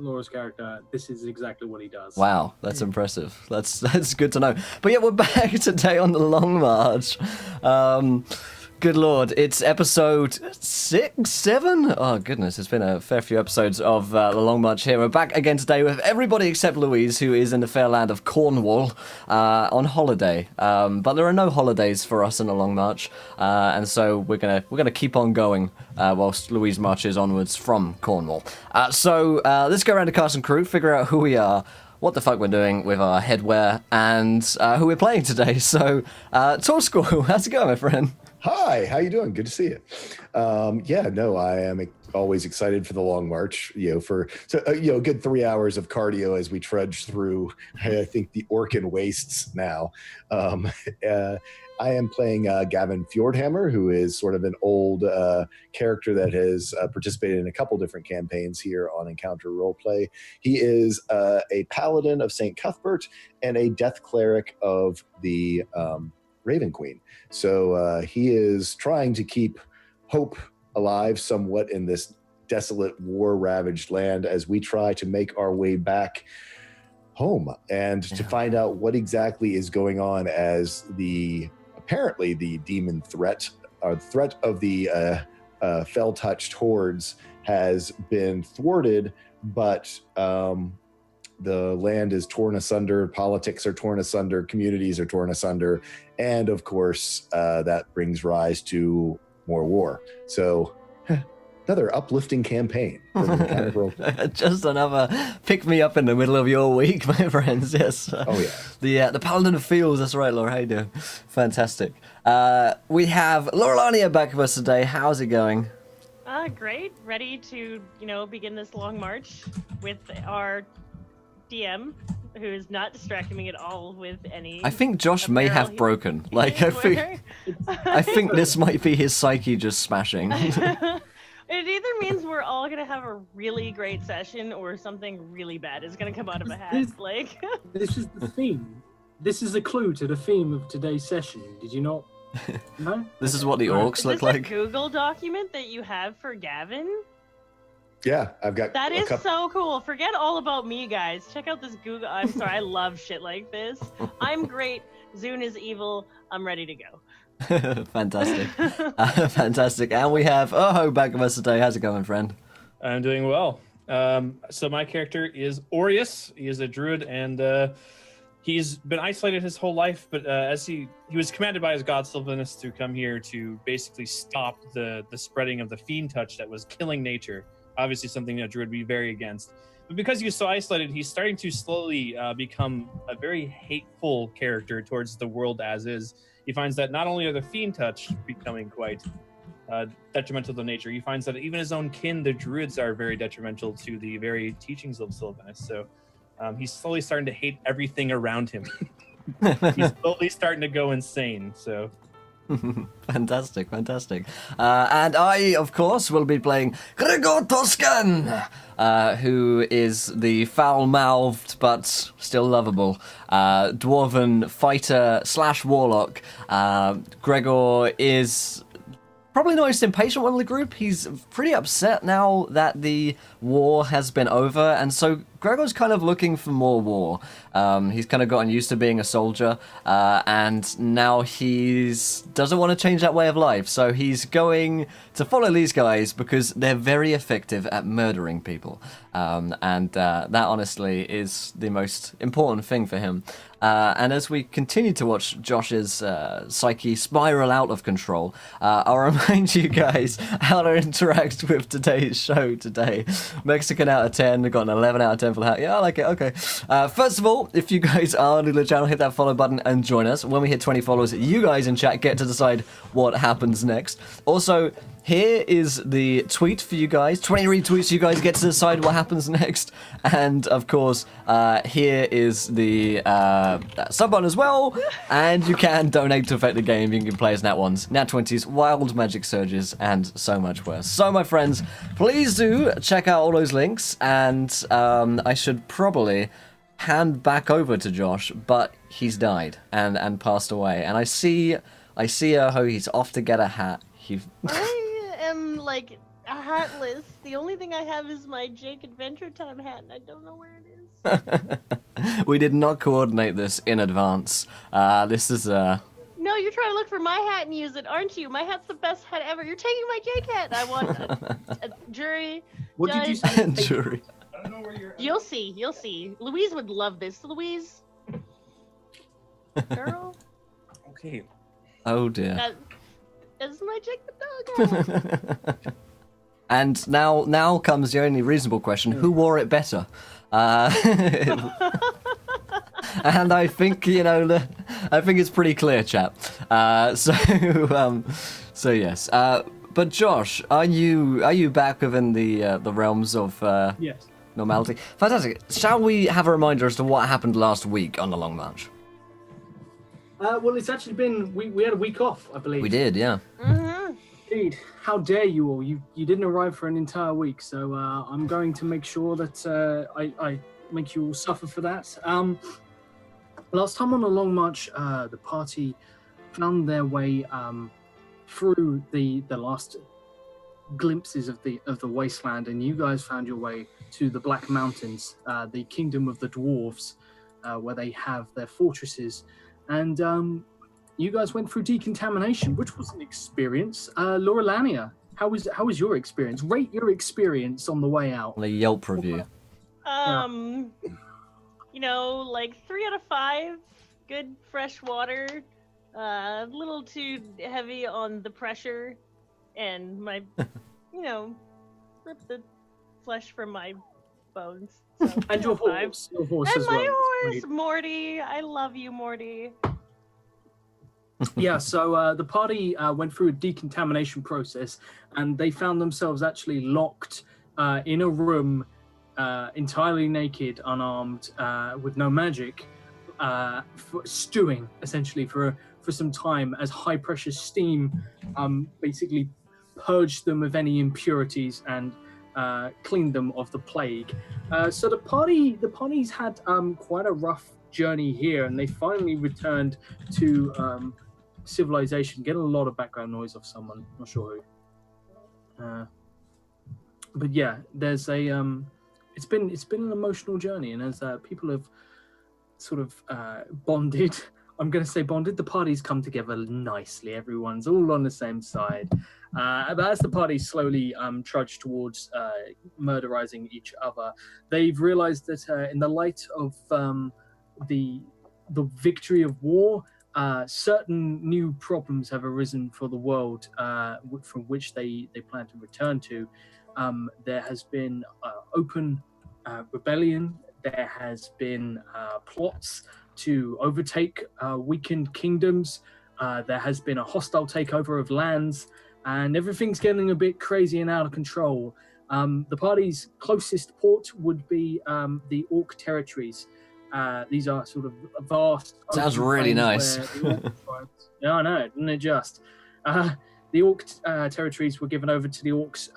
Laura's character, this is exactly what he does. Wow, that's impressive. That's good to know. But yeah, we're back today on the Long March. Good lord, it's episode 6, 7? Oh goodness, it's been a fair few episodes of the Long March here. We're back again today with everybody except Louise, who is in the fair land of Cornwall on holiday. But there are no holidays for us in the Long March, and so we're gonna keep on going whilst Louise marches onwards from Cornwall. So let's go around the cast and crew, figure out who we are, what the fuck we're doing with our headwear, and who we're playing today. So, Tall Squirrel, how's it going, my friend? Hi, how you doing? Good to see you. I am always excited for the Long March. For a good 3 hours of cardio as we trudge through. I think the Orkin wastes now. I am playing Gavin Fjordhammer, who is sort of an old character that has participated in a couple different campaigns here on Encounter Roleplay. He is a paladin of St. Cuthbert and a death cleric of the Raven Queen. So he is trying to keep hope alive somewhat in this desolate, war-ravaged land as we try to make our way back home and to find out what exactly is going on as apparently the demon threat of the fell-touched hordes has been thwarted, but the land is torn asunder, politics are torn asunder, communities are torn asunder, and of course, that brings rise to more war. So, another uplifting campaign. Just another pick-me-up in the middle of your week, my friends, yes. Oh, yeah. The Paladin of Fields, that's right, Laura, how you doing? Fantastic. We have Laurelania back with us today. How's it going? Great. Ready to, begin this long march with our DM, who is not distracting me at all with any. I think Josh may have broken. I think this might be his psyche just smashing. It either means we're all gonna have a really great session, or something really bad is gonna come out of a hat. This is the theme. This is a clue to the theme of today's session. Did you not? No. This is what the orcs look like. Is this a Google document that you have for Gavin? Yeah, I've got that is so cool. Forget all about me, guys. Check out this Google. I'm sorry, I love shit like this. I'm great. Zune is evil. I'm ready to go. Fantastic. Fantastic. And we have Oho back with us today. How's it going, friend? I'm doing well. So my character is Aureus. He is a druid, and he's been isolated his whole life, but as he was commanded by his god Sylvanus to come here to basically stop the spreading of the fiend touch that was killing nature. Obviously something that Druid would be very against. But because he was so isolated, he's starting to slowly become a very hateful character towards the world as is. He finds that not only are the fiend touch becoming quite detrimental to nature, he finds that even his own kin, the Druids, are very detrimental to the very teachings of Sylvanus. So he's slowly starting to hate everything around him. He's slowly starting to go insane, so... Fantastic. And I, of course, will be playing Gregor Toscan, who is the foul-mouthed but still lovable dwarven fighter / warlock. Gregor is probably the most impatient one of the group. He's pretty upset now that the war has been over, and so Gregor's kind of looking for more war. He's kind of gotten used to being a soldier, and now doesn't want to change that way of life. So he's going to follow these guys because they're very effective at murdering people. And that honestly is the most important thing for him. And as we continue to watch Josh's psyche spiral out of control, I'll remind you guys how to interact with today's show today. Mexican out of 10, got an 11 out of 10 for that. Yeah, I like it, okay. First of all, if you guys are new to the channel, hit that follow button and join us. When we hit 20 followers, you guys in chat get to decide what happens next. Also, here is the tweet for you guys. 20 retweets, you guys get to decide what happens next. And, of course, here is the sub button as well. And you can donate to affect the game. You can play as Nat 1s, Nat 20s, Wild Magic Surges, and so much worse. So, my friends, please do check out all those links. And I should probably hand back over to Josh, but he's died and passed away. And I see how he's off to get a hat. I am hatless. The only thing I have is my Jake Adventure Time hat, and I don't know where it is. We did not coordinate this in advance. This is No, you're trying to look for my hat and use it, aren't you? My hat's the best hat ever. You're taking my Jake hat. I want a jury. What did you judge. say? jury. I don't know where you're. You'll see. You'll see. Louise would love this. Louise, girl, Okay. Oh dear. that's my Jake the dog hat. And now comes the only reasonable question: who wore it better? And I think I think it's pretty clear, chap. So yes. But Josh, are you back within the realms of Yes. normality? Fantastic. Shall we have a reminder as to what happened last week on the Long March? Well, it's actually been we had a week off, I believe. We did, yeah. Mm-hmm. Indeed. How dare you all? You didn't arrive for an entire week, so I'm going to make sure that I make you all suffer for that. Last time on the Long March, the party found their way through the last glimpses of the wasteland, and you guys found your way to the Black Mountains, the kingdom of the dwarves, where they have their fortresses, and you guys went through decontamination, which was an experience. Laura Lania, how was your experience? Rate your experience on the way out. The Yelp review. Like 3 out of 5. Good fresh water. A little too heavy on the pressure, and my, rip the flesh from my bones. So, And your 5. horse. Your horse And as my well. horse, Morty. I love you, Morty. Yeah, so the party went through a decontamination process, and they found themselves actually locked in a room, entirely naked, unarmed, with no magic, stewing essentially for some time as high pressure steam basically purged them of any impurities and cleaned them of the plague. So the party's had quite a rough journey here, and they finally returned to civilization. Getting a lot of background noise off someone, not sure who. But yeah, there's a it's been an emotional journey, and as people have sort of bonded, I'm going to say bonded, the party's come together nicely. Everyone's all on the same side. But as the party slowly trudge towards murderizing each other, they've realized that in the light of the victory of war, certain new problems have arisen for the world from which they plan to return to. There has been open rebellion. There has been plots to overtake weakened kingdoms. There has been a hostile takeover of lands, and everything's getting a bit crazy and out of control. The party's closest port would be the Orc territories. These are sort of vast. Sounds really nice. Yeah, I know, isn't it just? The Orc territories were given over to the Orcs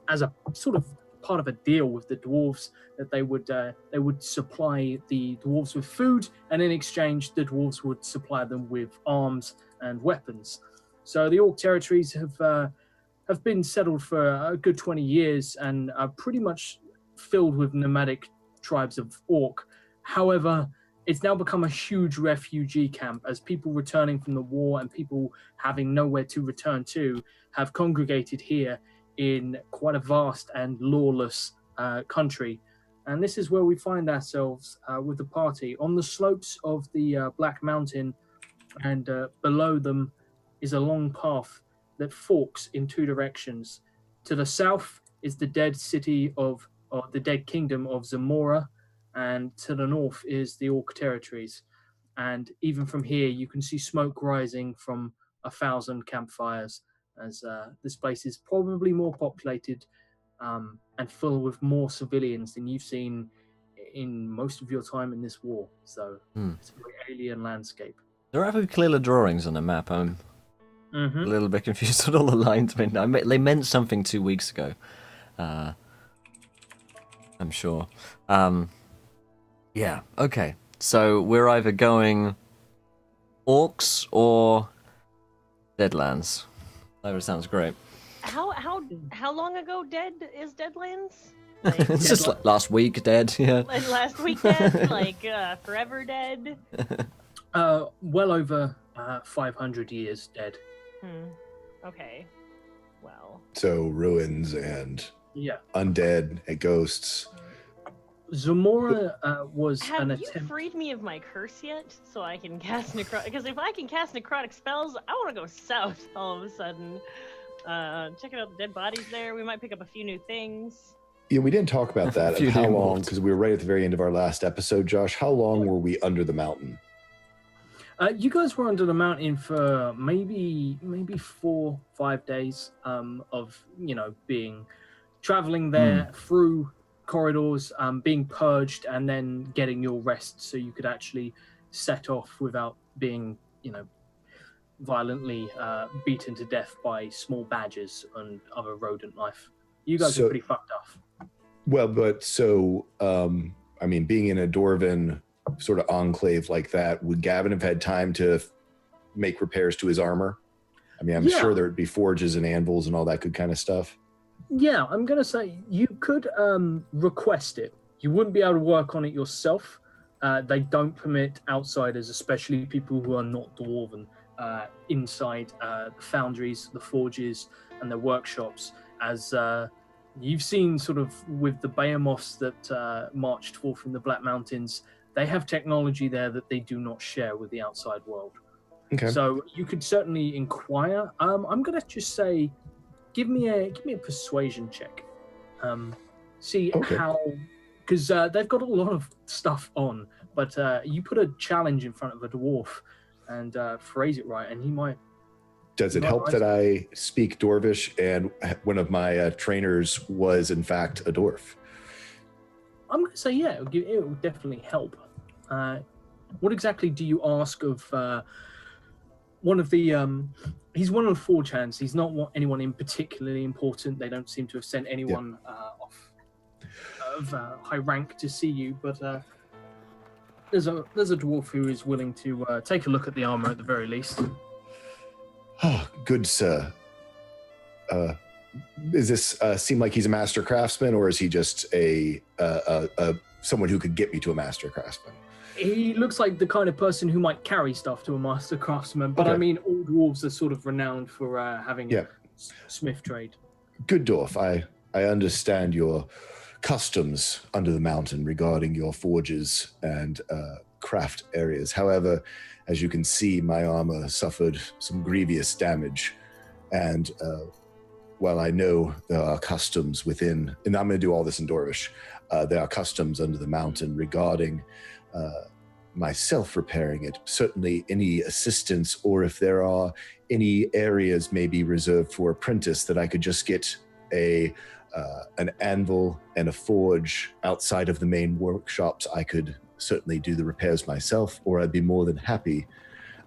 as a sort of part of a deal with the dwarves, that they would supply the dwarves with food, and in exchange the dwarves would supply them with arms and weapons. So the Orc territories have been settled for a good 20 years and are pretty much filled with nomadic tribes of Orc. However, it's now become a huge refugee camp, as people returning from the war and people having nowhere to return to have congregated here in quite a vast and lawless country. And this is where we find ourselves with the party on the slopes of the Black Mountain, and below them is a long path that forks in two directions. To the south is the dead city or the dead kingdom of Zamora, and to the north is the Orc territories. And even from here, you can see smoke rising from 1,000 campfires, as this place is probably more populated and full with more civilians than you've seen in most of your time in this war. So it's a very alien landscape. There are clearer drawings on the map. I'm a little bit confused on all the lines. I mean, they meant something 2 weeks ago. I'm sure. Yeah, okay. So we're either going Orcs or Deadlands. That sounds great. How long ago is Deadlands? It's just like last week dead, yeah. Like last week dead? Like forever dead? Well over 500 years dead. Okay. Well. So ruins and Yeah. undead and ghosts. Zamora was an Have you attempt. freed me of my curse yet? So I can cast necrotic. Because if I can cast necrotic spells, I want to go south all of a sudden. Checking out the dead bodies there. We might pick up a few new things. Yeah, we didn't talk about that. Few Of how new long? mods. Because we were right at the very end of our last episode, Josh. How long were we under the mountain? You guys were under the mountain for maybe 4-5 days of being traveling there through corridors, being purged, and then getting your rest so you could actually set off without being violently beaten to death by small badgers and other rodent life. You guys are pretty fucked off. Well, but so I mean, being in a Dwarven sort of enclave like that, would Gavin have had time to make repairs to his armor? I mean, I'm sure there'd be forges and anvils and all that good kind of stuff. Yeah, I'm going to say you could request it. You wouldn't be able to work on it yourself. They don't permit outsiders, especially people who are not Dwarven, inside the foundries, the forges, and the workshops. As you've seen sort of with the behemoths that marched forth from the Black Mountains, they have technology there that they do not share with the outside world. Okay. So you could certainly inquire. I'm going to just say, give me a persuasion check. See how, because they've got a lot of stuff on, but you put a challenge in front of a dwarf and phrase it right, and he might. Does it help that I speak Dwarvish and one of my trainers was in fact a dwarf? I'm going to say it will definitely help. What exactly do you ask of one of the? He's one of the forge hands. He's not anyone in particularly important. They don't seem to have sent anyone off of high rank to see you, but there's a dwarf who is willing to take a look at the armor at the very least. Oh, good sir. Does this seem like he's a master craftsman, or is he just a someone who could get me to a master craftsman? He looks like the kind of person who might carry stuff to a master craftsman, but I mean, all dwarves are sort of renowned for having a smith trade. Good dwarf. I understand your customs under the mountain regarding your forges and craft areas. However, as you can see, my armor suffered some grievous damage, and while I know there are customs within, and I'm going to do all this in Dwarvish, there are customs under the mountain regarding myself repairing it. Certainly any assistance, or if there are any areas maybe reserved for apprentice that I could just get an anvil and a forge outside of the main workshops, I could certainly do the repairs myself, or I'd be more than happy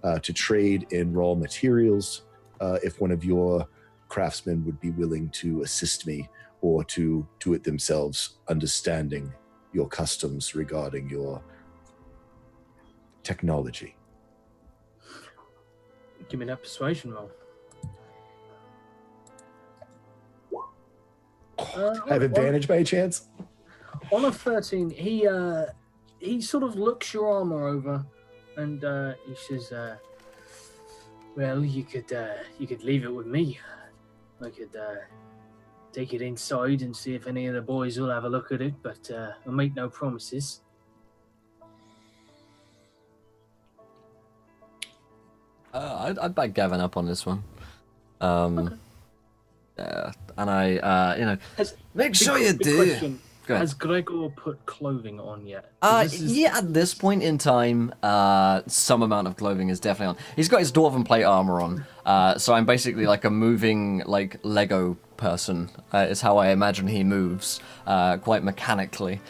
to trade in raw materials if one of your craftsmen would be willing to assist me, or to do it themselves, understanding your customs regarding your technology. Give me that persuasion roll. I have advantage by chance? On a 13, he sort of looks your armor over, and he says, "Well, you could leave it with me. I could take it inside and see if any of the boys will have a look at it, but I'll make no promises." I'd back Gavin up on this one. Okay. And I, make sure you do. Question, has Gregor put clothing on yet? Yeah, at this point in time, some amount of clothing is definitely on. He's got his dwarven plate armor on, so I'm basically like a moving, like, Lego person, is how I imagine he moves, quite mechanically.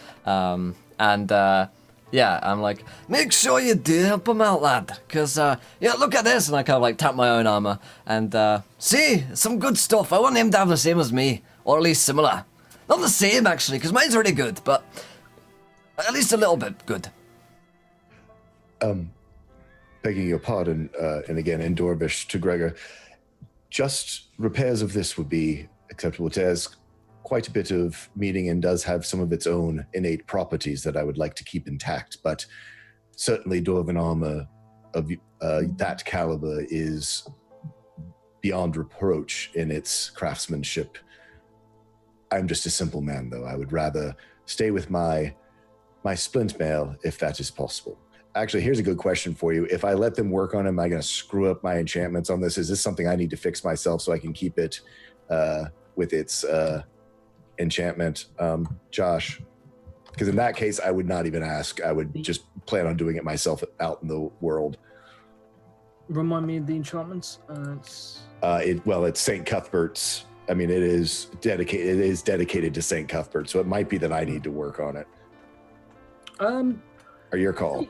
Yeah, I'm like, make sure you do help him out, lad, because, look at this, and I kind of, like, tap my own armor, and, see, some good stuff. I want him to have the same as me, or at least similar. Not the same, actually, because mine's already good, but at least a little bit good. Begging your pardon, and again, in Dwarvish to Gregor, just repairs of this would be acceptable. It has quite a bit of meaning and does have some of its own innate properties that I would like to keep intact, but certainly dwarven armor of that caliber is beyond reproach in its craftsmanship. I'm just a simple man, though. I would rather stay with my splint mail if that is possible. Actually, here's a good question for you. If I let them work on it, am I going to screw up my enchantments on this? Is this something I need to fix myself so I can keep it with its enchantment? Josh? Because in that case, I would not even ask. I would just plan on doing it myself out in the world. Remind me of the enchantments. It's St. Cuthbert's. I mean, it is dedicated to St. Cuthbert, so it might be that I need to work on it. Or your call.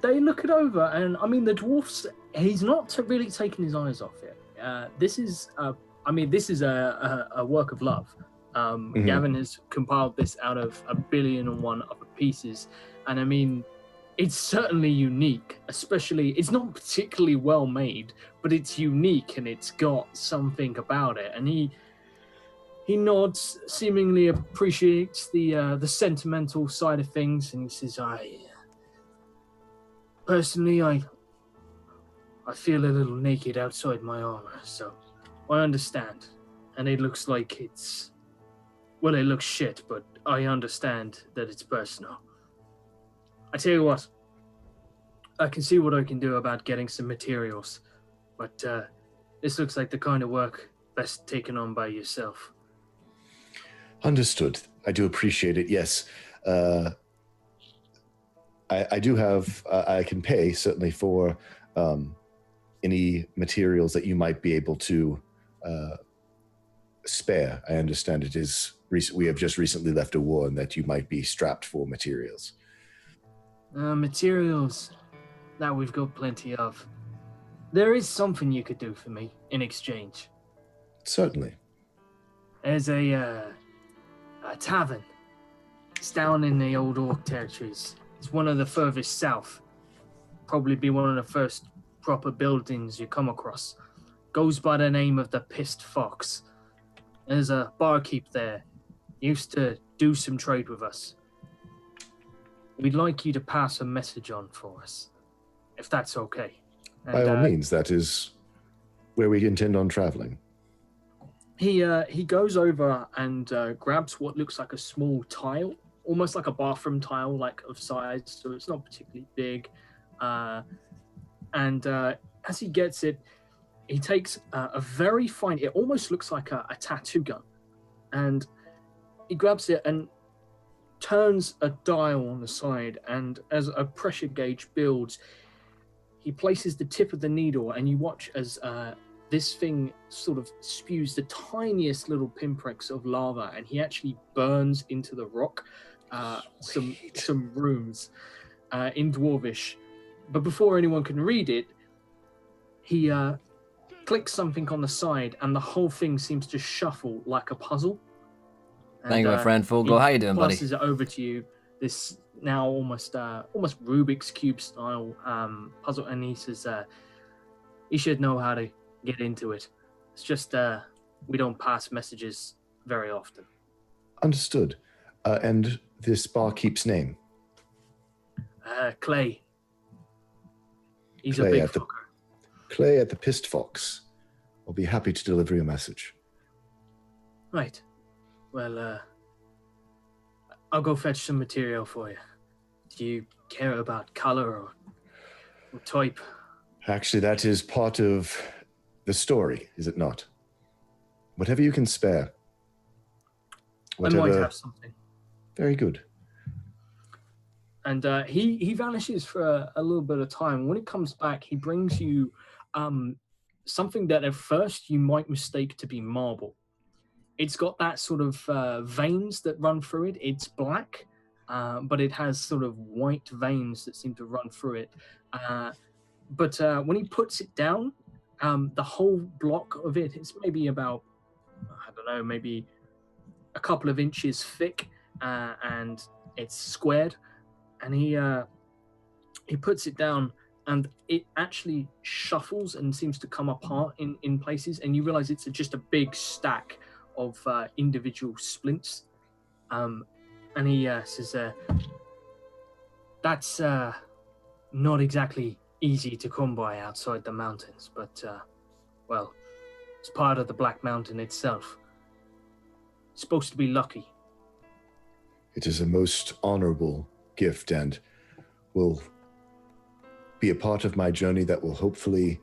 They look it over, and I mean, the dwarfs. He's not really taking his eyes off it. This is a work of love. Gavin has compiled this out of 1,000,000,001 other pieces, and I mean, it's certainly unique. Especially, it's not particularly well made, but it's unique and it's got something about it. And he nods, seemingly appreciates the sentimental side of things, and he says, Personally, I feel a little naked outside my armor, so I understand. And it looks like it looks shit, but I understand that it's personal. I tell you what, I can see what I can do about getting some materials, but this looks like the kind of work best taken on by yourself. Understood. I do appreciate it, yes. I do have, I can pay certainly for any materials that you might be able to spare. I understand it is, we have just recently left a war and that you might be strapped for materials. Materials that we've got plenty of. There is something you could do for me in exchange. Certainly. There's a tavern. It's down in the old Orc territories. It's one of the furthest south. Probably be one of the first proper buildings you come across. Goes by the name of the Pissed Fox. There's a barkeep there. Used to do some trade with us. We'd like you to pass a message on for us, if that's okay. And, by all means, that is where we intend on traveling. He goes over and grabs what looks like a small tile, almost like a bathroom tile, like of size, so it's not particularly big. And as he gets it, he takes a very fine, it almost looks like a tattoo gun, and he grabs it and turns a dial on the side, and as a pressure gauge builds, he places the tip of the needle, and you watch as this thing sort of spews the tiniest little pinpricks of lava, and he actually burns into the rock some runes in Dwarvish. But before anyone can read it, he clicks something on the side, and the whole thing seems to shuffle like a puzzle. Thank you, my friend Fulgo. How you doing, buddy? Passes it over to you. This now almost Rubik's Cube style puzzle, and he says, "You should know how to get into it. It's just we don't pass messages very often." Understood. And this barkeep's name? Clay. He's Clay a big at fucker. Clay at the Pissed Fox. I'll be happy to deliver your message. Right. Well, I'll go fetch some material for you. Do you care about color or type? Actually, that is part of the story, is it not? Whatever you can spare. Whatever. I might have something. Very good. And he vanishes for a little bit of time. When he comes back, he brings you something that at first you might mistake to be marble. It's got that sort of veins that run through it. It's black, but it has sort of white veins that seem to run through it. But when he puts it down, the whole block of it is maybe about, I don't know, maybe a couple of inches thick, and it's squared. And he puts it down, and it actually shuffles and seems to come apart in places, and you realize it's just a big stack of individual splints. And he says, that's not exactly easy to come by outside the mountains, but, well, it's part of the Black Mountain itself. It's supposed to be lucky. It is a most honorable gift and will be a part of my journey that will hopefully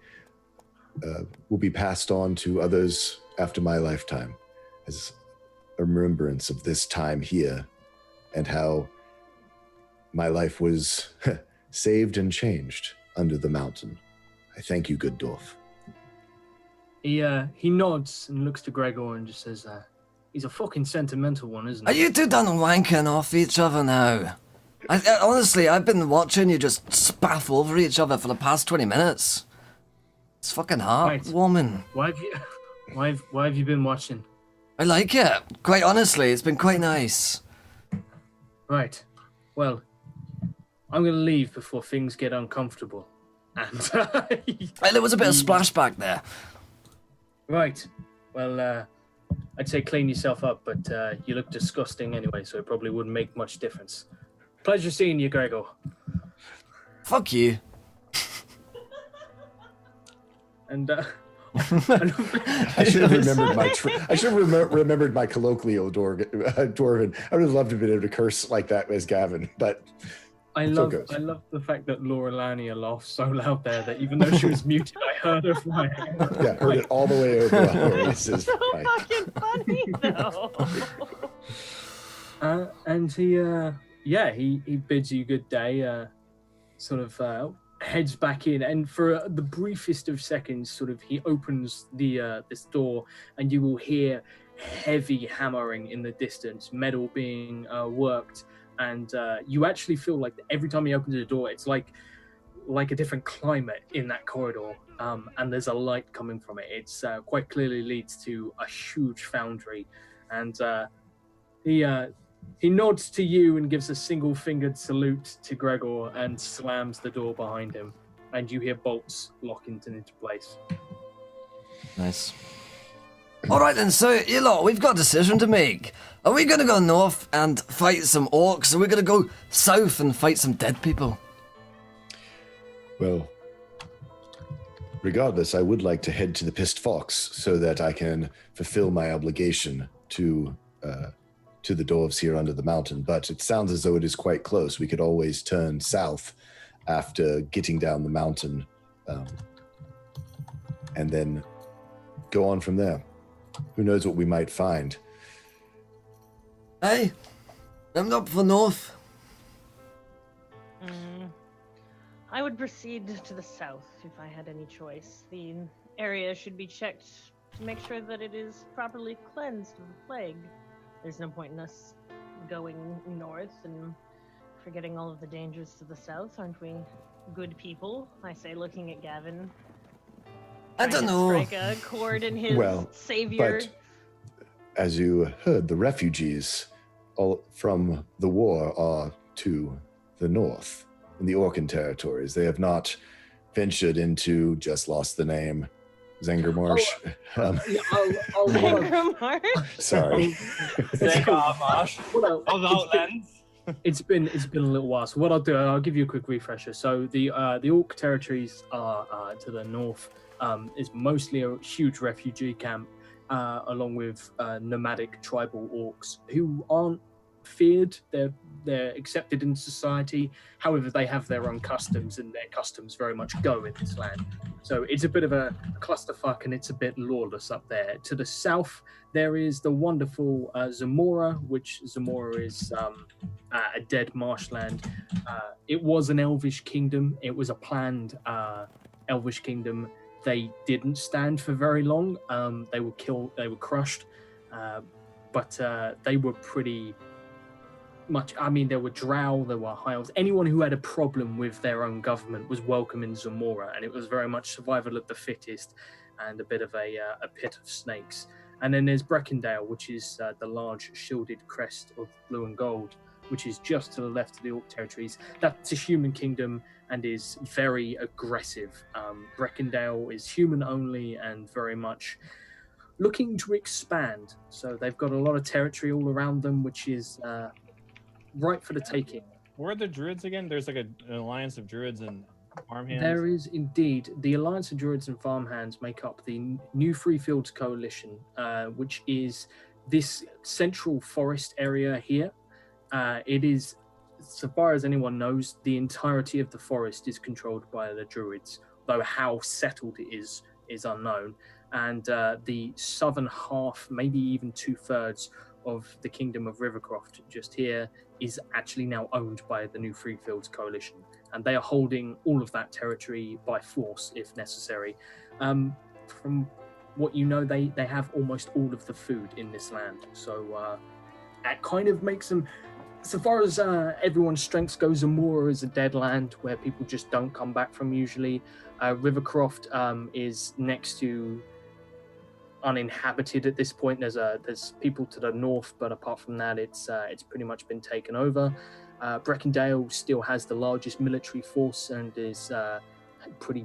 will be passed on to others after my lifetime as a remembrance of this time here and how my life was saved and changed under the mountain. I thank you, good dwarf. He nods and looks to Gregor and just says, he's a fucking sentimental one, isn't Are he? you two done wanking off each other now? Honestly, I've been watching you just spaff over each other for the past 20 minutes. It's fucking heartwarming. Why have you been watching? I like it. Quite honestly, it's been quite nice. Right. Well, I'm going to leave before things get uncomfortable. And There was a bit of splashback there. Right. Well, I'd say clean yourself up, but you look disgusting anyway, so it probably wouldn't make much difference. Pleasure seeing you, Gregor. Fuck you. And I should have remembered remembered my colloquial dwarven. I would have loved to have been able to curse like that as Gavin, but I love the fact that Laura Lania laughed so loud there that even though she was muted, I heard her flying. Yeah, heard it all the way over. It's so fucking funny though. And he bids you good day. Heads back in, and for the briefest of seconds, he opens this door, and you will hear heavy hammering in the distance, metal being worked, and you actually feel like every time he opens the door, it's like a different climate in that corridor, and there's a light coming from it. It's quite clearly leads to a huge foundry, and he nods to you and gives a single-fingered salute to Gregor and slams the door behind him. And you hear bolts lock into place. Nice. All right then, so you lot, we've got a decision to make. Are we going to go north and fight some orcs, or are we going to go south and fight some dead people? Well, regardless, I would like to head to the Pissed Fox so that I can fulfill my obligation to the dwarves here under the mountain, but it sounds as though it is quite close. We could always turn south after getting down the mountain, and then go on from there. Who knows what we might find? Hey, I'm up for north. I would proceed to the south if I had any choice. The area should be checked to make sure that it is properly cleansed of the plague. There's no point in us going north and forgetting all of the dangers to the south. Aren't we good people? I say, looking at Gavin. I don't know. Strike a chord in his savior. But as you heard, the refugees all from the war are to the north in the Orcan territories. They have not ventured into, just lost the name, Zangermarsh. Zangermarsh? Sorry. Zangermarsh. Of Outlands. It's been a little while. So what I'll do, I'll give you a quick refresher. So the Orc territories are to the north. Is mostly a huge refugee camp, along with nomadic tribal orcs who aren't feared. They're accepted in society. However, they have their own customs, and their customs very much go in this land. So it's a bit of a clusterfuck, and it's a bit lawless up there. To the south, there is the wonderful Zamora, which Zamora is a dead marshland. It was an elvish kingdom. It was a planned elvish kingdom. They didn't stand for very long. They were killed. They were crushed. But they were pretty much. I mean, there were drow, there were high elves. Anyone who had a problem with their own government was welcome in Zamora, and it was very much survival of the fittest, and a bit of a pit of snakes. And then there's Breckendale, which is the large shielded crest of blue and gold. which is just to the left of the Orc territories. That's a human kingdom and is very aggressive. Breckendale is human only and very much looking to expand. So they've got a lot of territory all around them, which is right for the taking. Where are the druids again? There's like an alliance of druids and farmhands. There is indeed. The Alliance of Druids and Farmhands make up the New Freefields Coalition, which is this central forest area here. It is, so far as anyone knows, the entirety of the forest is controlled by the Druids, though how settled it is unknown. And the southern half, maybe even 2/3 of the Kingdom of Rivercroft just here is actually now owned by the New Freefields Coalition. And they are holding all of that territory by force, if necessary. From what you know, they have almost all of the food in this land. So that kind of makes them, so far as everyone's strengths goes, Amora is a dead land where people just don't come back from usually. Rivercroft is next to uninhabited at this point. There's people to the north, but apart from that, it's pretty much been taken over. Breckendale still has the largest military force and is pretty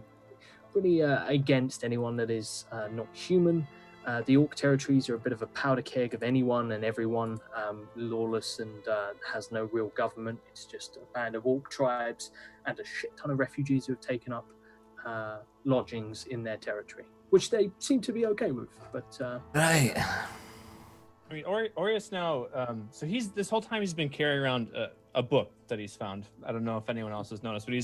against anyone that is not human. The Orc territories are a bit of a powder keg of anyone and everyone, lawless and has no real government. It's just a band of Orc tribes and a shit ton of refugees who have taken up lodgings in their territory, which they seem to be okay with. But Right. I mean, Orius now. So he's this whole time he's been carrying around a book that he's found. I don't know if anyone else has noticed, but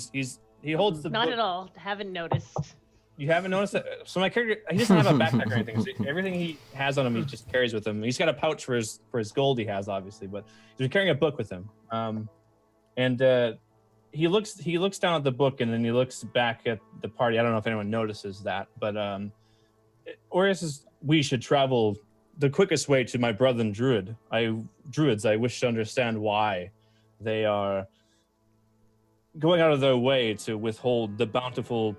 he holds the Not book. at all. Haven't noticed. You haven't noticed that? So my character, he doesn't have a backpack or anything. So everything he has on him, he just carries with him. He's got a pouch for his gold he has, obviously, but he's been carrying a book with him. And he looks down at the book and then he looks back at the party. I don't know if anyone notices that, but Orius says, "We should travel the quickest way to my brethren druids. I wish to understand why they are going out of their way to withhold the bountiful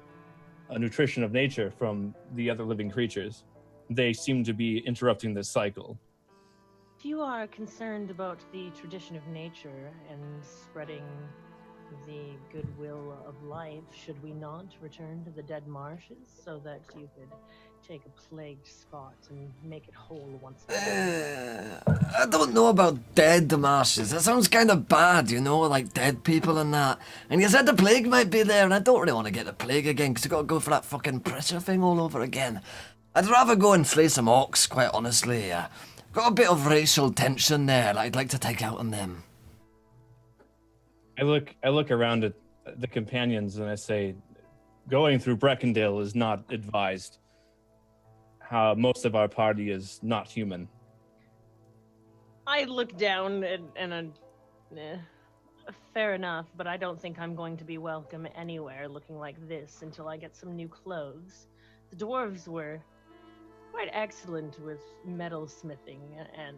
nutrition of nature from the other living creatures. They seem to be interrupting this cycle." If you are concerned about the tradition of nature and spreading the goodwill of life, should we not return to the dead marshes so that you could take a plagued spot and make it whole once again? I don't know about dead marshes. That sounds kind of bad, you know, like dead people and that. And you said the plague might be there, and I don't really want to get the plague again, because you got to go for that fucking pressure thing all over again. I'd rather go and slay some orcs, quite honestly. Got a bit of racial tension there that I'd like to take out on them. I look around at the companions and I say, going through Breckendale is not advised. How most of our party is not human. I look down and fair enough, but I don't think I'm going to be welcome anywhere looking like this until I get some new clothes. The dwarves were quite excellent with metal smithing and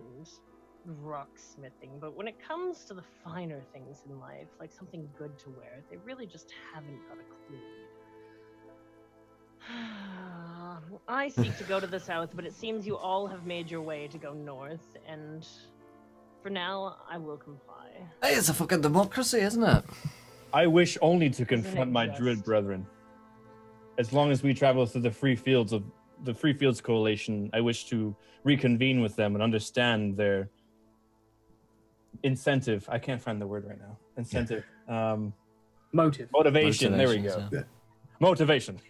rock smithing, but when it comes to the finer things in life, like something good to wear, they really just haven't got a clue. I seek to go to the south, but it seems you all have made your way to go north, and for now, I will comply. Hey, it's a fucking democracy, isn't it? I wish only to confront Isn't it my just? druid brethren. As long as we travel through the Free Fields Coalition, I wish to reconvene with them and understand their incentive. I can't find the word right now. Incentive. Motivation. There we go. Yeah. Motivation.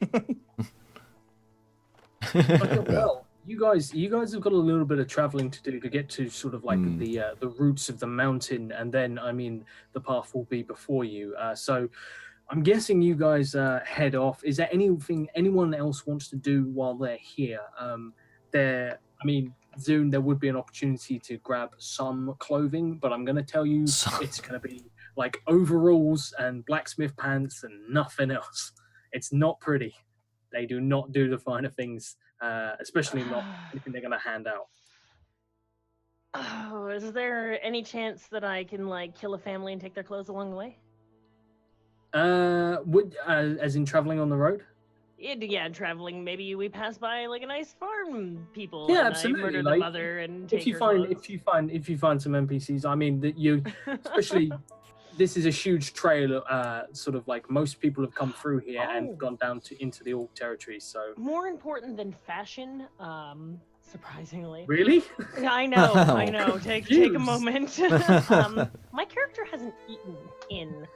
Okay, well, you guys have got a little bit of traveling to do to get to sort of like the roots of the mountain, and then I mean the path will be before you. So I'm guessing you guys head off. Is there anything anyone else wants to do while they're here? Soon there would be an opportunity to grab some clothing, but I'm going to tell you it's going to be like overalls and blacksmith pants and nothing else. It's not pretty. They do not do the finer things, especially not anything they're going to hand out. Oh, is there any chance that I can like kill a family and take their clothes along the way? As in traveling on the road? yeah, traveling. Maybe we pass by like a nice farm people. Yeah, and absolutely, I murder like, the mother and take if you her find clothes. if you find some NPCs, I mean that you especially this is a huge trail. Sort of like most people have come through here Oh. and gone down into the Orc territory. So More important than fashion, surprisingly. really, I know. Take a Jeez. moment. My character hasn't eaten in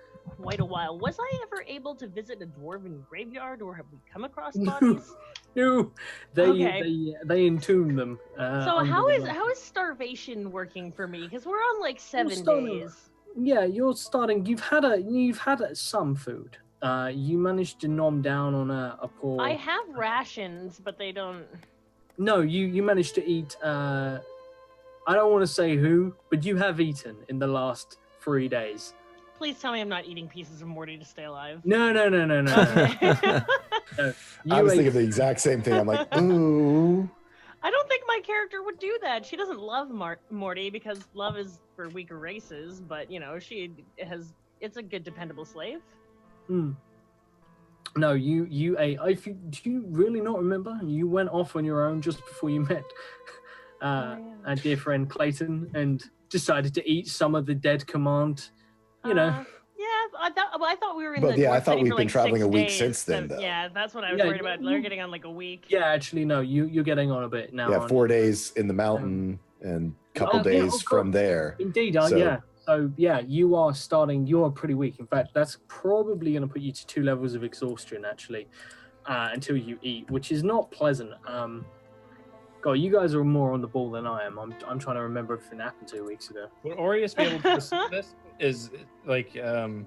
quite a while. Was I ever able to visit a dwarven graveyard, or have we come across bodies? no, Okay. they entomb them. So under how the is ground. how is starvation working for me? Because we're on like 7 starting- days. Yeah, you're starting. You've had some food. You managed to nom down on a poor. I have rations, but they don't. No, you managed to eat. I don't want to say who, but you have eaten in the last 3 days. Please tell me I'm not eating pieces of Morty to stay alive. No. Okay. No, I was ate- thinking the exact same thing. I'm like, ooh. I don't think my character would do that. She doesn't love Morty because love is for weaker races, but she has. It's a good, dependable slave. Hmm. No, you ate. Do you really not remember? You went off on your own just before you met yeah. our dear friend Clayton and decided to eat some of the dead command. Yeah, I thought we were in But the yeah, I Dwarf thought City we've for, been like, traveling 6 a week days, since then, so- though. Yeah, that's what I was Yeah, worried about. They're getting on like a week. Yeah, actually, no. You're getting on a bit now. Yeah, aren't 4 you? days in the mountain and a couple Oh, yeah, days of from course. there. Indeed, So- yeah. So yeah, you are starting. You are pretty weak. In fact, that's probably going to put you to 2 levels of exhaustion actually, until you eat, which is not pleasant. God, you guys are more on the ball than I am. I'm trying to remember everything that happened 2 weeks ago. Would Aureus be able to perceive this? Is like, am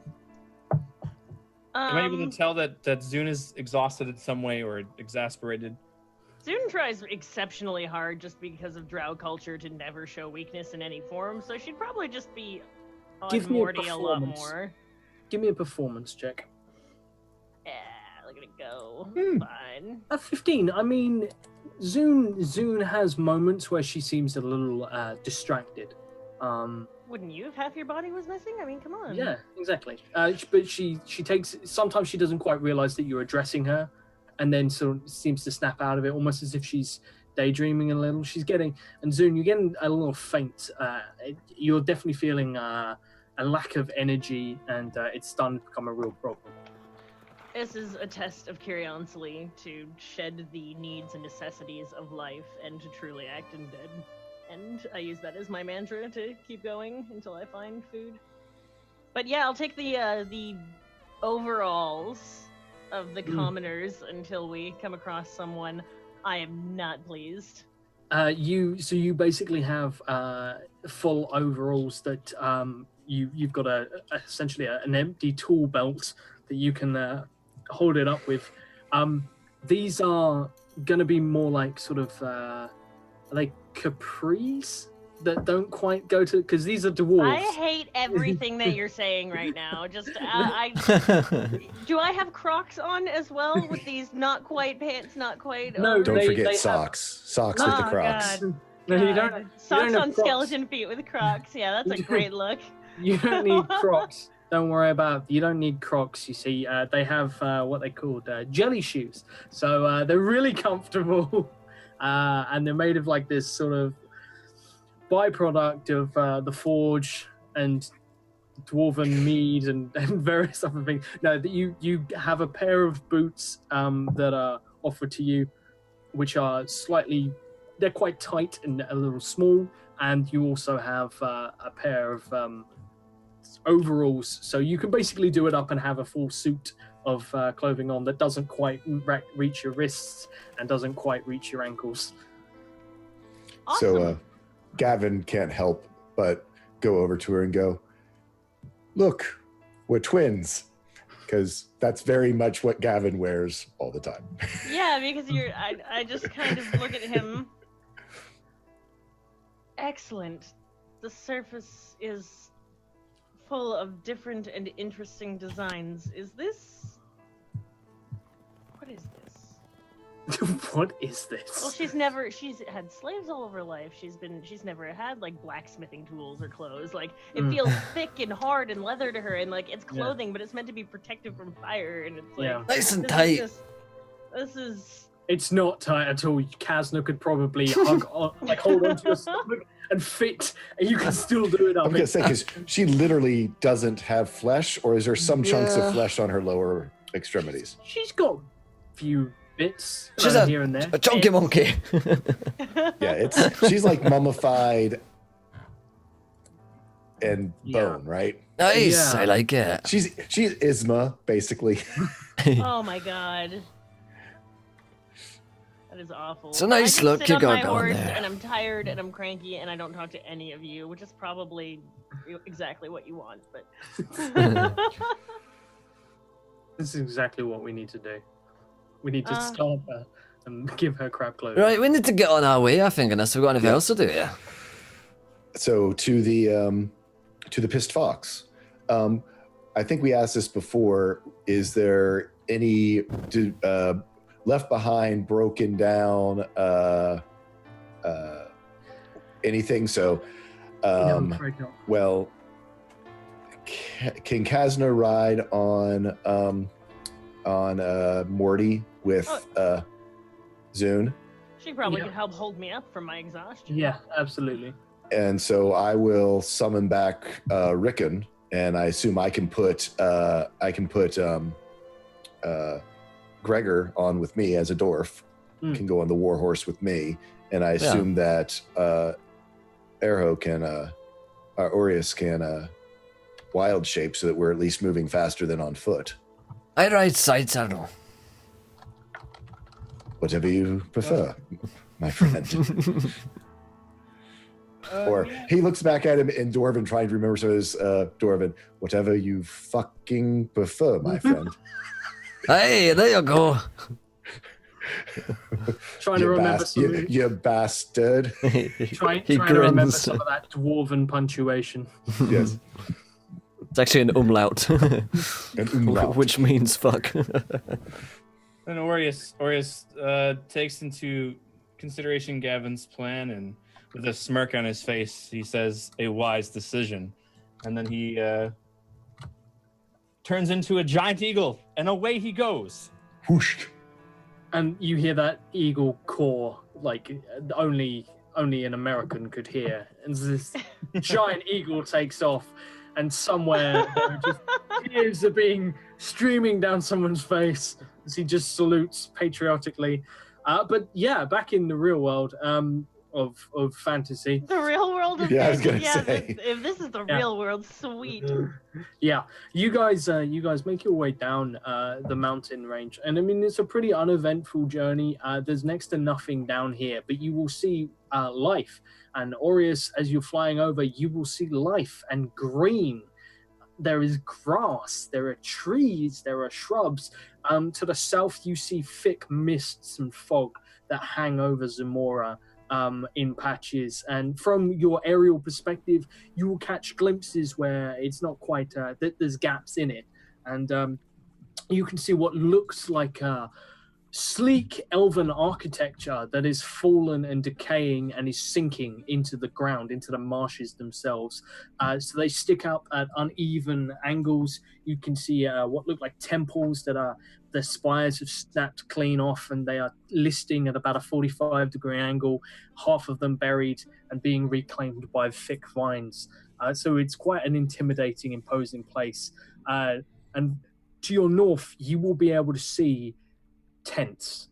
I able to tell that Zune is exhausted in some way or exasperated? Zune tries exceptionally hard just because of drow culture to never show weakness in any form, so she'd probably just be on Give me a Morty a lot performance. more. Give me a performance check. Yeah, look at it go. Hmm. Fine. At 15, I mean, Zune has moments where she seems a little distracted. Wouldn't you if half your body was missing? I mean, come on. Yeah, exactly. But she takes. Sometimes she doesn't quite realize that you're addressing her, and then sort of seems to snap out of it, almost as if she's daydreaming a little. She's getting, and Zune, you're getting a little faint. You're definitely feeling a lack of energy, and it's starting to become a real problem. This is a test of curiosity to shed the needs and necessities of life and to truly act undead. And I use that as my mantra to keep going until I find food. But yeah, I'll take the overalls of the commoners until we come across someone I am not pleased. You basically have full overalls that you've got essentially an empty tool belt that you can hold it up with. These are gonna be more like sort of are they capris that don't quite go to, because these are dwarves. I hate everything that you're saying right now. Just do I have Crocs on as well with these not quite pants, not quite? No, over- Don't They forget have- socks. Socks with the Oh, Crocs. God. No, you God. don't. Socks have on Crocs. skeleton feet with Crocs. Yeah, that's a great look. You don't need Crocs. Don't worry about it. You don't need Crocs. You see, they have what they called jelly shoes. So they're really comfortable, and they're made of like this sort of byproduct of the forge and dwarven mead and various other things. No, that you have a pair of boots that are offered to you, which are they're quite tight and a little small, and you also have a pair of overalls, so you can basically do it up and have a full suit of clothing on that doesn't quite reach your wrists and doesn't quite reach your ankles. Awesome. So Gavin can't help but go over to her and go, "Look, we're twins." Because that's very much what Gavin wears all the time. Yeah, because I just kind of look at him. Excellent. The surface is full of different and interesting designs. Is this? What is this? What is this? Well, she's had slaves all of her life. She's never had like blacksmithing tools or clothes. Like it feels thick and hard and leather to her, and like it's clothing, but it's meant to be protective from fire, and it's like Yeah. Nice and this is tight. just- This is. It's not tight at all. Kazna could probably hold on to your stomach and fit, and you can still do it up. I'm gonna say, because she literally doesn't have flesh, or is there some chunks Yeah. of flesh on her lower extremities? She's got a few bits She's here and there. a chunky monkey. Yeah, she's like mummified and bone, right? Nice, Yeah. I like it. She's Isma, basically. Oh my god. That is awful. It's a nice I just look sit you on got my going horse, there. and I'm tired and I'm cranky and I don't talk to any of you, which is probably exactly what you want. But This is exactly what we need to do. We need to stop her and give her crab clothes. Right, we need to get on our way, I think, unless we've got anything Yeah. else to do here. So to the pissed fox. I think we asked this before. Is there any left behind, broken down, anything? So, No, I'm afraid not. well, can Kazna ride on Morty with Zune? she probably Yeah. could help hold me up from my exhaustion. Yeah, absolutely. And so I will summon back Rickon, and I assume I can put Gregor on with me as a dwarf. Mm. Can go on the war horse with me, and I assume that Erho can Aureus can wild shape, so that we're at least moving faster than on foot. I ride side saddle. Whatever you prefer, my friend. Or he looks back at him in Dwarven, trying to remember, so his Dwarven, whatever you fucking prefer, my friend. Hey, there you go. Trying to remember some. You bastard. Trying He to remember grins. some of that dwarven punctuation. Yes. It's actually an umlaut, An umlaut. which means fuck. Then Aureus takes into consideration Gavin's plan, and with a smirk on his face, he says, "A wise decision." And then he turns into a giant eagle, and away he goes. Whoosh. And you hear that eagle caw, like only an American could hear. And this giant eagle takes off, and somewhere there are just tears are being streaming down someone's face as he just salutes patriotically. But yeah, back in the real world of fantasy. The real world of Yeah, I was gonna fantasy. say. If this is the Yeah. real world, sweet. Yeah, you guys make your way down the mountain range, and I mean it's a pretty uneventful journey. There's next to nothing down here, but you will see life. And Aureus, as you're flying over, you will see life and green. There is grass, there are trees, there are shrubs. To the south, you see thick mists and fog that hang over Zamora. In patches, and from your aerial perspective you will catch glimpses where it's not quite there's gaps in it, and you can see what looks like sleek elven architecture that is fallen and decaying and is sinking into the ground, into the marshes themselves. So they stick up at uneven angles. You can see what look like temples that are, the spires have snapped clean off and they are listing at about a 45-degree angle, half of them buried and being reclaimed by thick vines. So it's quite an intimidating, imposing place. And to your north, you will be able to see tents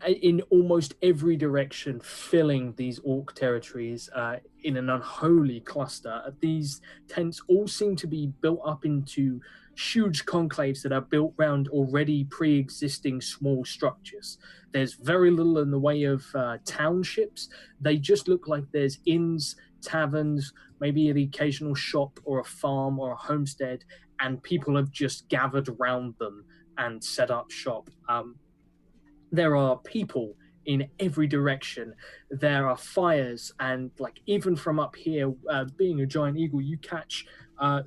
in almost every direction, filling these orc territories in an unholy cluster. These tents all seem to be built up into huge conclaves that are built around already pre-existing small structures. There's very little in the way of townships. They just look like there's inns, taverns, maybe the occasional shop or a farm or a homestead, and people have just gathered around them and set up shop. There are people in every direction. There are fires, and like even from up here, being a giant eagle, you catch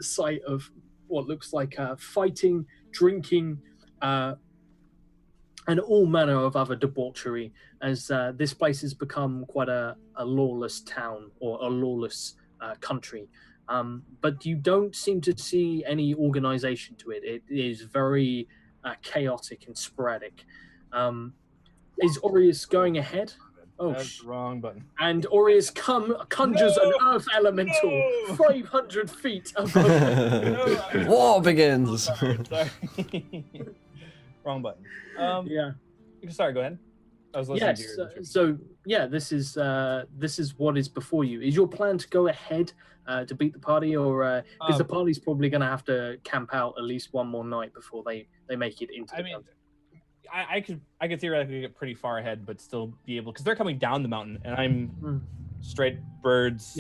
sight of what looks like fighting, drinking, and all manner of other debauchery, as this place has become quite a lawless town or a lawless country. But you don't seem to see any organization to it. It is very chaotic and sporadic. Is Aureus going ahead? Oh, That's the wrong button. and Aureus conjures an earth elemental 500 feet above. War begins. Sorry. Wrong button. Yeah. Sorry, go ahead. I was listening Yes. to your So yeah, this is what is before you. Is your plan to go ahead to beat the party, or because the party's probably going to have to camp out at least one more night before they make it into the country? I could theoretically get pretty far ahead, but still be able, because they're coming down the mountain, and I'm straight birds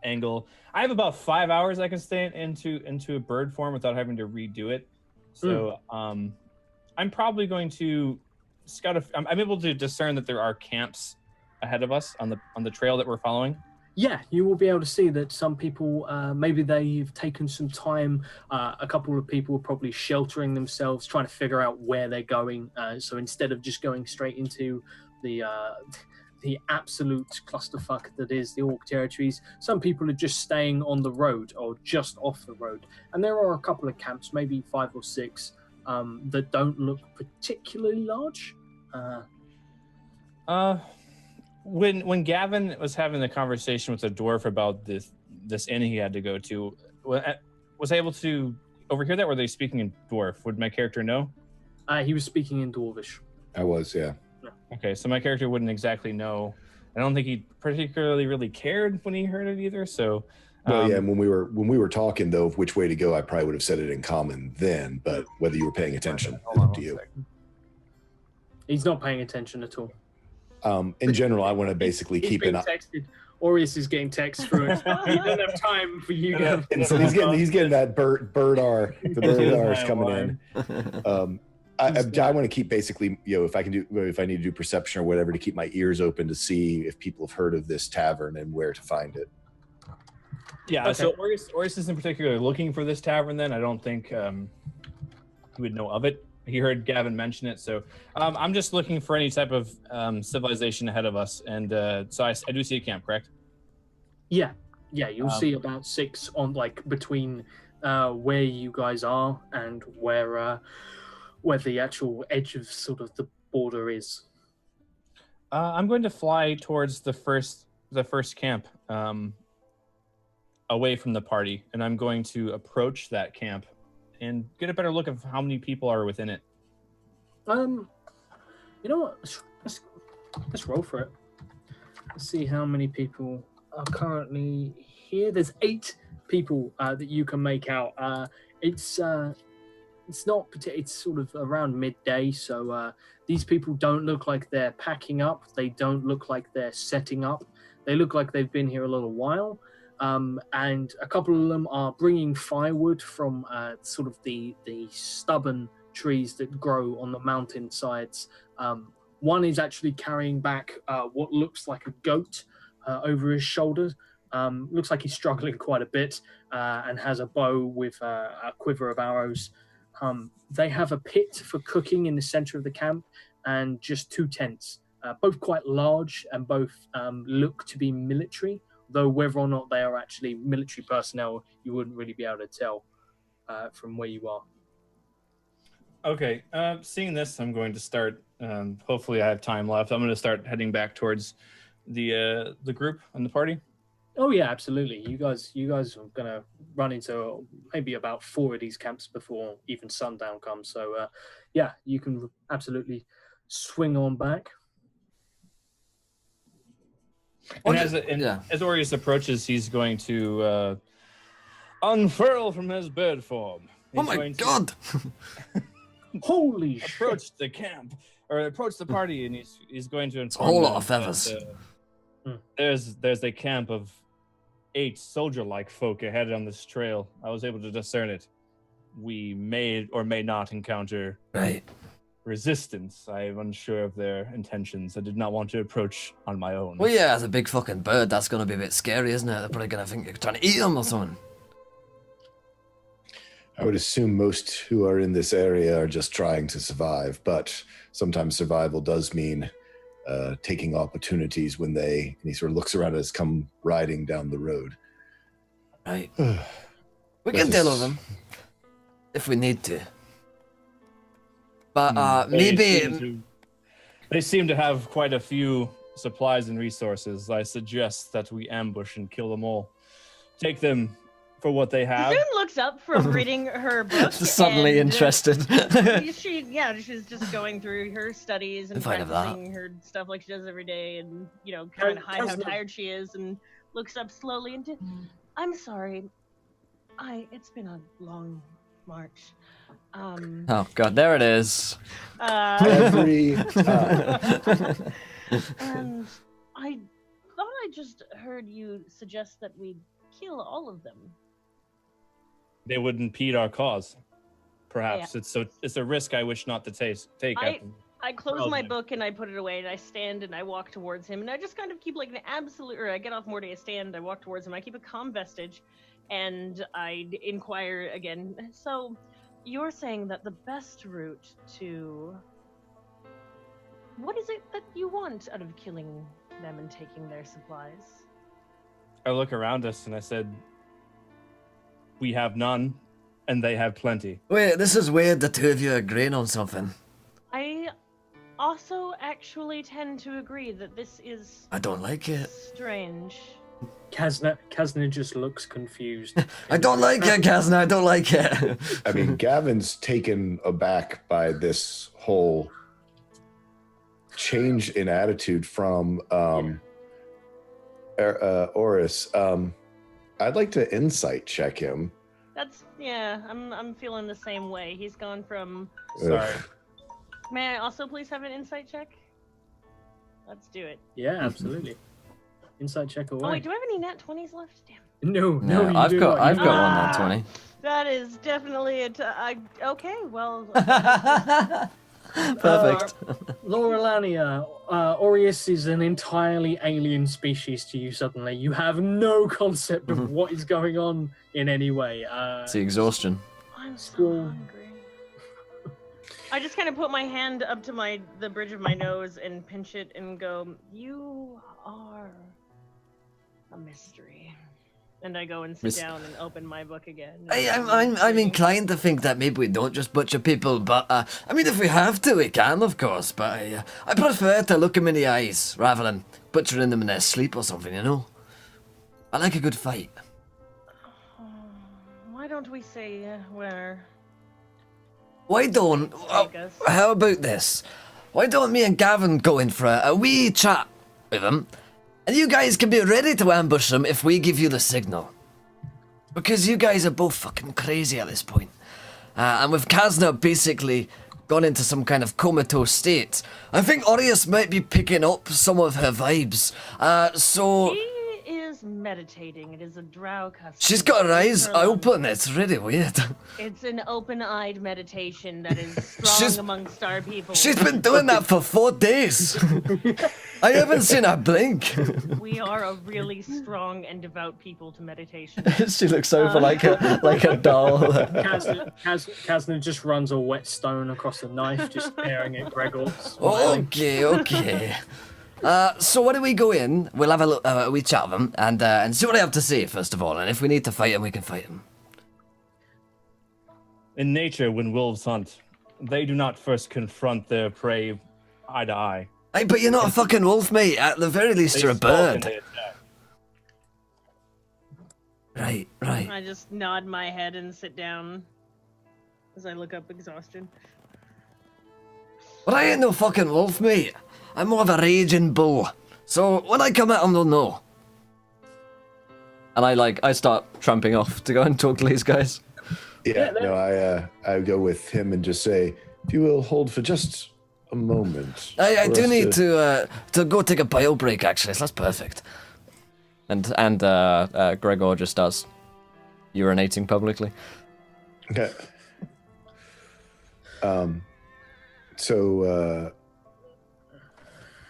angle. I have about 5 hours I can stay into a bird form without having to redo it. So I'm probably going to scout. I'm able to discern that there are camps ahead of us on the trail that we're following. Yeah, you will be able to see that some people, maybe they've taken some time. A couple of people are probably sheltering themselves, trying to figure out where they're going. So instead of just going straight into the absolute clusterfuck that is the Orc territories, some people are just staying on the road or just off the road. And there are a couple of camps, maybe 5 or 6, that don't look particularly large. When Gavin was having the conversation with the dwarf about this inn he had to go to, was I able to overhear that? Were they speaking in dwarf? Would my character know? He was speaking in Dwarvish. I was, yeah. Okay, so my character wouldn't exactly know. I don't think he particularly really cared when he heard it either. So, Well, yeah. And when we were talking though of which way to go, I probably would have said it in common then. But whether you were paying attention, it's up to you. He's not paying attention at all. In general, I want to basically he's keep an eye. Texted. Aureus is getting text through it. He doesn't have time for you. And so he's getting that bird R. The bird R is coming in. I want to keep basically, if I need to do perception or whatever, to keep my ears open to see if people have heard of this tavern and where to find it. Yeah. Okay. So Aureus isn't particularly looking for this tavern. Then I don't think he would know of it. He heard Gavin mention it, so I'm just looking for any type of civilization ahead of us, and so I do see a camp, correct? Yeah, you'll see about 6 on between where you guys are and where the actual edge of sort of the border is. I'm going to fly towards the first camp, away from the party, and I'm going to approach that camp and get a better look of how many people are within it. You know what? Let's roll for it. Let's see how many people are currently here. There's 8 people that you can make out. It's not. It's sort of around midday, so these people don't look like they're packing up. They don't look like they're setting up. They look like they've been here a little while. And a couple of them are bringing firewood from sort of the stubborn trees that grow on the mountain sides. One is actually carrying back what looks like a goat over his shoulder. Looks like he's struggling quite a bit and has a bow with a quiver of arrows. They have a pit for cooking in the center of the camp and just 2 tents, both quite large and both look to be military. Though whether or not they are actually military personnel, you wouldn't really be able to tell from where you are. Okay, seeing this, I'm going to start. Hopefully, I have time left. I'm going to start heading back towards the group and the party. Oh yeah, absolutely. You guys are going to run into maybe about 4 of these camps before even sundown comes. So yeah, you can absolutely swing on back. And as Aureus approaches, he's going to unfurl from his bird form. Oh my god! Holy shit! Approach the camp, or approach the party, and he's going to inform a whole them lot of feathers. that, there's a camp of 8 soldier-like folk ahead on this trail. I was able to discern it. We may or may not encounter resistance. I am unsure of their intentions. I did not want to approach on my own. Well, yeah, as a big fucking bird, that's going to be a bit scary, isn't it? They're probably going to think you're trying to eat them or something. I would assume most who are in this area are just trying to survive, but sometimes survival does mean taking opportunities when and he sort of looks around as come riding down the road. Right. We can deal with them if we need to. But maybe They seem to have quite a few supplies and resources. I suggest that we ambush and kill them all. Take them for what they have. Zoon looks up from reading her book. suddenly and, interested. She's just going through her studies and Fine of practicing her stuff like she does every day, and trying to hide how Kazna- tired she is, and looks up slowly into. I'm sorry, it's been a long march. Oh god, there it is. Every time. And I thought I just heard you suggest that we kill all of them. They would impede our cause. Perhaps it's a risk I wish not to take. I close my book and I put it away, and I stand and I walk towards him, and I just kind of keep like an absolute. Or I get off Morty, I stand, I walk towards him, I keep a calm vestige, and I inquire again. So, you're saying that the best route to. What is it that you want out of killing them and taking their supplies? I look around us and I said, we have none, and they have plenty. Wait, this is weird. The two of you are agreeing on something. I also actually tend to agree that this is I don't like it. strange. Kazna just looks confused. I don't like it, Kazna. I don't like it. I mean, Gavin's taken aback by this whole change in attitude from Oris. I'd like to insight check him. I'm feeling the same way. He's gone from. Sorry. May I also please have an insight check? Let's do it. Yeah, absolutely. Insight check away. Oh wait, do I have any nat 20s left? Damn. No, No, I've got one on 20. That is definitely it. Okay, well. Perfect. Laurelania, Aureus is an entirely alien species to you suddenly. You have no concept of what is going on in any way. It's the exhaustion. I'm so School. hungry. I just kind of put my hand up to the bridge of my nose and pinch it and go, "You are a mystery." And I go and sit down and open my book again. I'm inclined to think that maybe we don't just butcher people, but I mean, if we have to, we can, of course. But I prefer to look them in the eyes rather than butchering them in their sleep or something. I like a good fight. Why don't we say where? Why don't? How about this? Why don't me and Gavin go in for a wee chat with them? And you guys can be ready to ambush them if we give you the signal. Because you guys are both fucking crazy at this point. And with Kazna basically gone into some kind of comatose state, I think Aureus might be picking up some of her vibes. So... She is meditating. It is a drow custom. She's got her eyes open. It's really weird. It's an open-eyed meditation that is strong amongst our people. She's been doing that for 4 days. I haven't seen her blink. We are a really strong and devout people to meditation. She looks over like a doll. Kazna just runs a whetstone across the knife, just staring at Gregor. Okay. So why don't we go in? We'll have a wee chat with them and see what they have to say first of all. And if we need to fight them, we can fight them. In nature, when wolves hunt, they do not first confront their prey eye to eye. Hey, but you're not a fucking wolf, mate. At the very least, you're a bird. Right. I just nod my head and sit down as I look up exhaustion. But I ain't no fucking wolf, mate. I'm more of a raging bull. So when I come at them, they'll know. And I start tramping off to go and talk to these guys. I go with him and just say, if you will hold for just a moment. I do need to go take a bio break, actually, so that's perfect. And Gregor just starts urinating publicly. Okay.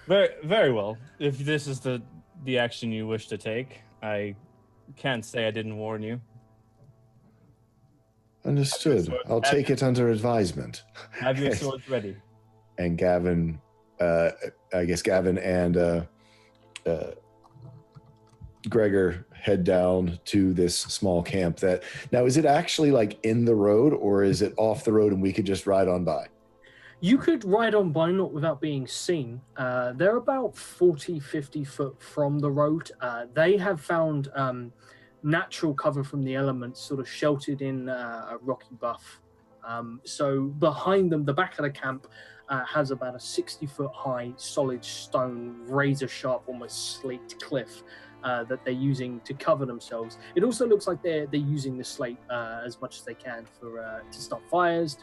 Very, very well. If this is the action you wish to take, I can't say I didn't warn you. Understood. I'll take it under advisement. Have your swords ready. And Gavin, I guess Gavin and Gregor head down to this small camp. Now, is it actually like in the road, or is it off the road and we could just ride on by? You could ride on by not without being seen. They're about 40, 50 foot from the road. They have found natural cover from the elements, sort of sheltered in a rocky bluff. So behind them, the back of the camp has about a 60-foot high, solid stone, razor-sharp, almost slate cliff that they're using to cover themselves. It also looks like they're using the slate as much as they can for to start fires.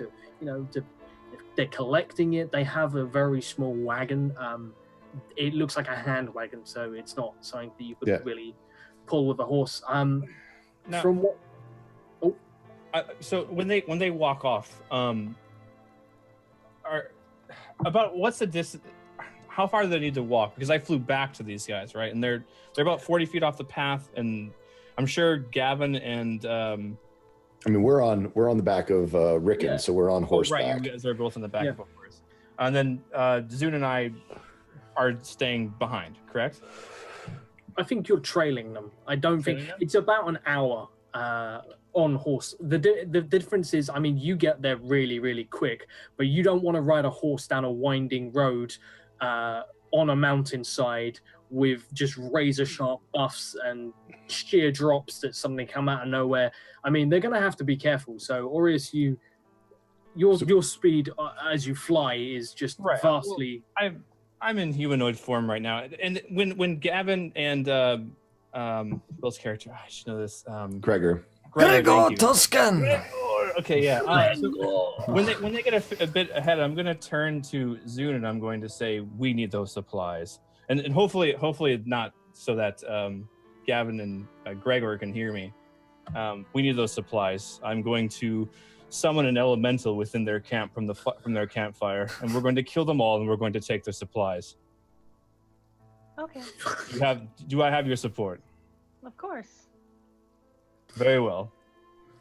If they're collecting it, they have a very small wagon. It looks like a hand wagon, so it's not something that you could really pull with a horse. Now, from what? So when they walk off, what's the distance? How far do they need to walk? Because I flew back to these guys, right? And they're about 40 feet off the path, and I'm sure Gavin and I mean, we're on the back of Rickon, so we're on horseback. Right, you guys are both on the back of a horse. And then Zune and I are staying behind, correct? I think you're trailing them. I don't think it's about an hour on horse. The difference is, I mean, you get there really, really quick, but you don't want to ride a horse down a winding road on a mountainside with just razor sharp buffs and sheer drops that suddenly come out of nowhere. I mean, they're going to have to be careful. So, Aureus, your speed as you fly is just vastly. Well, I'm in humanoid form right now, and when Gavin and Will's character, I should know this. Gregor Gregor Tuscan. Okay, yeah. So when they get a bit ahead, I'm going to turn to Zune and I'm going to say, we need those supplies, and hopefully not so that Gavin and Gregor can hear me. We need those supplies. I'm going to summon an elemental within their camp from their campfire, and we're going to kill them all, and we're going to take their supplies. Okay. Do I have your support? Of course. Very well.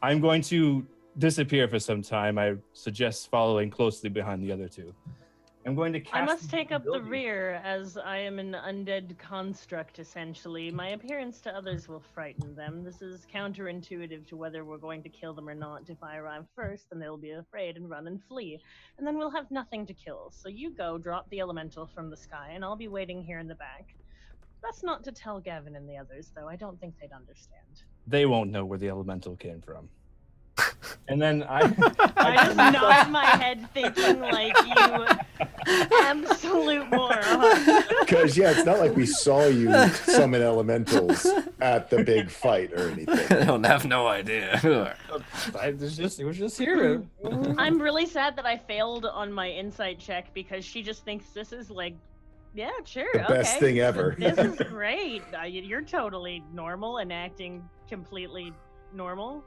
I'm going to disappear for some time. I suggest following closely behind the other two. I'm going to cast... I must take up the rear, as I am an undead construct, essentially. My appearance to others will frighten them. This is counterintuitive to whether we're going to kill them or not. If I arrive first, then they'll be afraid and run and flee. And then we'll have nothing to kill. So you go, drop the elemental from the sky, and I'll be waiting here in the back. That's not to tell Gavin and the others, though. I don't think they'd understand. They won't know where the elemental came from. And then I just nod my head thinking like, you absolute moron. Because it's not like we saw you summon elementals at the big fight or anything. I don't have no idea. it was just here. I'm really sad that I failed on my insight check because she just thinks this is like, yeah, sure, The best thing ever. This is great. You're totally normal and acting completely normal.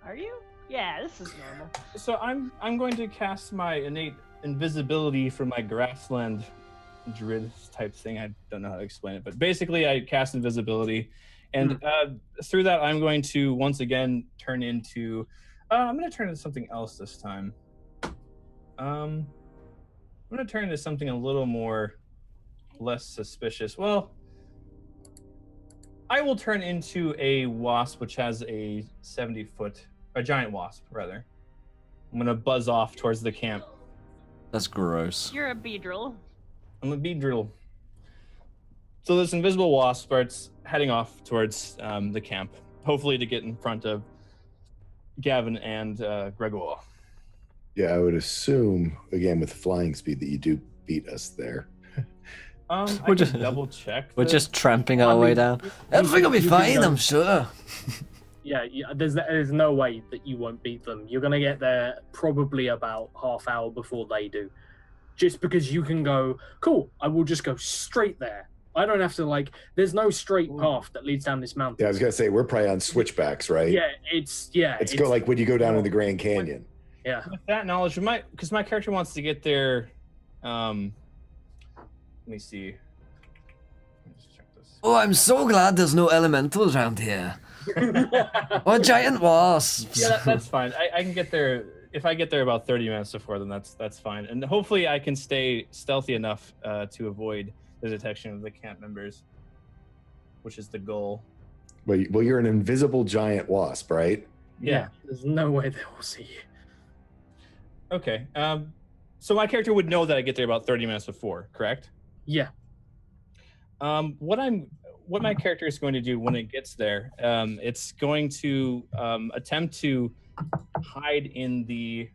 Are you? Yeah, this is normal. So I'm going to cast my innate invisibility from my grassland druid type thing. I don't know how to explain it, but basically I cast invisibility, and through that I'm going to once again turn into. I'm going to turn into something else this time. I'm going to turn into something a little more less suspicious. Well, I will turn into a wasp, which has a 70-foot. A giant wasp, rather. I'm gonna buzz off towards the camp. That's gross. You're a beedrill. I'm a beedrill. So this invisible wasp starts heading off towards the camp, hopefully to get in front of Gavin and Gregor. Yeah, I would assume, again, with flying speed, that you do beat us there. I can double check. We're just tramping our way down. Everything will be fine, I'm sure. Yeah, there's no way that you won't beat them. You're going to get there probably about half hour before they do. Just because you can go, cool, I will just go straight there. I don't have to, there's no straight path that leads down this mountain. Yeah, I was going to say, we're probably on switchbacks, right? Yeah, it's like when you go down in the Grand Canyon. Yeah. With that knowledge, because my character wants to get there, let me see. Let's check this. Oh, I'm so glad there's no elementals around here. Or giant wasps. Yeah, that's fine. I can get there. If I get there about 30 minutes before, then that's fine. And hopefully I can stay stealthy enough to avoid the detection of the camp members, which is the goal. Well, you're an invisible giant wasp, right? Yeah. There's no way they will see you. Okay. So my character would know that I get there about 30 minutes before, correct? Yeah. What my character is going to do when it gets there, it's going to attempt to hide in the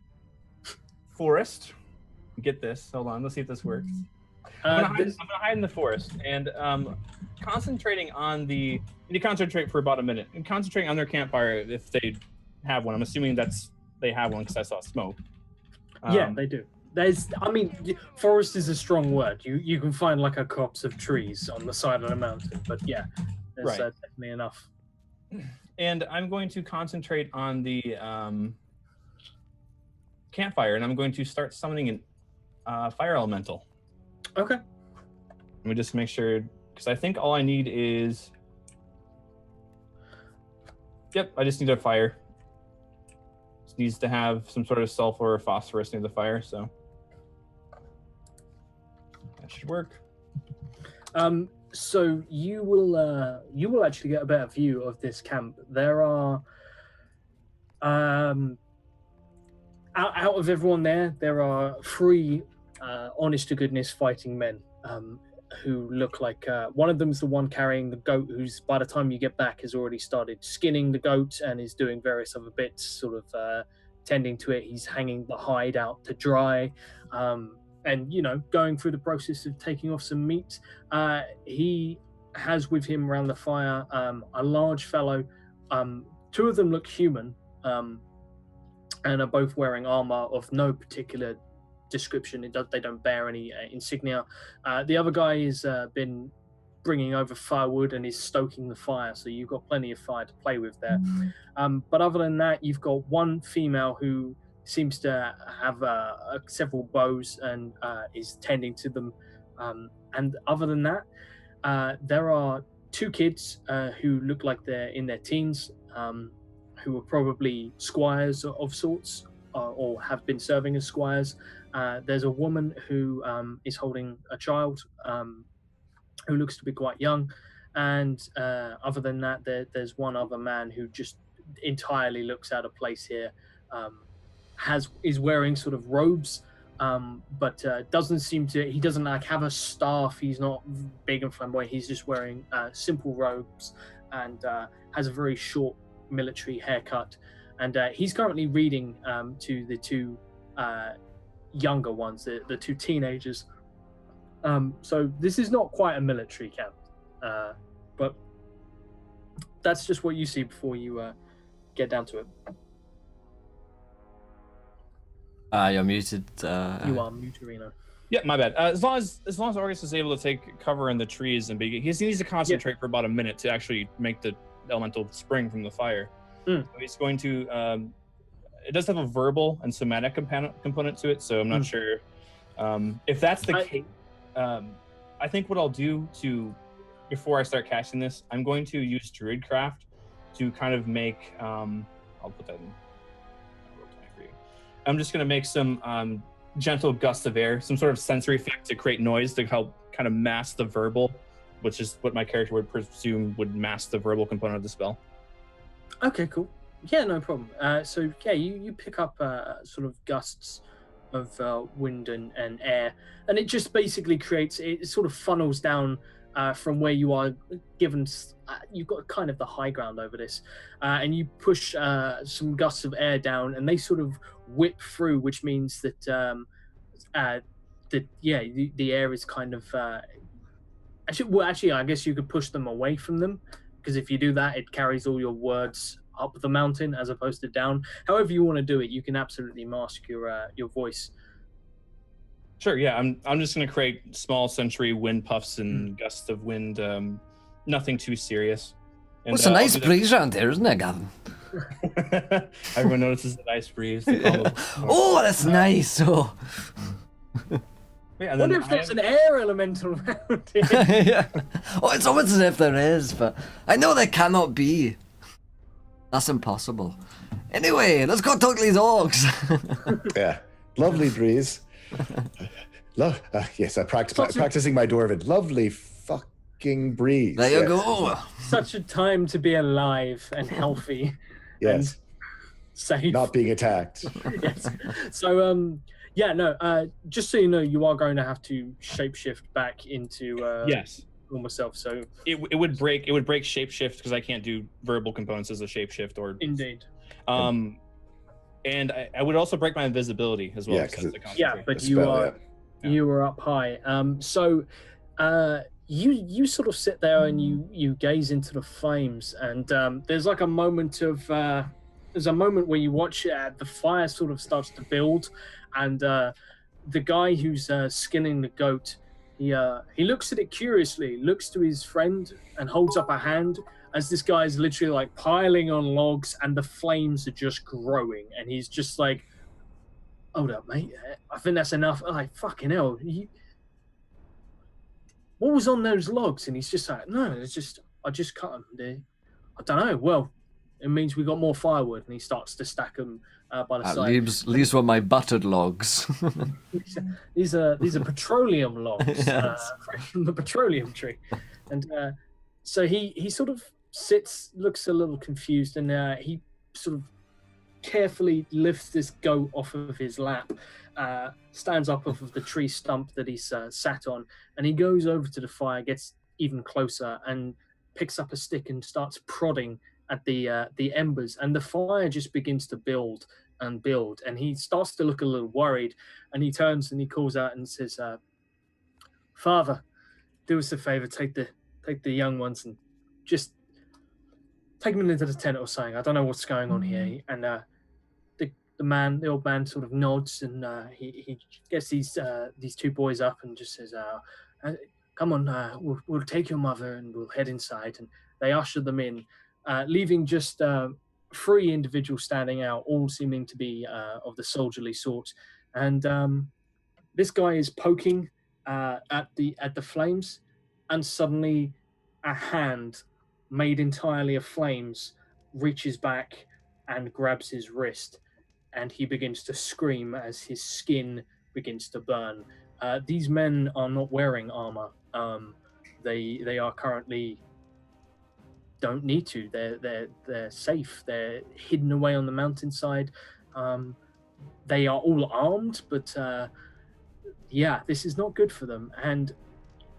forest. Get this. Hold on. Let's see if this works. I'm gonna hide in the forest and concentrating on the. You need to concentrate for about a minute and concentrating on their campfire if they have one. I'm assuming they have one because I saw smoke. Yeah, they do. Forest is a strong word. You can find like a copse of trees on the side of the mountain, but yeah, there's definitely enough. And I'm going to concentrate on the campfire, and I'm going to start summoning an fire elemental. Okay. Let me just make sure, because I think all I need is... Yep, I just need a fire. Just needs to have some sort of sulfur or phosphorus near the fire, so... That should work. So you will actually get a better view of this camp. There are... out of everyone there are 3 honest to goodness fighting men who look like one of them's the one carrying the goat, who's by the time you get back has already started skinning the goat and is doing various other bits, sort of tending to it. He's hanging the hide out to dry, and going through the process of taking off some meat. He has with him around the fire a large fellow. 2 of them look human, and are both wearing armor of no particular description. They don't bear any insignia. The other guy has been bringing over firewood and is stoking the fire, so you've got plenty of fire to play with there. But other than that, you've got one female who seems to have several bows and is tending to them. And other than that, there are 2 kids who look like they're in their teens, who are probably squires of sorts, or have been serving as squires. There's a woman who is holding a child who looks to be quite young. And other than that, there's one other man who just entirely looks out of place here. Is wearing sort of robes, but doesn't seem to. He doesn't like have a staff. He's not big and flamboyant. He's just wearing simple robes and has a very short military haircut. And he's currently reading to the 2 younger ones, the 2 teenagers. So this is not quite a military camp, but that's just what you see before you get down to it. You're muted. You are muted, Reno. Yeah, my bad. As long as Aureus is able to take cover in the trees and he needs to concentrate for about a minute to actually make the elemental spring from the fire. So he's going to. It does have a verbal and somatic component to it, so I'm not sure if that's the case. I think what I'll do before I start casting this, I'm going to use Druidcraft to kind of make. I'll put that in. I'm just going to make some gentle gusts of air, some sort of sensory effect to create noise to help kind of mask the verbal, which is what my character would presume would mask the verbal component of the spell. Okay, cool. Yeah, no problem. So yeah, you pick up sort of gusts of wind and air, and it just basically it sort of funnels down from where you are, given you've got kind of the high ground over this, and you push some gusts of air down, and they sort of whip through, which means that the air is kind of actually I guess you could push them away from them, because if you do that, it carries all your words up the mountain as opposed to down. However you want to do it, you can absolutely mask your voice. Sure, yeah. I'm just going to create small sensory wind puffs and gusts of wind. Nothing too serious. And, it's a nice breeze around here, isn't it, Gavin? Everyone notices the nice breeze. Oh, that's nice. Oh. Yeah, I wonder if there's an air elemental around here. Yeah. Oh, it's almost as if there is, but I know there cannot be. That's impossible. Anyway, let's go talk to these orcs. Yeah, lovely breeze. Yes, I'm practicing my Dwarven. Lovely fucking breeze. There you go. Such a time to be alive and healthy. Yes. And safe. Not being attacked. Yes. So Yeah, no. Just so you know, you are going to have to shapeshift back into Yes. normal self. So It would break shapeshift because I can't do verbal components as a shapeshift or indeed. And I would also break my invisibility as well. Yeah, because that's a Yeah, concentration. but A spell, you are up high. So you sort of sit there and you gaze into the flames, and there's like a moment of there's a moment where you watch the fire sort of starts to build, and the guy who's skinning the goat, he looks at it curiously, looks to his friend and holds up a hand as this guy is literally like piling on logs, and the flames are just growing, and he's just like, hold up, mate. I think that's enough. I'm like, fucking hell. What was on those logs? And he's just like, no, it's just, I just cut them. I don't know. Well, it means we got more firewood. And he starts to stack them by the side. These were my buttered logs. These are petroleum logs Yes. fresh from the petroleum tree. And so he sort of sits, looks a little confused, and he sort of carefully lifts this goat off of his lap, stands up off of the tree stump that he's sat on, and he goes over to the fire, gets even closer, and picks up a stick and starts prodding at the embers, and the fire just begins to build and build, and he starts to look a little worried, and he turns and he calls out and says, "Father, do us a favor, take the young ones and just take them into the tent or something. I don't know what's going on here." And the old man sort of nods, and he gets these two boys up and just says, "Come on, we'll take your mother and we'll head inside." And they usher them in, leaving just 3 individuals standing out, all seeming to be of the soldierly sort. And this guy is poking at the flames, and suddenly a hand made entirely of flames reaches back and grabs his wrist, and he begins to scream as his skin begins to burn. These men are not wearing armor. They are currently don't need to. They're safe. They're hidden away on the mountainside. They are all armed, but yeah, this is not good for them. And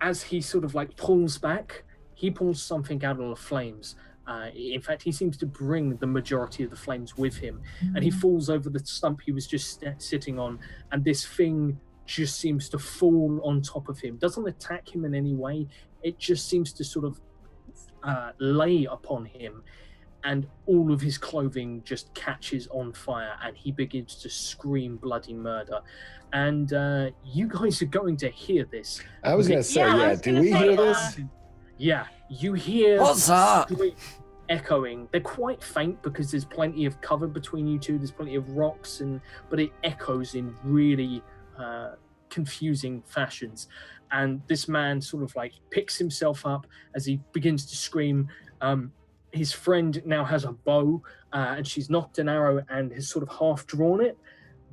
as he sort of like pulls back, he pulls something out of the flames. In fact, he seems to bring the majority of the flames with him, and he falls over the stump he was just sitting on, and this thing just seems to fall on top of him. Doesn't attack him in any way. It just seems to sort of lay upon him, and all of his clothing just catches on fire, and he begins to scream bloody murder. And you guys are going to hear this. I was going to say, do we hear this? Yeah, you hear What's that? echoing. They're quite faint because there's plenty of cover between you two. There's plenty of rocks, but it echoes in really confusing fashions. And this man sort of like picks himself up as he begins to scream. His friend now has a bow, and she's nocked an arrow and has sort of half drawn it,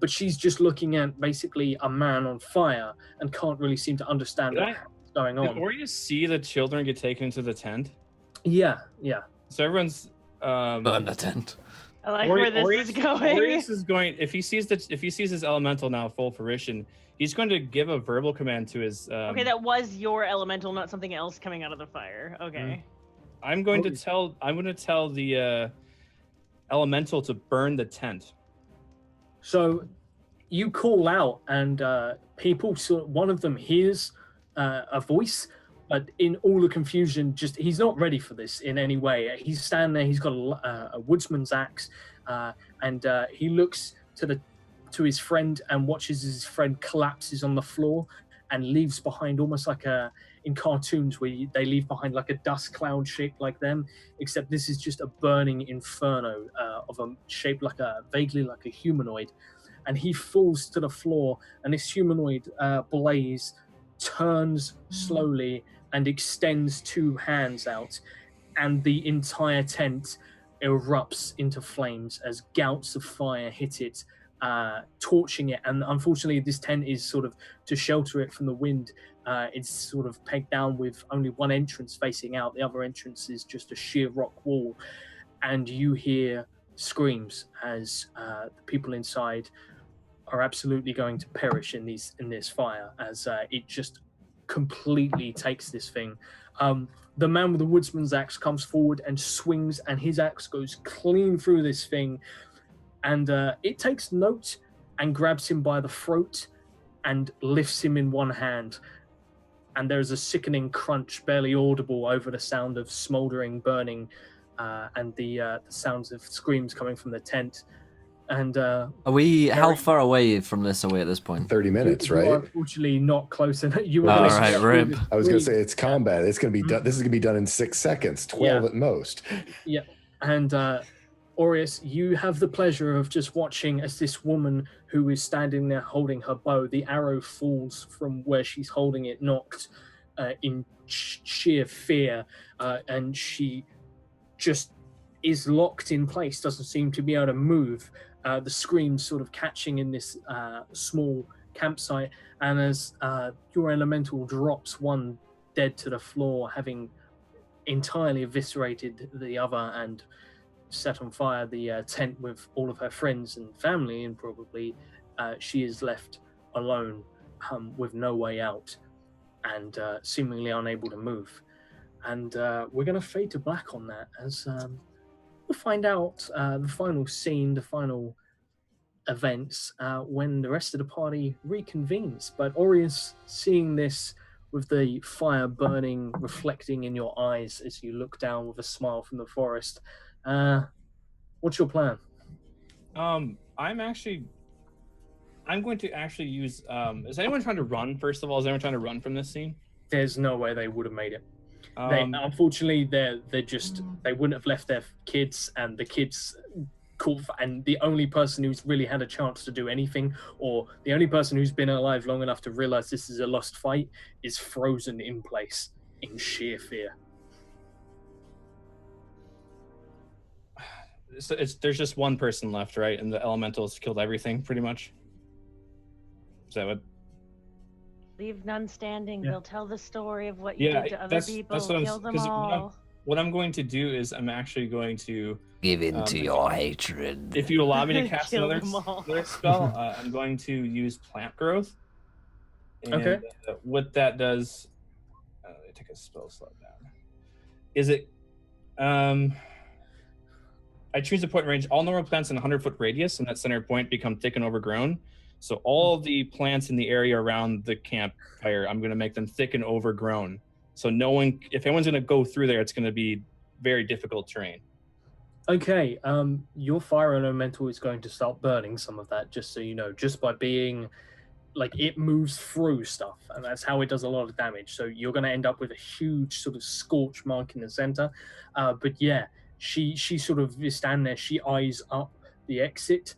but she's just looking at basically a man on fire and can't really seem to understand what's going on. Or you see the children get taken into the tent. Yeah. So everyone's Burn the tent. I like where this is going. Orius is going. If he sees his elemental now full fruition, he's going to give a verbal command to his. Okay, that was your elemental, not something else coming out of the fire. Okay. I'm going to tell the elemental to burn the tent. So you call out, and people, one of them hears a voice, but in all the confusion, he's not ready for this in any way. He's standing there, he's got a woodsman's axe, and he looks to his friend and watches as his friend collapses on the floor and leaves behind almost like in cartoons where they leave behind like a dust cloud shaped like them, except this is just a burning inferno of a shape vaguely like a humanoid. And he falls to the floor, and this humanoid blaze turns slowly and extends 2 hands out, and the entire tent erupts into flames as gouts of fire hit it, torching it. And unfortunately, this tent is sort of to shelter it from the wind. It's sort of pegged down with only one entrance facing out. The other entrance is just a sheer rock wall, and you hear screams as the people inside are absolutely going to perish in this fire as it just completely takes this thing. The man with the woodsman's axe comes forward and swings, and his axe goes clean through this thing, and it takes note and grabs him by the throat and lifts him in one hand. And there's a sickening crunch, barely audible, over the sound of smoldering, burning, and the sounds of screams coming from the tent. And Are we? How far away from this are we at this point? 30 minutes, you right? are unfortunately not close enough. You were All going right, to- rip. I was going to say it's combat. It's going to be done. This is going to be done in 6 seconds, 12 at most. Yeah, and Aureus, you have the pleasure of just watching as this woman who is standing there holding her bow, the arrow falls from where she's holding it, knocked in sheer fear, and she just is locked in place, doesn't seem to be able to move. The screams sort of catching in this small campsite, and as your elemental drops one dead to the floor, having entirely eviscerated the other and set on fire the tent with all of her friends and family, and probably she is left alone with no way out and seemingly unable to move. And we're going to fade to black on that as we'll find out the final scene, the final events when the rest of the party reconvenes. But Aureus, seeing this with the fire burning, reflecting in your eyes as you look down with a smile from the forest, what's your plan? I'm going to actually use. Is anyone trying to run? First of all, is anyone trying to run from this scene? There's no way they would have made it. Unfortunately, they wouldn't have left their kids, and the kids and the only person who's really had a chance to do anything, or the only person who's been alive long enough to realize this is a lost fight, is frozen in place in sheer fear. So there's just one person left, right? And the elementals killed everything, pretty much. Is that what? Leave none standing. Yeah. They'll tell the story of what you did to other people. That's what Kill them all. What I'm going to do is I'm actually going to Give in to your hatred. If you allow me to cast Kill another them all. spell, I'm going to use plant growth. And, Okay. What that does, let me take a spell slot down. Is it? I choose a point range. All normal plants in a 100-foot radius, and that center point become thick and overgrown. So all the plants in the area around the campfire, I'm going to make them thick and overgrown. So no one, if anyone's going to go through there, it's going to be very difficult terrain. Okay, your fire elemental is going to start burning some of that, just so you know, just by being, like, it moves through stuff, and that's how it does a lot of damage. So you're going to end up with a huge sort of scorch mark in the center. But yeah, she sort of is standing there, she eyes up the exit,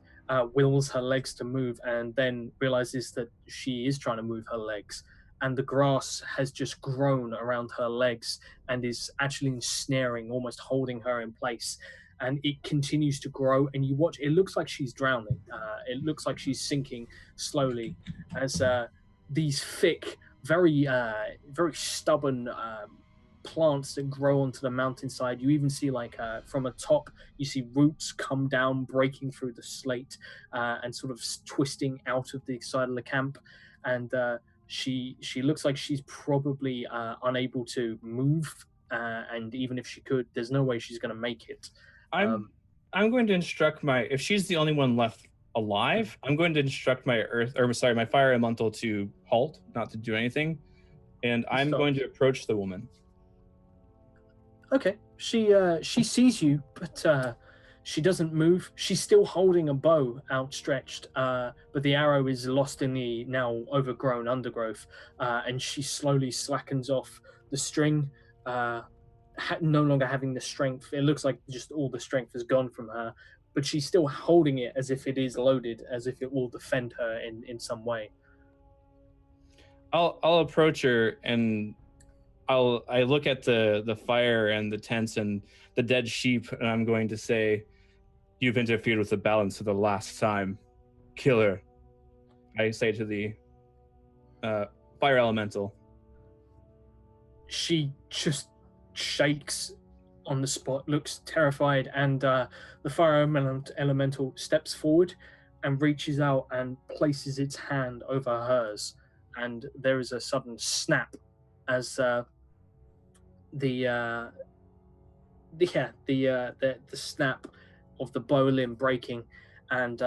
wills her legs to move, and then realizes that she is trying to move her legs. And the grass has just grown around her legs and is actually ensnaring, almost holding her in place. And it continues to grow, and you watch, it looks like she's drowning. It looks like she's sinking slowly as these thick, very stubborn plants that grow onto the mountainside. You even see, like, from a top, you see roots come down, breaking through the slate and sort of twisting out of the side of the camp. And she looks like she's probably unable to move, and even if she could, there's no way she's going to make it. I'm going to instruct if she's the only one left alive, I'm going to instruct my fire elemental to halt, not to do anything, and I'm going to approach the woman. Okay, she sees you, but she doesn't move. She's still holding a bow outstretched, but the arrow is lost in the now overgrown undergrowth, and she slowly slackens off the string, no longer having the strength. It looks like just all the strength has gone from her, but she's still holding it as if it is loaded, as if it will defend her in some way. I'll approach her, and I look at the fire and the tents and the dead sheep, and I'm going to say, "You've interfered with the balance for the last time. Kill her," I say to the fire elemental. She just shakes on the spot, looks terrified, and the fire elemental steps forward, and reaches out and places its hand over hers, and there is a sudden snap as the snap of the bow limb breaking, and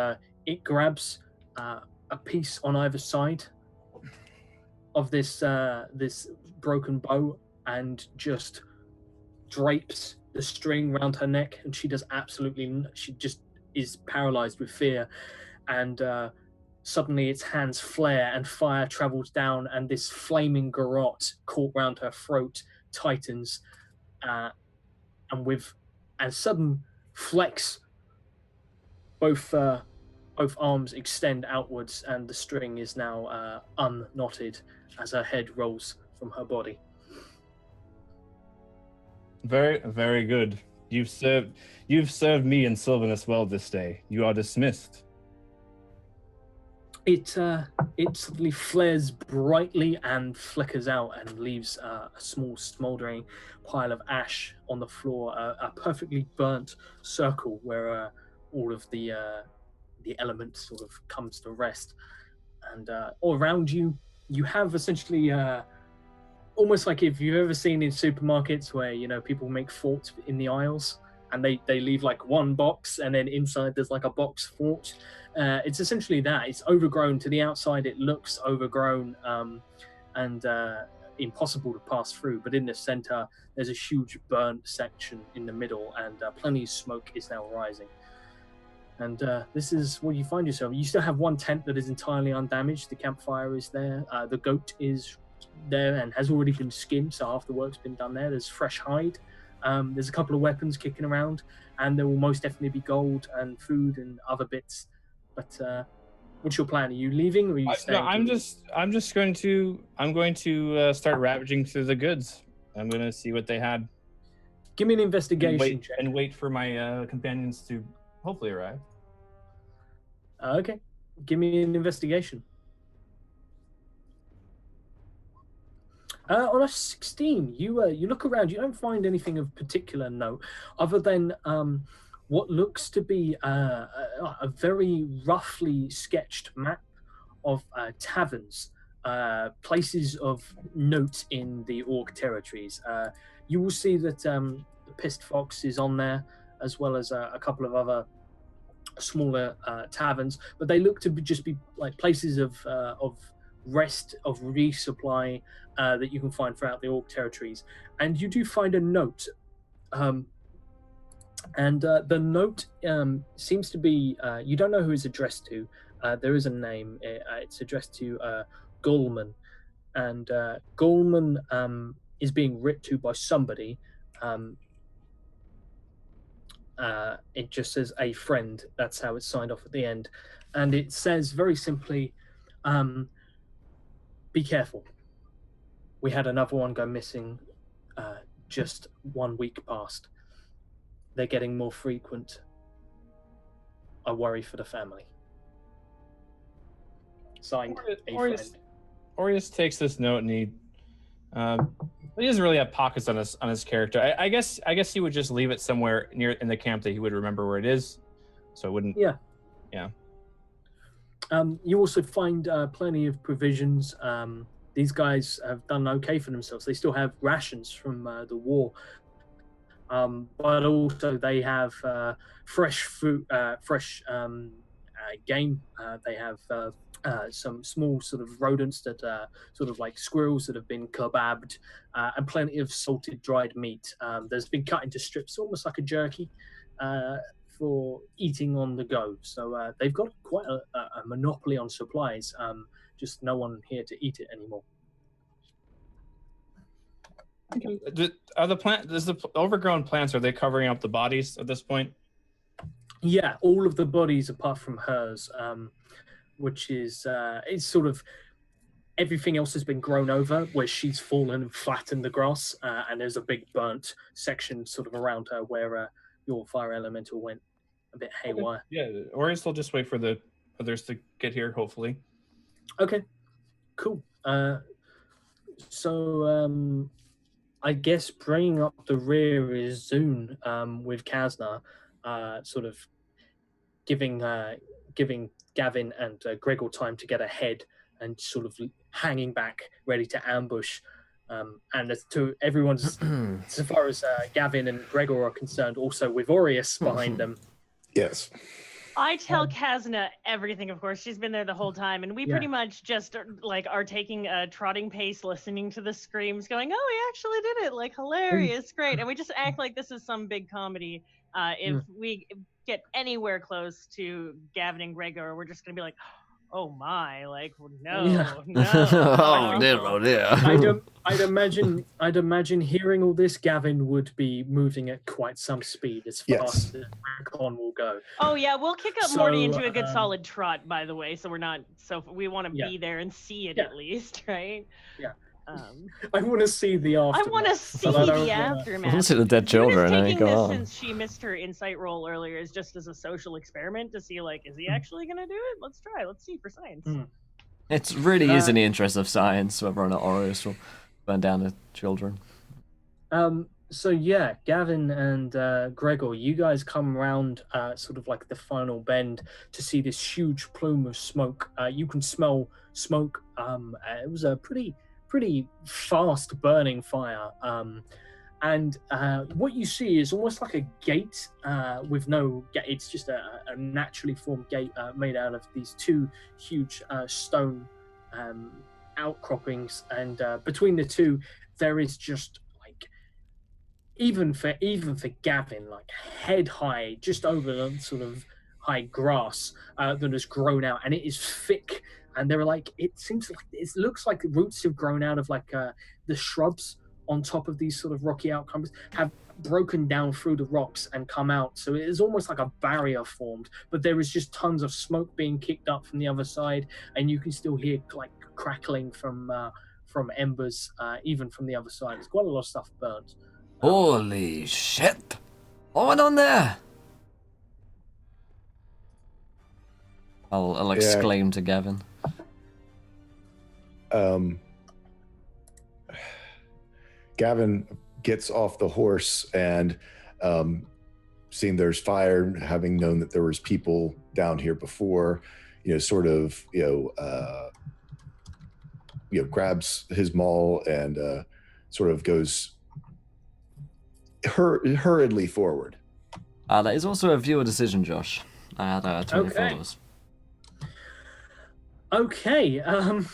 it grabs a piece on either side of this broken bow and just drapes the string around her neck, and she just is paralyzed with fear, and suddenly its hands flare and fire travels down, and this flaming garrote caught round her throat tightens, and with a sudden flex, both arms extend outwards, and the string is now unknotted as her head rolls from her body. Very, very good. You've served me and Sylvanus well this day. You are dismissed. It suddenly flares brightly and flickers out and leaves a small smoldering pile of ash on the floor, a perfectly burnt circle where all of the element sort of comes to rest. And all around you, you have essentially almost like if you've ever seen in supermarkets where, you know, people make forts in the aisles and they leave like one box and then inside there's like a box fort. It's essentially that. It's overgrown. To the outside it looks overgrown and impossible to pass through, but in the center there's a huge burnt section in the middle, and plenty of smoke is now rising. And this is where you find yourself. You still have one tent that is entirely undamaged. The campfire is there. The goat is there and has already been skinned, so half the work's been done there. There's fresh hide. There's a couple of weapons kicking around, and there will most definitely be gold and food and other bits. But what's your plan? Are you leaving, or are you staying? No, I'm going to start ravaging through the goods. I'm going to see what they had. Give me an investigation check. And wait for my companions to hopefully arrive. Okay, give me an investigation. On a 16, you look around. You don't find anything of particular note, other than what looks to be a very roughly sketched map of taverns, places of note in the Orc territories. You will see that the Pissed Fox is on there, as well as a couple of other smaller taverns, but they look to just be like places of rest, of resupply that you can find throughout the Orc territories. And you do find a note, and the note seems to be, you don't know who it's addressed to. There is a name. It's addressed to Gulman, and Gulman is being writ to by somebody. It just says a friend. That's how it's signed off at the end, and it says very simply, be careful. We had another one go missing just 1 week past. They're getting more frequent. I worry for the family. Signed, a friend. Orius takes this note and he doesn't really have pockets on his character. I guess he would just leave it somewhere near in the camp that he would remember where it is, so it wouldn't. Yeah. You also find plenty of provisions. These guys have done okay for themselves. They still have rations from the war, but also they have fresh food, fresh game. They have some small sort of rodents that sort of like squirrels that have been kebabbed, and plenty of salted dried meat. There's been cut into strips, almost like a jerky, for eating on the go. So they've got quite a monopoly on supplies. Just no one here to eat it anymore. Are the overgrown plants, are they covering up the bodies at this point? Yeah, all of the bodies apart from hers, which is it's sort of everything else has been grown over, where she's fallen and flattened the grass, and there's a big burnt section sort of around her where your fire elemental went a bit haywire. Okay. Yeah, Orius will just wait for the others to get here, hopefully. Okay, cool. So I guess bringing up the rear is Zune with Kazna, sort of giving giving Gavin and Gregor time to get ahead and sort of hanging back, ready to ambush. And as to everyone's, so far as Gavin and Gregor are concerned, also with Aureus behind them. Yes. I tell Kazna everything, of course. She's been there the whole time, and we pretty much just are taking a trotting pace, listening to the screams, going, "Oh, we actually did it! Like, hilarious, great!" And we just act like this is some big comedy. If we get anywhere close to Gavin and Gregor, we're just gonna be like, "Oh my! Like, no, Oh dear. I'd imagine hearing all this, Gavin would be moving at quite some speed, as fast as Recon will go. Oh yeah, we'll kick up Morty into a good solid trot, by the way. So we're not we want to be there and see it at least, right? Yeah. I want to see the aftermath. I want to see the aftermath. I want to see the dead children. Taking this since she missed her insight roll earlier is just as a social experiment to see, like, is he actually going to do it? Let's try. Let's see for science. It really is in the interest of science whether or not Aureus will burn down the children. So yeah, Gavin and Gregor, you guys come around sort of like the final bend to see this huge plume of smoke. You can smell smoke. It was a pretty fast burning fire. And what you see is almost like a gate with no gate. It's just a naturally formed gate made out of these two huge stone outcroppings. And between the two, there is just like, even for Gavin, like head high, just over the sort of high grass that has grown out, and it is thick. And they're like, it looks like roots have grown out of like the shrubs on top of these sort of rocky outcomes have broken down through the rocks and come out. So it is almost like a barrier formed, but there is just tons of smoke being kicked up from the other side, and you can still hear like crackling from embers, even from the other side. There's quite a lot of stuff burnt. Holy shit! What went on there? I'll exclaim to Gavin. Gavin gets off the horse and seeing there's fire, having known that there was people down here before, grabs his maul and sort of goes hurriedly forward. That is also a viewer decision, Josh. I had 20 followers. Okay, I'm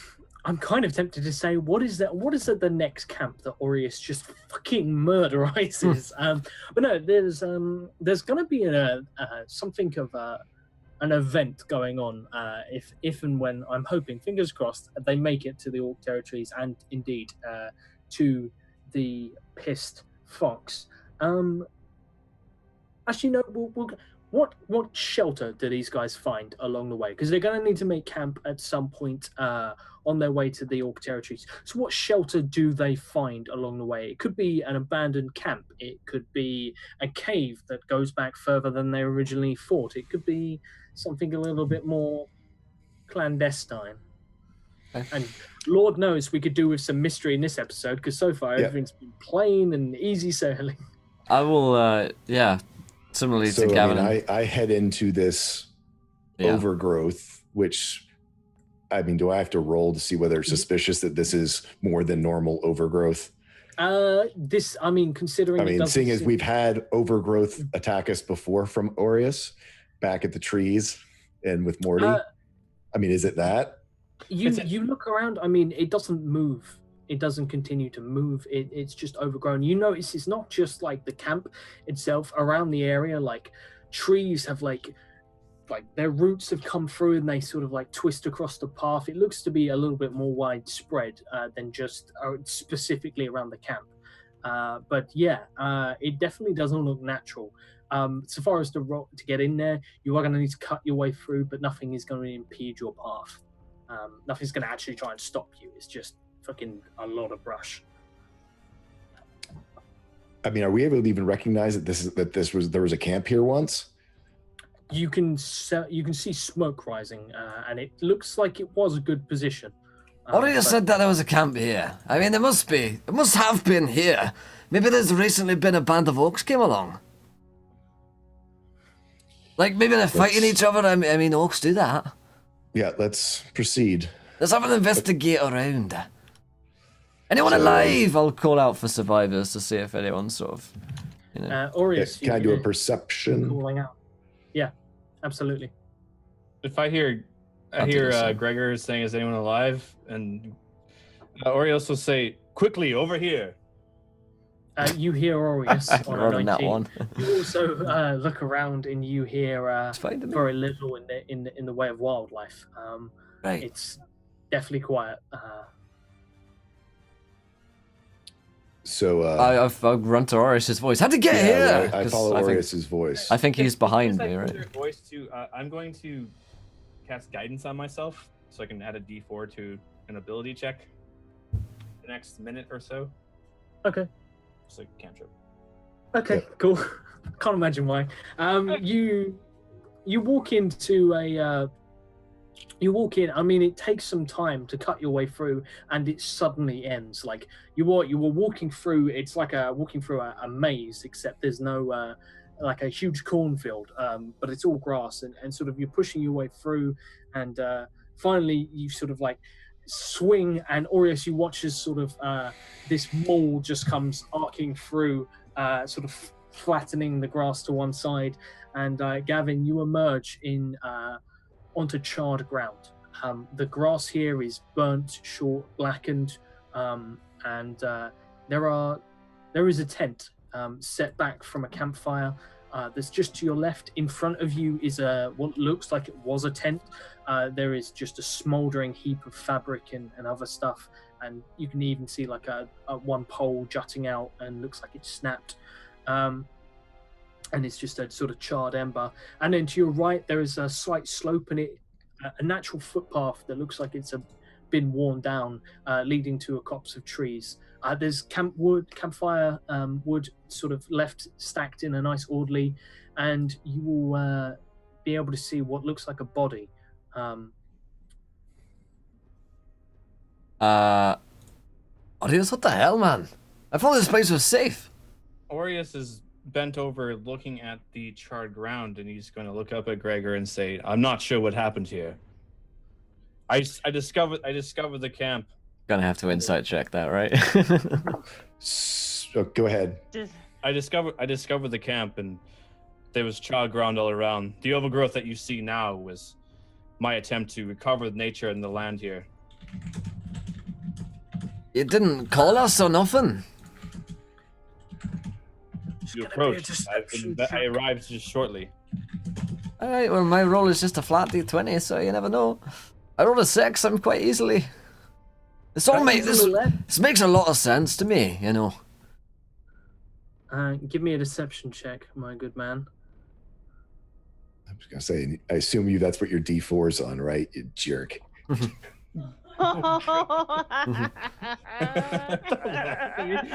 kind of tempted to say, what is the next camp that Aureus just fucking murderizes? But no, there's going to be something of an event going on if and when, I'm hoping, fingers crossed, they make it to the Orc territories and indeed to the Pissed Fox. Actually, no, What shelter do these guys find along the way? Because they're going to need to make camp at some point on their way to the Orc territories. So what shelter do they find along the way? It could be an abandoned camp. It could be a cave that goes back further than they originally thought. It could be something a little bit more clandestine. And Lord knows we could do with some mystery in this episode, because so far everything's been plain and easy sailing. I will, similarly to Gavin. I head into this overgrowth, which, I mean, do I have to roll to see whether it's suspicious that this is more than normal overgrowth? Considering... seeing as we've had overgrowth attack us before from Aureus back at the trees and with Morty. Is it that? You look around, it doesn't move. It doesn't continue to move. It's just overgrown. You notice it's not just like the camp itself. Around the area, like trees have like their roots have come through and they sort of like twist across the path. It looks to be a little bit more widespread than just specifically around the camp. It definitely doesn't look natural. So far as to get in there, you are going to need to cut your way through, but nothing is going to impede your path. Nothing's going to actually try and stop you. It's just fucking a lot of brush. Are we able to even recognize that there was a camp here once? You can see smoke rising, and it looks like it was a good position. Aureus said that there was a camp here. There must be. It must have been here. Maybe there's recently been a band of orcs came along. Like, maybe they're fighting each other. I mean, orcs do that. Yeah, let's proceed. Let's have an investigate around. Anyone So, alive? I'll call out for survivors to see if anyone's sort of, you know. Aureus, Can I do a you're perception? calling out. Yeah, absolutely. If I hear I'll do the same. Gregor saying, "Is anyone alive?" and Orios will say, "Quickly over here." You hear Aureus on a Rolling that 19. one. You also look around and you hear It's fine to me. very little in the way of wildlife. Right. It's definitely quiet. So I've run to Aureus' voice. How'd you get here? I 'Cause follow I think- Aureus' voice. I think he's behind Because me, I right? heard their voice too. I'm going to cast guidance on myself so I can add a D4 to an ability check the next minute or so. Okay. Just like cantrip. Okay, Yeah. cool. Can't imagine why. You walk into you walk in. I mean, it takes some time to cut your way through, and it suddenly ends. Like you were walking through. It's like walking through a maze, except there's no like a huge cornfield, but it's all grass, and sort of you're pushing your way through, and finally you sort of like swing, and Aureus, you watch as sort of this mole just comes arcing through, sort of flattening the grass to one side, and Gavin, you emerge in onto charred ground. The grass here is burnt, short, blackened, and there is a tent set back from a campfire. That's just to your left. In front of you is what looks like it was a tent. There is just a smouldering heap of fabric and other stuff, and you can even see like a one pole jutting out and looks like it's snapped. And it's just a sort of charred ember. And then to your right, there is a slight slope in it, a natural footpath that looks like it's been worn down, leading to a copse of trees. There's campfire wood sort of left stacked in a nice orderly, and you will be able to see what looks like a body. Aureus, what the hell, man? I thought this place was safe. Aureus is bent over looking at the charred ground, and he's going to look up at Gregor and say, "I'm not sure what happened here. I discovered the camp." Gonna have to insight check that, right? Go ahead. I discovered the camp, and there was charred ground all around. The overgrowth that you see now was my attempt to recover nature and the land here. You didn't call us or nothing. You approached. I arrived just shortly. Alright, well, my roll is just a flat d20, so you never know. I rolled a 6, I'm quite easily. This makes a lot of sense to me, you know. Give me a deception check, my good man. I was gonna say, I assume that's what your D4's on, right? You jerk.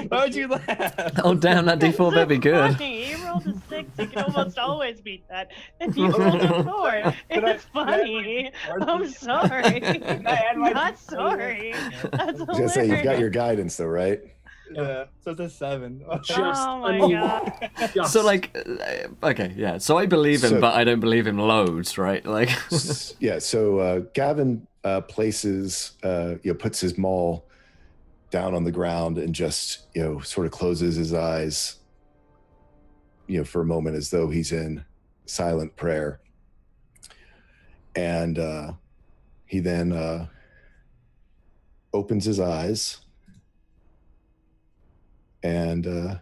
Why would you laugh? Oh damn, that d4 better be good. Funny. He rolled a 6. He can almost always beat that. And you rolled a 4. It's funny. I'm sorry. Not sorry. That's I was gonna hilarious. say, you've got your guidance though, right? Yeah, so it's a 7. Just Oh my god. just- So like, okay, yeah. So I believe him, So- but I don't believe him loads, right? Like, Yeah. So Gavin places, puts his maul down on the ground and just, sort of closes his eyes, for a moment as though he's in silent prayer. And he then opens his eyes and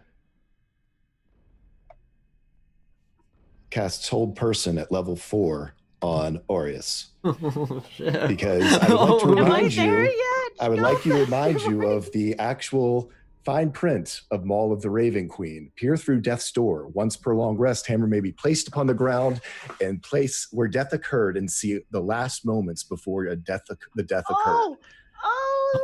casts Hold Person at level 4 on Aureus. Because I would like to Oh, Am I remind there you, yet? I would No, like you to remind you sorry. of the actual fine print of Maul of the Raven Queen. Peer through death's door. Once per long rest, hammer may be placed upon the ground and place where death occurred and see the last moments before the death occurred.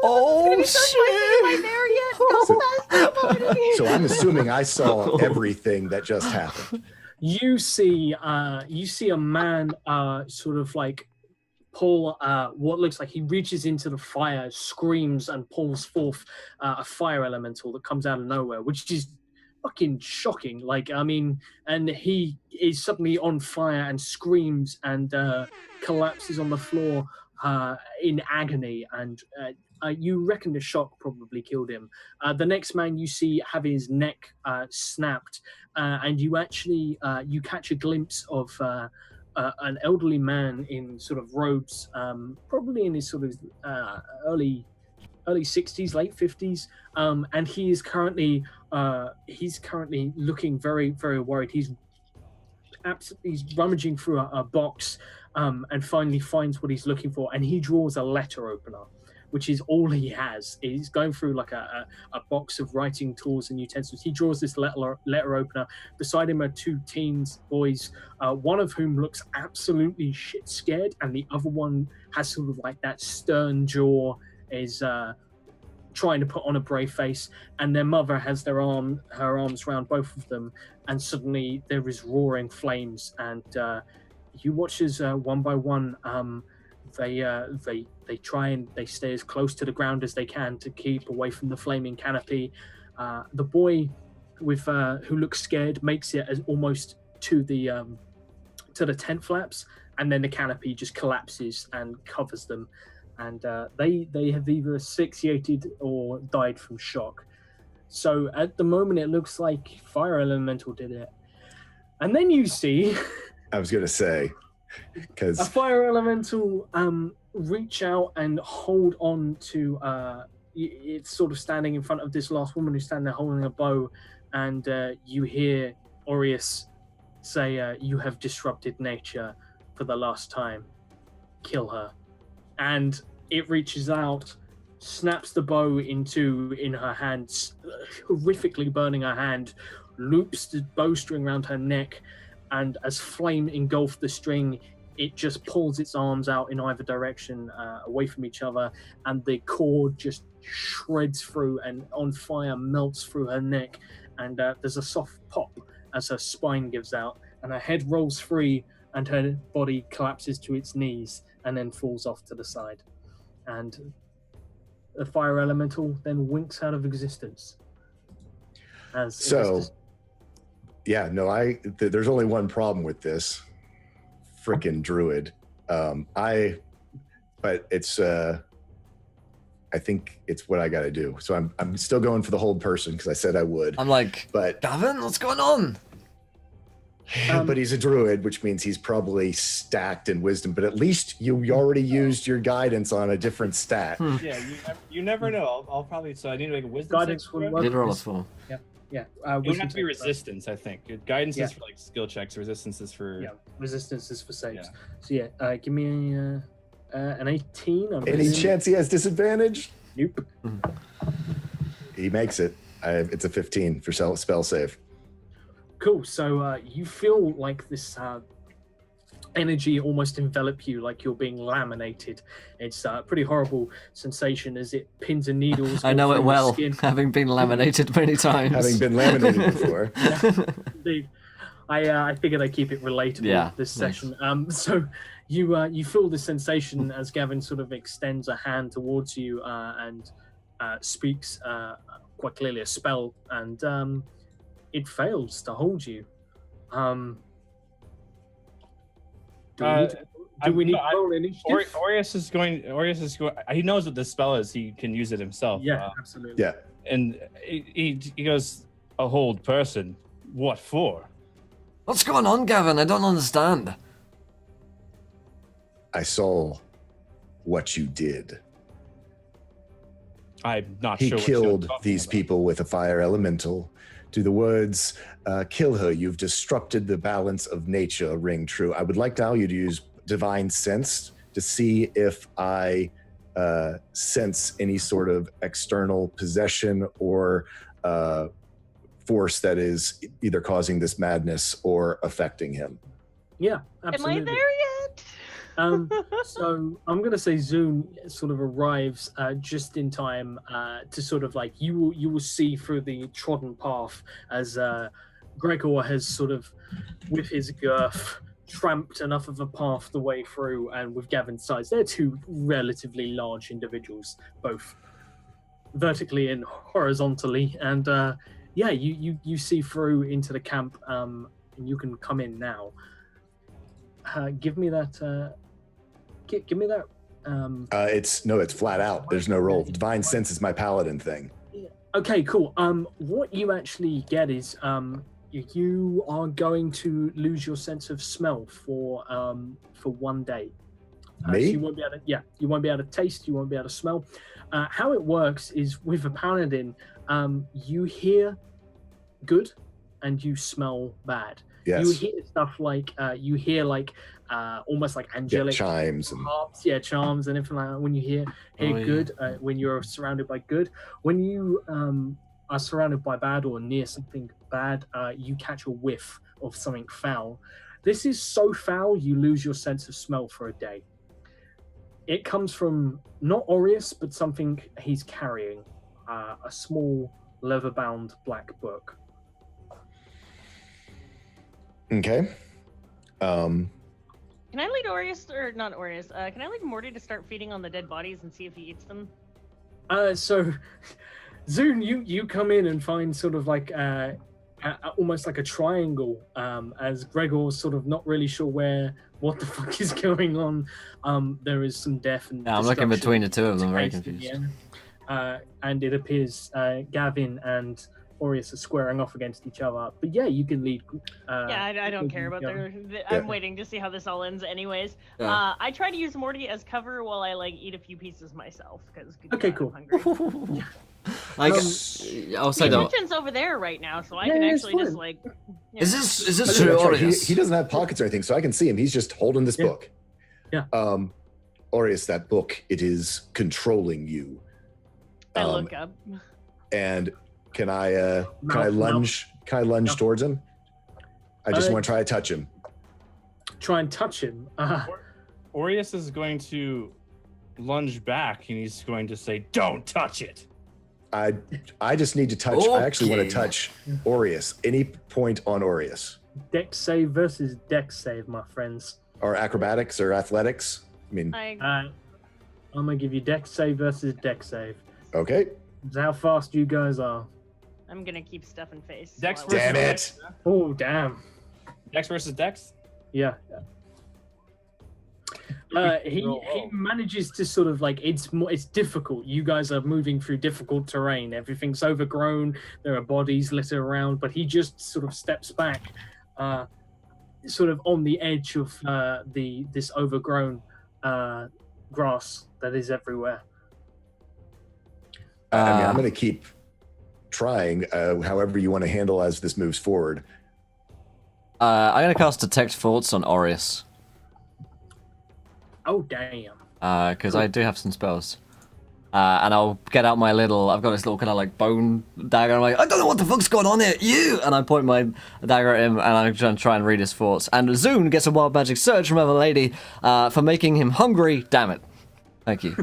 Oh, It's gonna be so spicy. Am I there yet? No, that's funny. So I'm assuming I saw everything that just happened. you see a man sort of like pull what looks like he reaches into the fire, screams, and pulls forth a fire elemental that comes out of nowhere, which is fucking shocking. Like, I mean, and he is suddenly on fire and screams and collapses on the floor in agony. And you reckon the shock probably killed him. The next man you see have his neck snapped, and you actually you catch a glimpse of an elderly man in sort of robes, probably in his sort of early 60s, late 50s, and he's currently looking very, very worried. He's rummaging through a box, and finally finds what he's looking for, and he draws a letter opener, which is all he has. He's going through like a box of writing tools and utensils. He draws this letter opener. Beside him are two boys, one of whom looks absolutely shit scared, and the other one has sort of like that stern jaw, is trying to put on a brave face, and their mother has her arms around both of them, and suddenly there is roaring flames, and you watch as one by one they try and they stay as close to the ground as they can to keep away from the flaming canopy. The boy with who looks scared makes it as almost to the tent flaps, and then the canopy just collapses and covers them, and they have either asphyxiated or died from shock. So at the moment it looks like fire elemental did it. And then you see I was gonna say, because a fire elemental reach out and hold on to it's sort of standing in front of this last woman who's standing there holding a bow, and you hear Aureus say, you have disrupted nature for the last time, kill her. And it reaches out, snaps the bow in her hands, horrifically burning her hand, loops the bowstring around her neck, and as flame engulfed the string, it just pulls its arms out in either direction, away from each other, and the cord just shreds through and on fire melts through her neck, and there's a soft pop as her spine gives out, and her head rolls free, and her body collapses to its knees and then falls off to the side. And the fire elemental then winks out of existence. There's only one problem with this frickin' druid. But it's I think it's what I got to do. So I'm still going for the hold person because I said I would. I'm like, but Gavin, what's going on? But he's a druid, which means he's probably stacked in wisdom. But at least you already used your guidance on a different stat. Yeah, you never know. I'll probably, so I need to make a wisdom Guidance check. will Did roll a 4. Yeah. It would have to be resistance, I think. Guidance is for like skill checks. Resistance is for resistance is for saves. Yeah. So give me an 18. Any chance he has disadvantage? Nope. He makes it. It's a 15 for spell save. Cool. So you feel like this energy almost envelop you, like you're being laminated. It's a pretty horrible sensation as it pins and needles. I know it well, skin. having been laminated many times. Having been laminated before. Indeed. I figured I'd keep it relatable this session. Nice. So you feel the sensation as Gavin sort of extends a hand towards you and speaks quite clearly a spell, and it fails to hold you. Do we need to roll initiative? Aureus is going. He knows what this spell is. He can use it himself. Yeah, absolutely. Yeah. And he goes, a hold person. What for? What's going on, Gavin? I don't understand. I saw what you did. I'm not he sure. He killed these people with a fire elemental. To the words, kill her, you've disrupted the balance of nature, ring true. I would like now you to use divine sense to see if I sense any sort of external possession or force that is either causing this madness or affecting him. Yeah, absolutely. Am I there yet? So I'm going to say Zoom sort of arrives just in time to sort of like you will see through the trodden path as Gregor has sort of with his girth tramped enough of a path the way through, and with Gavin's size, they're two relatively large individuals, both vertically and horizontally, and yeah, you see through into the camp, and you can come in now. Give me that. Give me that. It's flat out. There's no roll. Divine sense is my paladin thing. Okay, cool. What you actually get is you are going to lose your sense of smell for 1 day. Me? So you won't be able to, you won't be able to taste. You won't be able to smell. How it works is with a paladin, you hear good and you smell bad. Yes. You hear stuff like almost like angelic chimes and harps, charms and everything like that. When you hear good, when you're surrounded by good, when you are surrounded by bad or near something bad, you catch a whiff of something foul. This is so foul you lose your sense of smell for a day. It comes from not Aureus, but something he's carrying, a small leather-bound black book. Okay. Can I lead Aureus, or not Aureus? Can I lead Morty to start feeding on the dead bodies and see if he eats them? So, Zune, you come in and find sort of like almost like a triangle. As Gregor's sort of not really sure what the fuck is going on. There is some death and I'm looking between the two of them, very tasted, confused. And it appears Gavin and Aureus are squaring off against each other. But yeah, you can lead. I don't care about I'm waiting to see how this all ends anyways. Yeah. I try to use Morty as cover while I eat a few pieces myself because Okay, cool. I'm hungry. I'll say The that. kitchen's over there right now, so I can actually just Is this That's true, right. Aureus? He doesn't have pockets or anything, so I can see him. He's just holding this book. Yeah. Aureus, that book, it is controlling you. I look up. And can I lunge towards him? I just want to try to touch him. Try and touch him. Aureus is going to lunge back and he's going to say, "Don't touch it." I just need to touch. Okay. I actually want to touch Aureus. Any point on Aureus? Dex save versus dex save, my friends. Or acrobatics or athletics? I mean, I'm gonna give you dex save versus dex save. okay. It's how fast you guys are. I'm gonna keep stuff in face. Dex while I- Damn it. Oh damn. Dex versus Dex. Yeah. He manages to sort of it's difficult. You guys are moving through difficult terrain. Everything's overgrown. There are bodies littered around, but he just sort of steps back, sort of on the edge of this overgrown grass that is everywhere. I mean, I'm going to keep trying, however you want to handle as this moves forward. I'm going to cast Detect Thoughts on Aureus. Oh damn! Because I do have some spells. And I'll get out my I've got this little kind of like bone dagger. I'm like, I don't know what the fuck's going on here, you! And I point my dagger at him and I'm going to try and read his thoughts. And Zune gets a wild magic surge from Other Lady for making him hungry. Damn it. Thank you.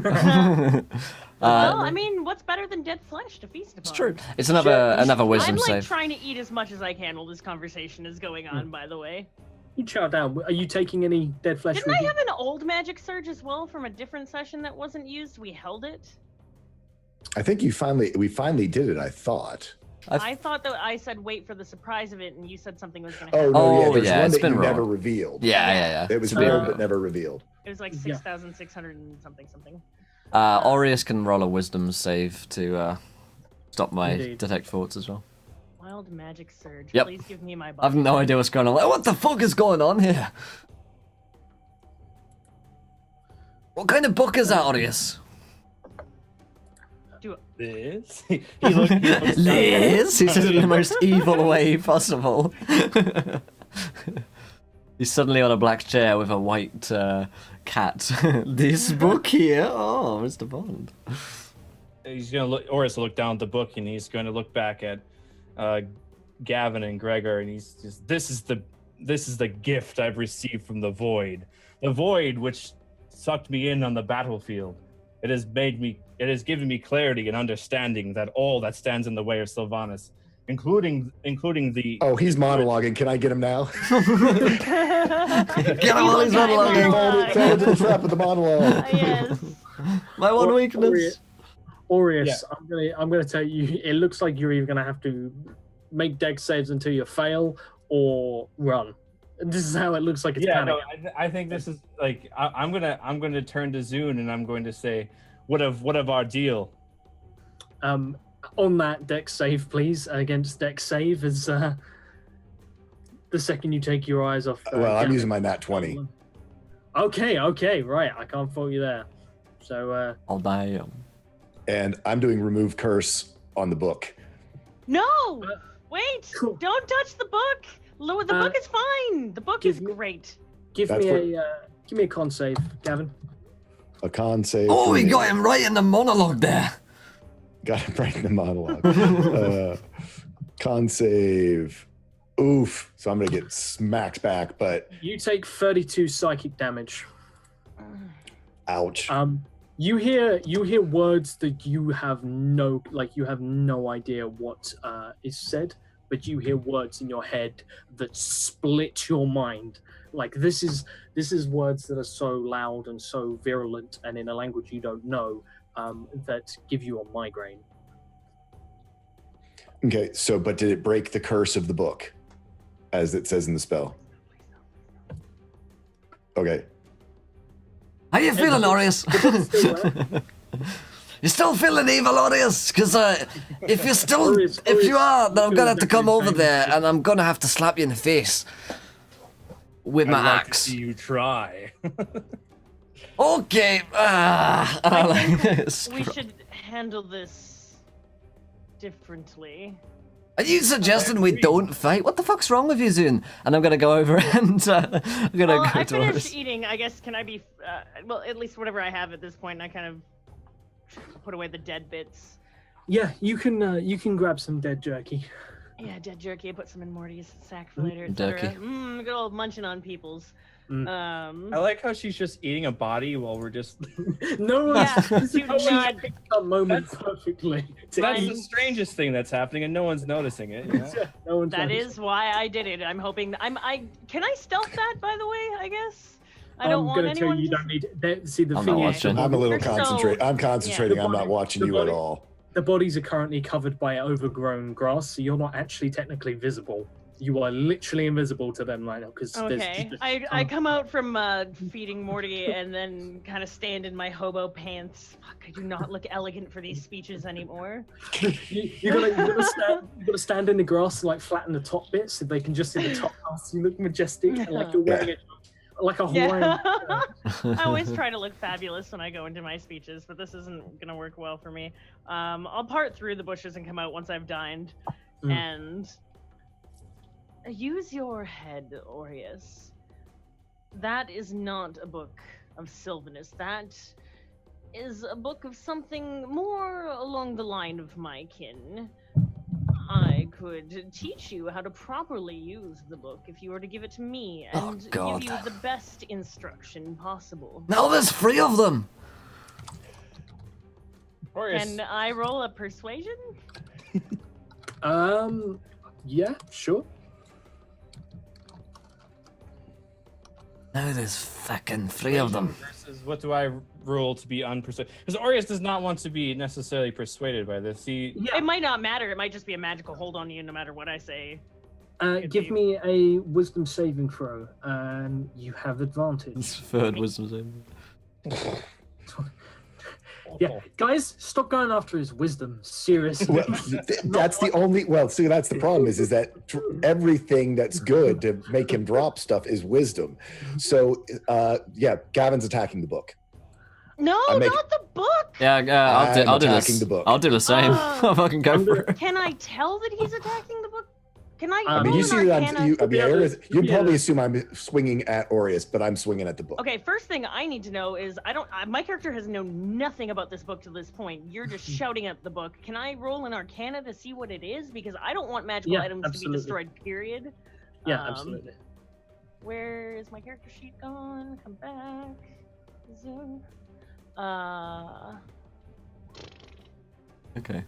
Well, I mean, what's better than dead flesh to feast upon? It's true. It's another wisdom I'm save. trying to eat as much as I can while this conversation is going on, by the way. You chow down. Are you taking any dead flesh? Didn't with I you? have an old magic surge as well from a different session that wasn't used? We held it. I think we finally did it, I thought. I thought that I said wait for the surprise of it, and you said something was going to happen. There's yeah, one it's that been you wrong. never revealed. Yeah. It was rolled but never revealed. It was like 6,600 and something. Aureus can roll a wisdom save to stop my Indeed. Detect Thoughts as well. Wild magic surge. Yep. Please give me my body. I've no idea what's going on. Like, what the fuck is going on here? What kind of book is that, Aureus? This. He looks Liz? He says it in the most evil way possible. He's suddenly on a black chair with a white cat. This book here? Oh, Mr. Bond. He's gonna look. Aureus will look down at the book and he's going to look back at Gavin and Gregor, and he's just, this is the gift I've received from the void which sucked me in on the battlefield. It has given me clarity and understanding that all that stands in the way of Sylvanas, including the. Oh, he's monologuing. Can I get him now? Get him while he's monologuing. Fell into the trap of the monologue. Yes. My one weakness. Aureus, I'm gonna tell you. It looks like you're either gonna have to make dex saves until you fail or run. This is how it looks like it's No, panicking. I think this is like I'm gonna turn to Zune and I'm going to say, what of our deal? On that dex save, please, against dex save is the second you take your eyes off. Well, I'm Gavin. using my nat 20. Okay, right. I can't fault you there. So, I'll die. And I'm doing remove curse on the book. No! Wait! Cool. Don't touch the book! The book is fine! The book is great. give That's me a con save, Gavin. A con save. Oh, for we me. got him right in the monologue there. Got him right in the monologue. Con save. Oof. So I'm going to get smacked back, but You take 32 psychic damage. ouch. You hear words that you have no idea what is said, but you hear words in your head that split your mind. Like this is words that are so loud and so virulent and in a language you don't know that give you a migraine. Okay, so but did it break the curse of the book, as it says in the spell? Okay. How you feeling, Aureus? You still feeling evil, Aureus? Because if you're still, Aureus, if you are, then I'm you gonna have to feel come over exactly the there, same. and I'm gonna have to slap you in the face with my I'd like to axe. see you try. Okay. I think we should handle this differently. Are you suggesting we don't fight? What the fuck's wrong with you, Zune? And I'm gonna go over and I'm gonna Well, go I to Aureus. finished eating. I guess can I be? Well, at least whatever I have at this point. I kind of put away the dead bits. Yeah, you can grab some dead jerky. Yeah, dead jerky. I put some in Morty's sack for later. Jerky. Good old munching on people's. I like how she's just eating a body while we're just. No, Yeah, this is do how we not- picked that moment perfectly. That's the strangest thing that's happening, and no one's noticing it. You know? No one's That noticed. is why I did it. I'm hoping. I can I stealth that, by the way. I guess. I don't I'm want gonna tell anyone you, you to don't need. See, the I'm thing not is, watching. I'm a little We're so- concentrated. I'm concentrating. Yeah. I'm not watching The you at body- all. the bodies are currently covered by overgrown grass, so you're not actually technically visible. You are literally invisible to them right now because Okay. I come out from feeding Morty and then kind of stand in my hobo pants. Fuck, I do not look elegant for these speeches anymore. you gotta stand in the grass and like flatten the top bits so they can just see the top half. So you look majestic and like you're wearing like a Hawaiian. Yeah. I always try to look fabulous when I go into my speeches, but this isn't gonna work well for me. I'll part through the bushes and come out once I've dined, and use your head, Aureus. That is not a book of Sylvanus. That is a book of something more along the line of my kin. I could teach you how to properly use the book if you were to give it to me Oh, and God. give you the best instruction possible. Now there's 3 of them. Can I roll a persuasion? Yeah, sure. Now there's fucking 3 of them. Versus what do I rule to be unpersuaded? Because Aureus does not want to be necessarily persuaded by this. He It might not matter. It might just be a magical hold on you no matter what I say. Give me a wisdom saving throw, and you have advantage. It's third wisdom save. Yeah, guys, stop going after his wisdom. Seriously. Well, that's the only. Well, see, that's the problem. Is that everything that's good to make him drop stuff is wisdom. So, yeah, Gavin's attacking the book. No, I'm making- not the book. Yeah, I'll do attacking this. the book. I'll do the same. I'll fucking go for it. Can I tell that he's attacking the book? Can I? I mean, roll you an see that Arcana? you'd probably assume I'm swinging at Aureus, but I'm swinging at the book. Okay, first thing I need to know is my character has known nothing about this book to this point. You're just shouting at the book. Can I roll an Arcana to see what it is? Because I don't want magical items to be absolutely. destroyed. Period. Yeah, absolutely. Where is my character sheet gone? Come back. Zoom. Okay.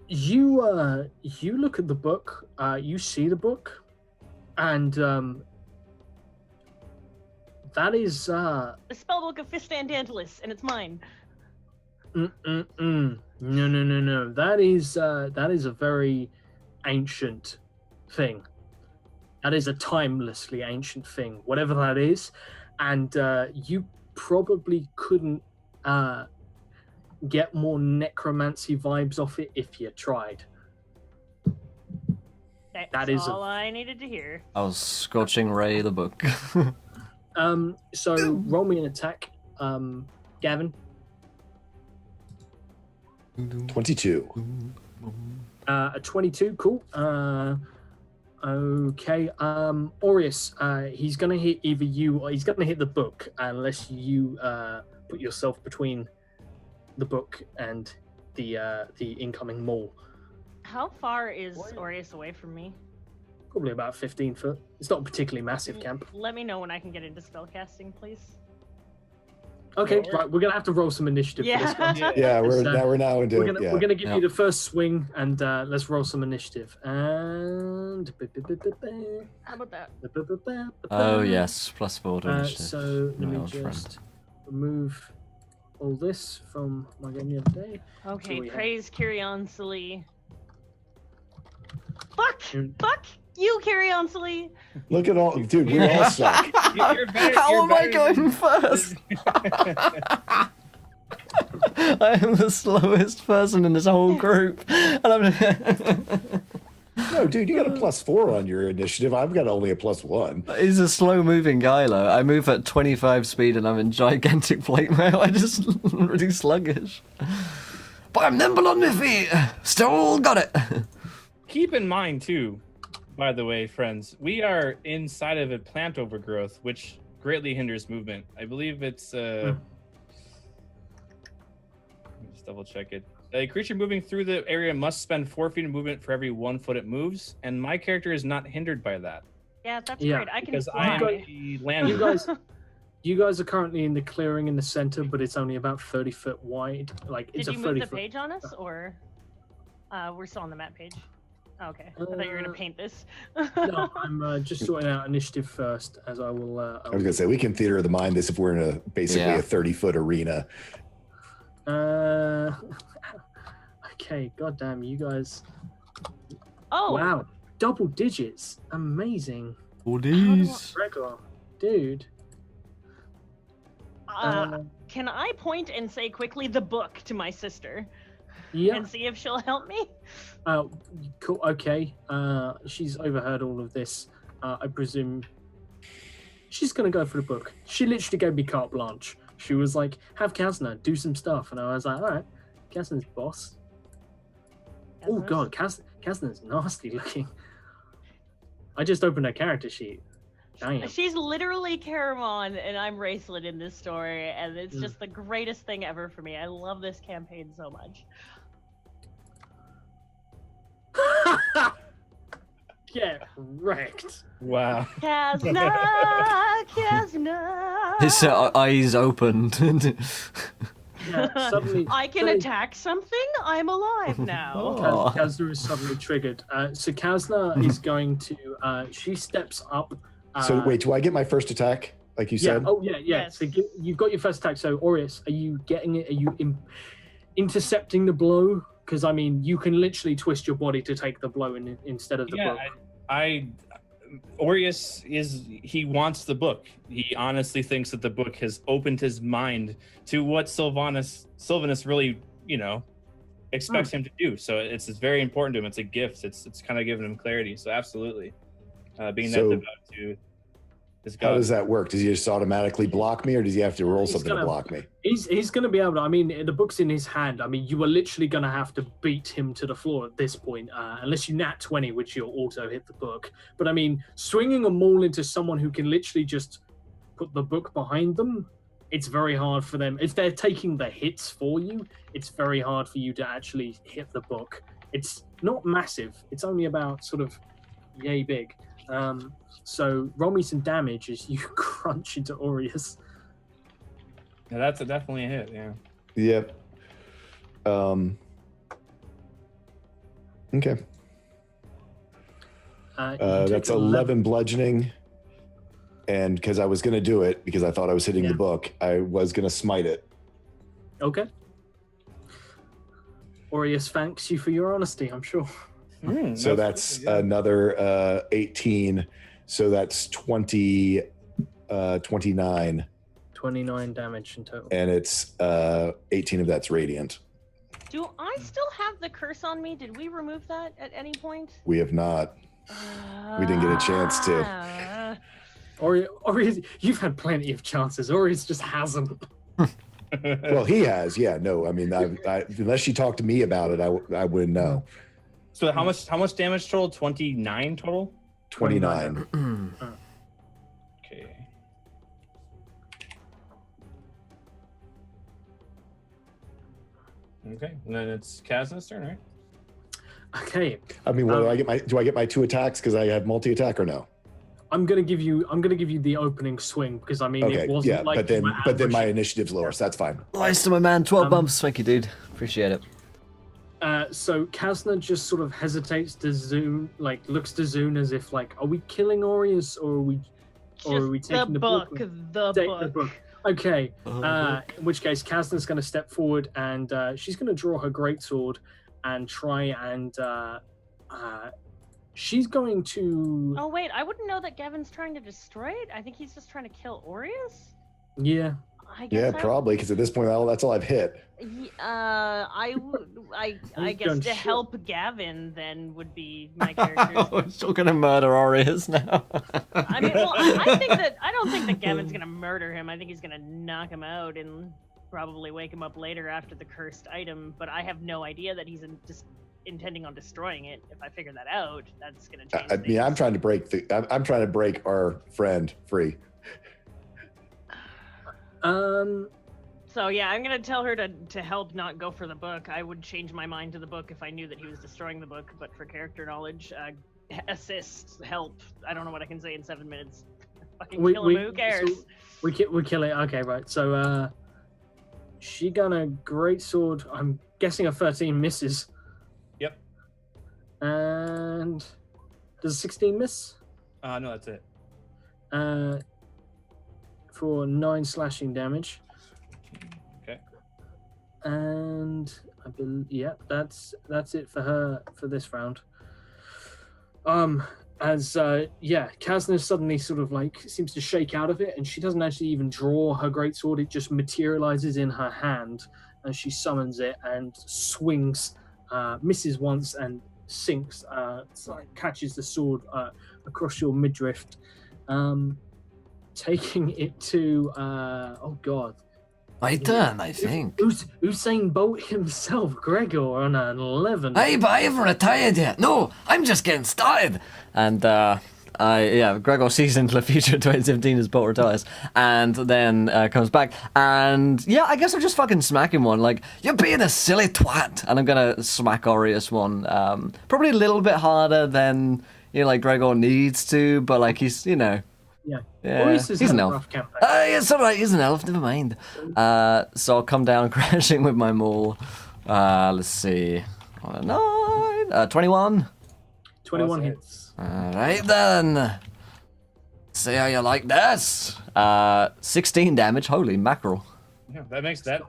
You look at the book, you see the book, and that is The spellbook of Fistandantalus, and it's mine. No. That is a very ancient thing. That is a timelessly ancient thing, whatever that is, and you probably couldn't get more necromancy vibes off it if you tried. That is all I needed to hear. I was Scorching Ray the book. So roll me an attack, Gavin. 22. A 22, cool. Okay, Aureus, he's gonna hit either you or he's gonna hit the book unless you put yourself between the book and the incoming maul. How far is Aureus away from me? Probably about 15 foot. It's not a particularly massive camp. Let me know when I can get into spellcasting, please. Okay, right, we're gonna have to roll some initiative for this one. Yeah, we're now into We're gonna give you the first swing, and let's roll some initiative. And How about that? Oh yes, +4 to initiative. So let My me old friend. just remove all this from my game the other day. Okay, we have- praise Kyrion Sali. Fuck! Mm. Fuck! You, Kyrion Sali! Look at all, dude. We all suck. How am I going first? I am the slowest person in this whole group. And I'm... No, dude, you got a +4 on your initiative. I've got only a +1. He's a slow-moving guy, though. I move at 25 speed and I'm in gigantic plate mail. I just really sluggish. But I'm nimble on my feet. Still got it. Keep in mind, too, by the way, friends, we are inside of a plant overgrowth, which greatly hinders movement. I believe it's... Let me just double check it. A creature moving through the area must spend 4 feet of movement for every 1 foot it moves, and my character is not hindered by that. Yeah, that's Yeah, great. I can Because I am fly. a lander. You guys are currently in the clearing in the center, but it's only about 30 foot wide. Like it's Did a you 30 move the foot. page on us, or we're still on the map page? Oh, okay, I thought you were gonna paint this. No, I'm just sorting out initiative first, as I will. I was gonna say we can theater of the mind this if we're in a basically Yeah. a 30-foot arena. Okay, goddamn, you guys! Oh, Wow, double digits, amazing, All these. regular, dude. can I point and say quickly the book to my sister Yeah. and see if she'll help me? Cool. Okay. She's overheard all of this. I presume she's gonna go for the book. She literally gave me carte blanche. She was like, "Have Kazna do some stuff," and I was like, "All right, Kazna's boss." Oh god, Kazna's nasty looking. I just opened her character sheet. Damn. She's literally Caramon, and I'm Racelet in this story, and it's just the greatest thing ever for me. I love this campaign so much. Get wrecked. Wow. Kazna, Kazna. His eyes opened. Yeah, suddenly, I can attack something. I'm alive now. Oh. Kazna is suddenly triggered. So Kazna is going to. She steps up. So wait, do I get my first attack like you said? Oh yeah. Yes. So you've got your first attack. So Aureus, are you getting it? Are you intercepting the blow? Because I mean, you can literally twist your body to take the blow instead of the book. Aureus he wants the book. He honestly thinks that the book has opened his mind to what Sylvanus really, expects him to do. So it's very important to him. It's a gift. It's kind of giving him clarity. So absolutely, being So- that devout to his How God. does that work? Does he just automatically block me, or does he have to roll He's something to gonna- block me? He's going to be able to. I mean, the book's in his hand. I mean, you are literally going to have to beat him to the floor at this point, unless you nat 20, which you'll also hit the book. But I mean, swinging a maul into someone who can literally just put the book behind them, it's very hard for them. If they're taking the hits for you, it's very hard for you to actually hit the book. It's not massive. It's only about sort of yay big. So roll me some damage as you crunch into Aureus. Yeah, that's definitely a hit. Yeah. Yep. Okay. You That's take 11 bludgeoning. And because I was going to do it, because I thought I was hitting Yeah. the book, I was going to smite it. Okay. Aureus thanks you for your honesty, I'm sure. So that's another 18. So that's 20, 29. 29 damage in total. And it's 18 of that's radiant. Do I still have the curse on me? Did we remove that at any point? We have not. We didn't get a chance to. Aureus, you've had plenty of chances. Aureus just hasn't. Well, he has. Yeah, no. I mean, unless she talked to me about it, I wouldn't know. So how much damage total? 29 total? 29. Okay. Okay, and then it's Kazna's turn, right? Okay. I mean, do I get my 2 attacks because I have multi-attack or no? I'm gonna give you the opening swing because I mean Okay, it wasn't yeah, like but then my initiative's lower, so that's fine. Nice to my man, 12 bumps. Thank you, dude. Appreciate it. So Kazna just sort of hesitates to Zune, like looks to Zune as if like, are we killing Aureus or are we taking the book? The book. Okay. In which case Kazna's gonna step forward and she's gonna draw her greatsword and try and she's going to. Oh wait, I wouldn't know that Gavin's trying to destroy it. I think he's just trying to kill Aureus. Yeah. Yeah, probably because at this point, that's all I've hit. I guess to help Gavin then would be my character. We're still gonna murder Aureus now. I mean, well, I don't think that Gavin's gonna murder him. I think he's gonna knock him out and probably wake him up later after the cursed item. But I have no idea that he's just intending on destroying it. If I figure that out, that's gonna change things. Yeah, I'm trying to break our friend free. So yeah, I'm gonna tell her to help not go for the book. I would change my mind to the book if I knew that he was destroying the book, but for character knowledge, assist, help. I don't know what I can say in 7 minutes. Fucking kill him, who cares? So we kill it. Okay, right. So she gonna greatsword. I'm guessing a 13 misses. Yep. And does a 16 miss? No, that's it. For 9 slashing damage. Okay. And I believe, yeah, that's it for her for this round. Kazna suddenly sort of like seems to shake out of it, and she doesn't actually even draw her greatsword. It just materializes in her hand, and she summons it and swings, misses once and sinks. Catches the sword across your midriff. Taking it to oh god, My turn, I think. Usain Bolt himself, Gregor, on an 11. Hey, but I haven't retired yet. No, I'm just getting started. And Gregor sees into the future 2017 as Bolt retires, and then comes back, and yeah, I guess I'll just fucking smack him one. Like, you're being a silly twat, and I'm gonna smack Aureus one. Probably a little bit harder than like Gregor needs to, but like he's Yeah, he's an elf. It's alright, he's an elf, never mind. So I'll come down crashing with my maul. Let's see. 9, 21. 21 hits. Alright then. See how you like this. 16 damage, holy mackerel. Yeah, that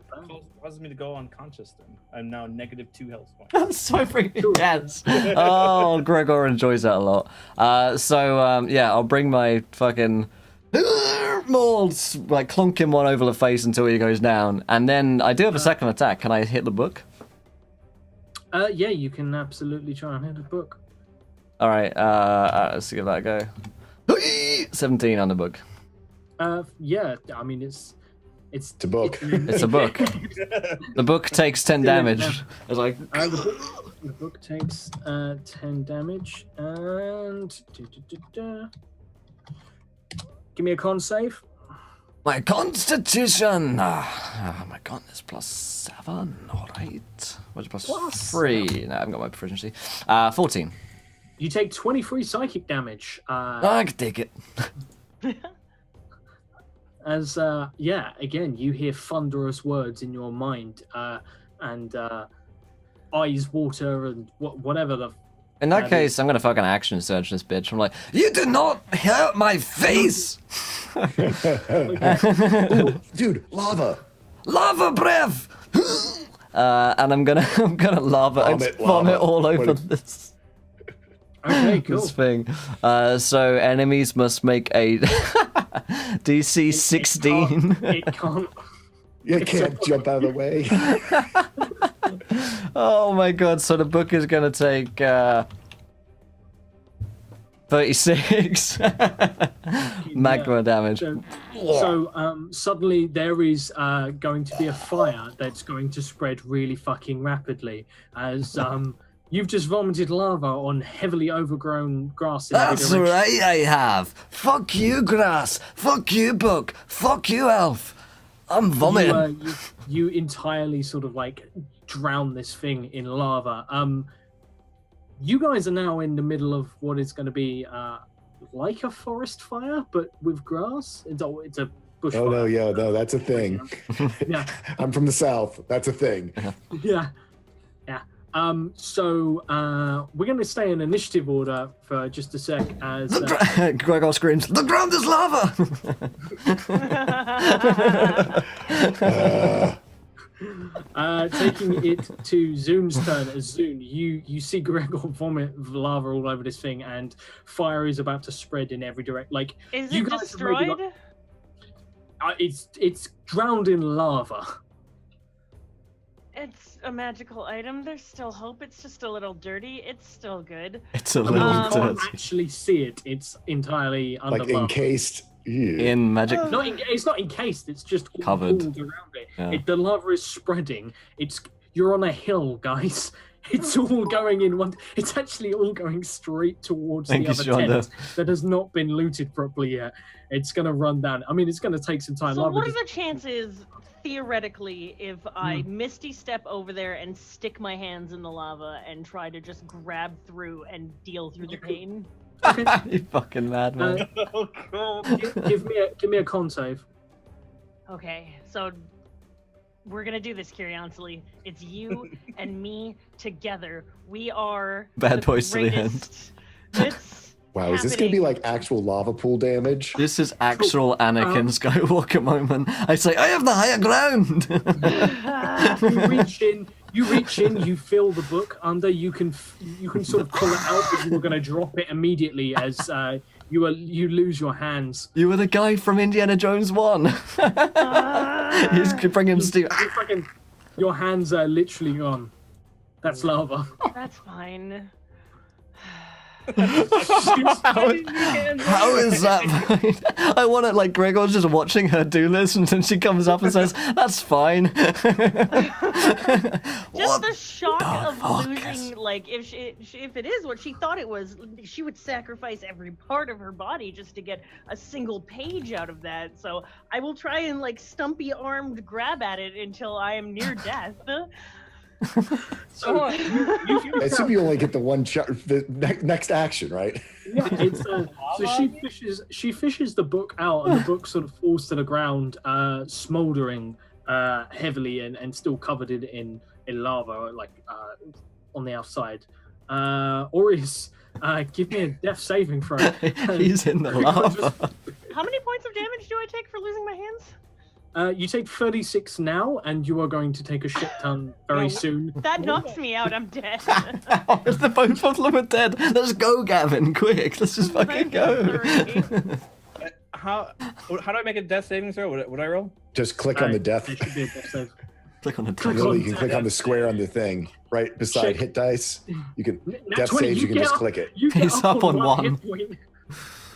causes me to go unconscious then. I'm now -2 health points. I'm so freaking tense. Oh, Gregor enjoys that a lot. I'll bring my fucking molds, like clunk him one over the face until he goes down, and then I do have a second attack. Can I hit the book? Yeah, you can absolutely try and hit a book. All right, let's give that a go. 17 on the book. Yeah, I mean it's a book. It's a book. The book takes 10 damage. It's like the book takes 10 damage and give me a con save. My constitution. Oh my god, it's +7. All right. What's +3? No, I haven't got my proficiency. 14. You take 23 psychic damage. I can take it. As again, you hear thunderous words in your mind, and eyes water and whatever the. In that case, I'm gonna fucking action search this bitch. I'm like, you do not hurt my face. Ooh, dude, lava breath. and I'm gonna vomit all over this. Okay, cool. This thing. So enemies must make a DC 16. It can't. You can't jump out of the way. Oh my god! So the book is gonna take 36 magma damage. So suddenly there is going to be a fire that's going to spread really fucking rapidly as you've just vomited lava on heavily overgrown grass in every That's direction. right, I have. Fuck you, grass. Fuck you, book. Fuck you, elf. I'm vomiting. You entirely sort of like drown this thing in lava. You guys are now in the middle of what is going to be like a forest fire, but with grass. It's a bush Oh fire. no, yeah, no, that's a thing. Yeah. I'm from the south. That's a thing. Yeah. So we're going to stay in initiative order for just a sec as Gregor screams, "The ground is lava!" taking it to Zune's turn. As Zune, you see Gregor vomit lava all over this thing, and fire is about to spread in every direction. Like, Is you it guys have maybe destroyed? it's drowned in lava. It's a magical item. There's still hope. It's just a little dirty. It's still good. It's a I mean, little you can't dirty. actually see it. It's entirely under Like lava. encased. Ew. In magic. It's not encased. It's just all Covered. pulled around it. Yeah. The lava is spreading. You're on a hill, guys. It's all going in one. It's actually all going straight towards Thank the you, other Shonda. tent that has not been looted properly yet. It's gonna run down. I mean, it's gonna take some time. So Lava what are just- the chances, theoretically, if I misty step over there and stick my hands in the lava and try to just grab through and deal through the pain? You fucking madman. Oh god. give me a con save. Okay, so we're gonna do this, Curiosity. It's you and me together. We are Bad the boys to the greatest. It's Wow, is this gonna be happening. like actual lava pool damage? This is actual Anakin Skywalker moment. I say, I have the higher ground. You reach in, you feel the book under. You can sort of pull it out, but you were going to drop it immediately as you lose your hands. You were the guy from Indiana Jones 1. He's bringing Steve. Your hands are literally gone. That's lava. That's fine. How is that fine? I want it like Gregor's just watching her do this, and then she comes up and says, "That's fine." Just What the shock the of fuck losing, like, if if it is what she thought it was, she would sacrifice every part of her body just to get a single page out of that. So I will try and like stumpy armed grab at it until I am near death. So you I assume you only get the one the next action, right? Yeah, it's so she fishes the book out, and the book sort of falls to the ground, smoldering heavily and still covered in lava, like on the outside. Aureus, give me a death saving throw. He's in the lava. How many points of damage do I take for losing my hands? You take 36 now, and you are going to take a shit ton very soon. That knocks me out. I'm dead. The both of them are dead. Let's go, Gavin, quick. Let's just fucking go. How do I make a death saving throw? Would I roll? Just click on the death. There should be a death save. Click on the Click Literally, on you can click on the square on the thing right beside Shake. hit dice. You can Nat death 20, saves. You can get just up- click it. You get He's up on hit one. point.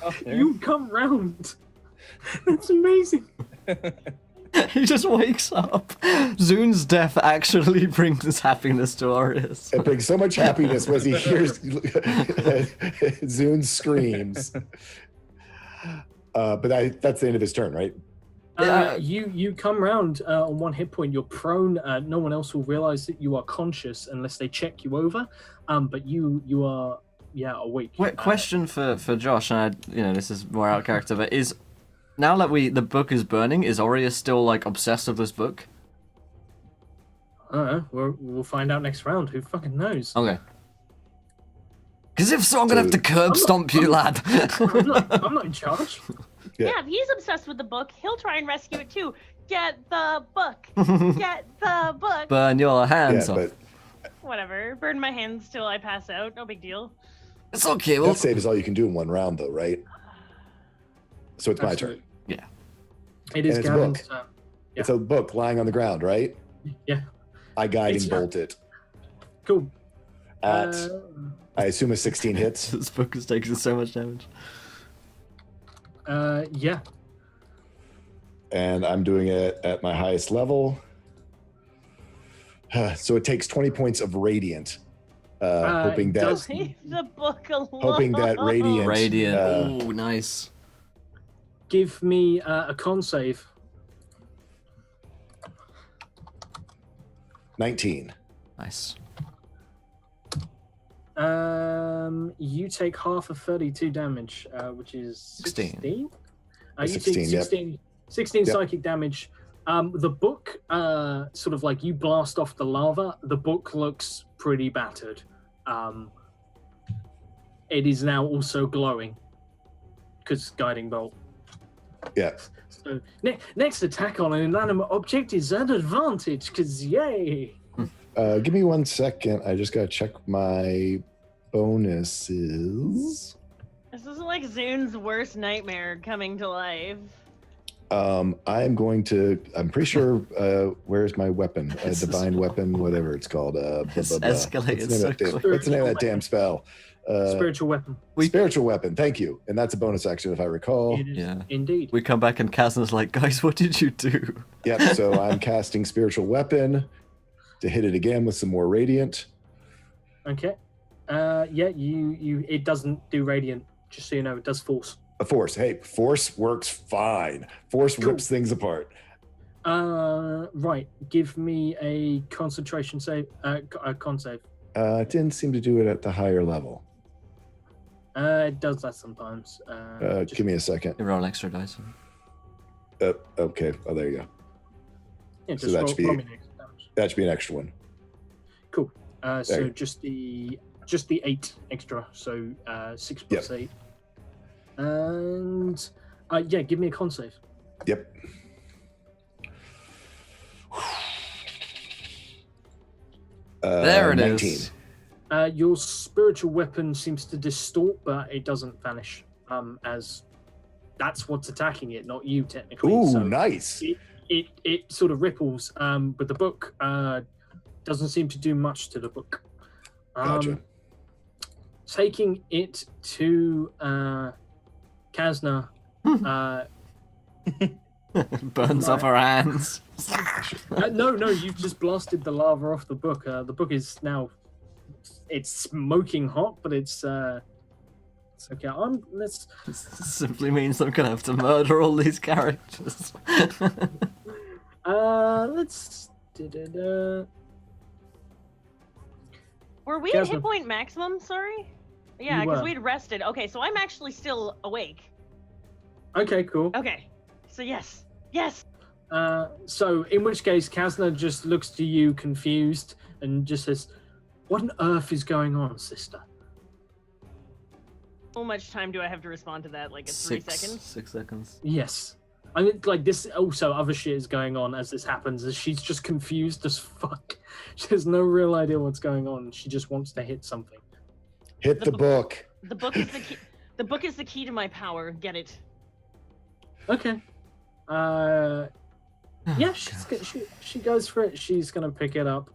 Oh, there. You come round. That's amazing. He just wakes up. Zune's death actually brings happiness to Aureus. It brings so much happiness when he hears Zune screams. But that's the end of his turn, right? Yeah. You come round on one hit point. You're prone. No one else will realize that you are conscious unless they check you over. But you are awake. Wait, question for Josh, and this is more out of character, but is now that the book is burning, is Aureus still like obsessed with this book? I don't know. We'll find out next round. Who fucking knows? Okay. Because if so, I'm gonna have to curb stomp you, lad. I'm not in charge. Yeah. Yeah, if he's obsessed with the book, he'll try and rescue it too. Get the book. Get the book. Burn your hands Yeah, off. but Whatever. Burn my hands till I pass out. No big deal. It's okay. We'll... death save is all you can do in one round, though, right? So it's my turn. Absolutely. Yeah. It is And it's a Gavin's book. turn. It's a book lying on the ground, right? Yeah. I guiding It's- bolt it Cool. at, Uh, I assume, a 16 hits. This book is taking so much damage. yeah. And I'm doing it at my highest level. So it takes 20 points of radiant. Hoping it that does- Leave the book alone. hoping that radiant Radiant. uh, Oh, nice. Give me a con save. 19. Nice. You take half of 32 damage, which is 16. 16. You 16, take yep. 16 Yep. psychic damage. The book, sort of like you blast off the lava, the book looks pretty battered. It is now also glowing because guiding bolt. Yeah. So next attack on an inanimate object is an advantage because yay! Give me 1 second. I just got to check my bonuses. This is like Zune's worst nightmare coming to life. I'm going to, I'm pretty sure, where's my weapon? A divine weapon, whatever it's called. It's escalated so quick. What's the name of that damn spell? Spiritual weapon. Spiritual weapon, thank you. And that's a bonus action if I recall. It is Yeah. indeed. We come back and Kazna's like, guys, what did you do? Yep, so I'm casting spiritual weapon to hit it again with some more radiant. Okay. Yeah, you. It doesn't do radiant. Just so you know, it does force. A force. Hey, force works fine. Force Cool. rips things apart. Right. Give me a concentration save. A con save. It didn't seem to do it at the higher level. It does that sometimes. Just- Give me a second. You roll extra dice. Okay. Oh, there you go. yeah, so just that roll- should be- roll me next damage. That should be an extra one. Cool. So There. just the 8 extra. So 6 plus 8. And yeah, give me a con save. Yep. There it 19. is. Your spiritual weapon seems to distort, but it doesn't vanish. As that's what's attacking it, not you technically. Ooh, so nice. it sort of ripples. But the book doesn't seem to do much to the book. Gotcha. Taking it to Kazna. Burns off her hands. No, you've just blasted the lava off the book. The book is now, it's smoking hot, but it's okay. Let's. This simply means I'm gonna have to murder all these characters. Let's. Were we at Jasmine. hit point maximum? Sorry. Yeah, You because were. we'd rested. Okay, so I'm actually still awake. Okay, cool. Okay, so yes. So in which case, Kazna just looks to you confused and just says, "What on earth is going on, sister?" How much time do I have to respond to that? Like it's 3 seconds? 6 seconds. Yes. I mean, like this. Also, other shit is going on as this happens. As she's just confused as fuck. She has no real idea what's going on. She just wants to hit something. Hit the book. The book is the key. The book is the key to my power. Get it? Okay. Yeah, she goes for it. She's gonna pick it up.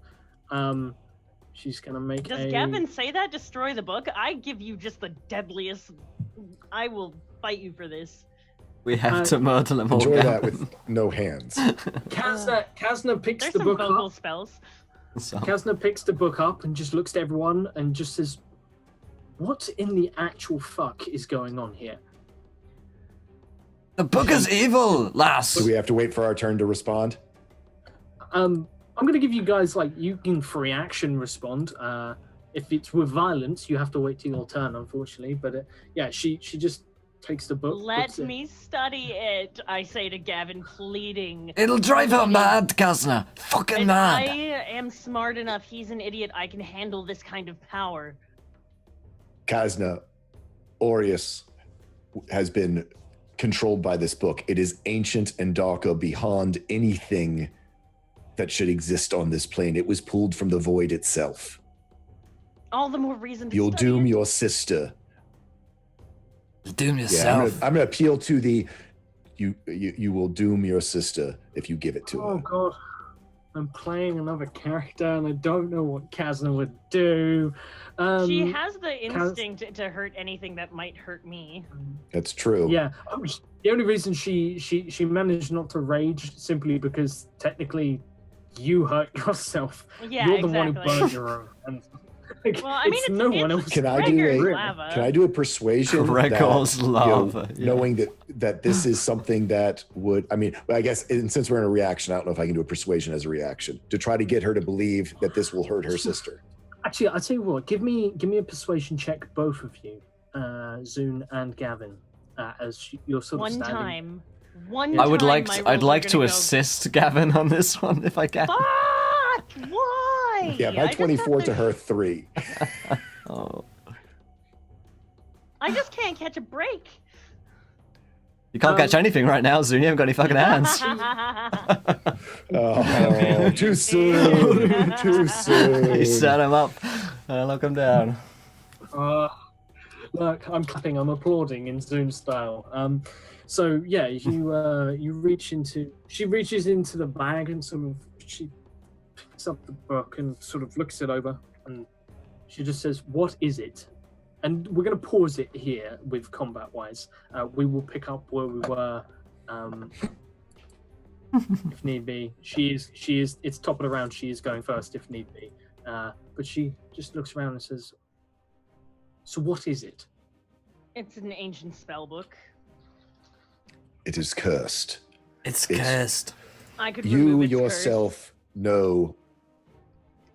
She's gonna make Does a. Gavin say that? Destroy the book? I give you just the deadliest. I will fight you for this. We have to murder them all. Enjoy that Gavin. with no hands. Kazna picks There's the some book vocal up. spells. So, Kazna picks the book up and just looks at everyone and just says, "What in the actual fuck is going on here?" the book is evil, lass. Do we have to wait for our turn to respond? I'm gonna give you guys you can free action respond. If it's with violence, you have to wait till your turn, unfortunately. But yeah, she just takes the book. Let puts it- me study it. I say to Gavin, pleading. It'll drive her mad, Kazna. Fucking And mad. I am smart enough. He's an idiot. I can handle this kind of power. Kazna, Aureus has been controlled by this book. It is ancient and darker beyond anything that should exist on this plane. It was pulled from the void itself. All the more reason to You'll study doom it. your sister. Doom Yeah, yourself. I'm gonna appeal to the you will doom your sister if you give it to Oh her. god. I'm playing another character and I don't know what Kazna would do. She has the instinct to hurt anything that might hurt me. That's true. Yeah. The only reason she managed not to rage simply because technically you hurt yourself. Yeah, You're the one who exactly. burned your own. And, like, Well, I mean, it's it's no one else. Can I Gregor's do a lava. Can I do a persuasion? Gregor's that, you know, lava, yeah. Knowing that this is something that would, I mean, I guess since we're in a reaction, I don't know if I can do a persuasion as a reaction to try to get her to believe that this will hurt her sister. Actually, I'll tell you what. Give me a persuasion check, both of you, Zune and Gavin, as you're sort of One standing. time. One I would time like my I'd rolls like are to gonna go, assist Gavin on this one if I can. Fuck! Why? Yeah, I my just 24 have to her 3. Oh. I just can't catch a break. You can't catch anything right now, Zune. You haven't got any fucking hands. Oh, too soon. Too soon. You set him up. Lock him down. Look, I'm clapping, I'm applauding in Zoom style. So yeah, you reach into. She reaches into the bag and sort of she picks up the book and sort of looks it over, and she just says, "What is it?" And we're going to pause it here with combat-wise. We will pick up where we were, if need be. She is. It's top of the round. She is going first if need be. But she just looks around and says, "So what is it?" It's an ancient spell book. It is cursed. It's It's- cursed. I could You remove its yourself know.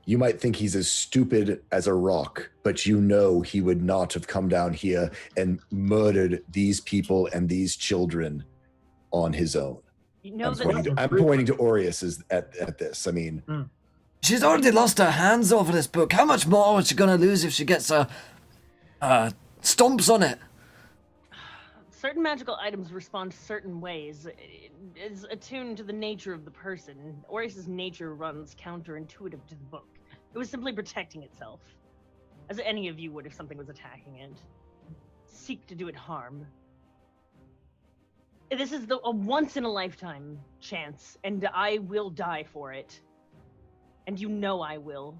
You might think he's as stupid as a rock, but you know he would not have come down here and murdered these people and these children on his own. curse. You know I'm pointing to Aureus at this. I mean, She's already lost her hands over this book. How much more is she gonna lose if she gets her stomps on it? certain magical items respond certain ways. It is attuned to the nature of the person. Aureus's nature runs counterintuitive to the book. It was simply protecting itself, as any of you would if something was attacking it. Seek to do it harm. This is a once-in-a-lifetime chance, and I will die for it. And you know I will.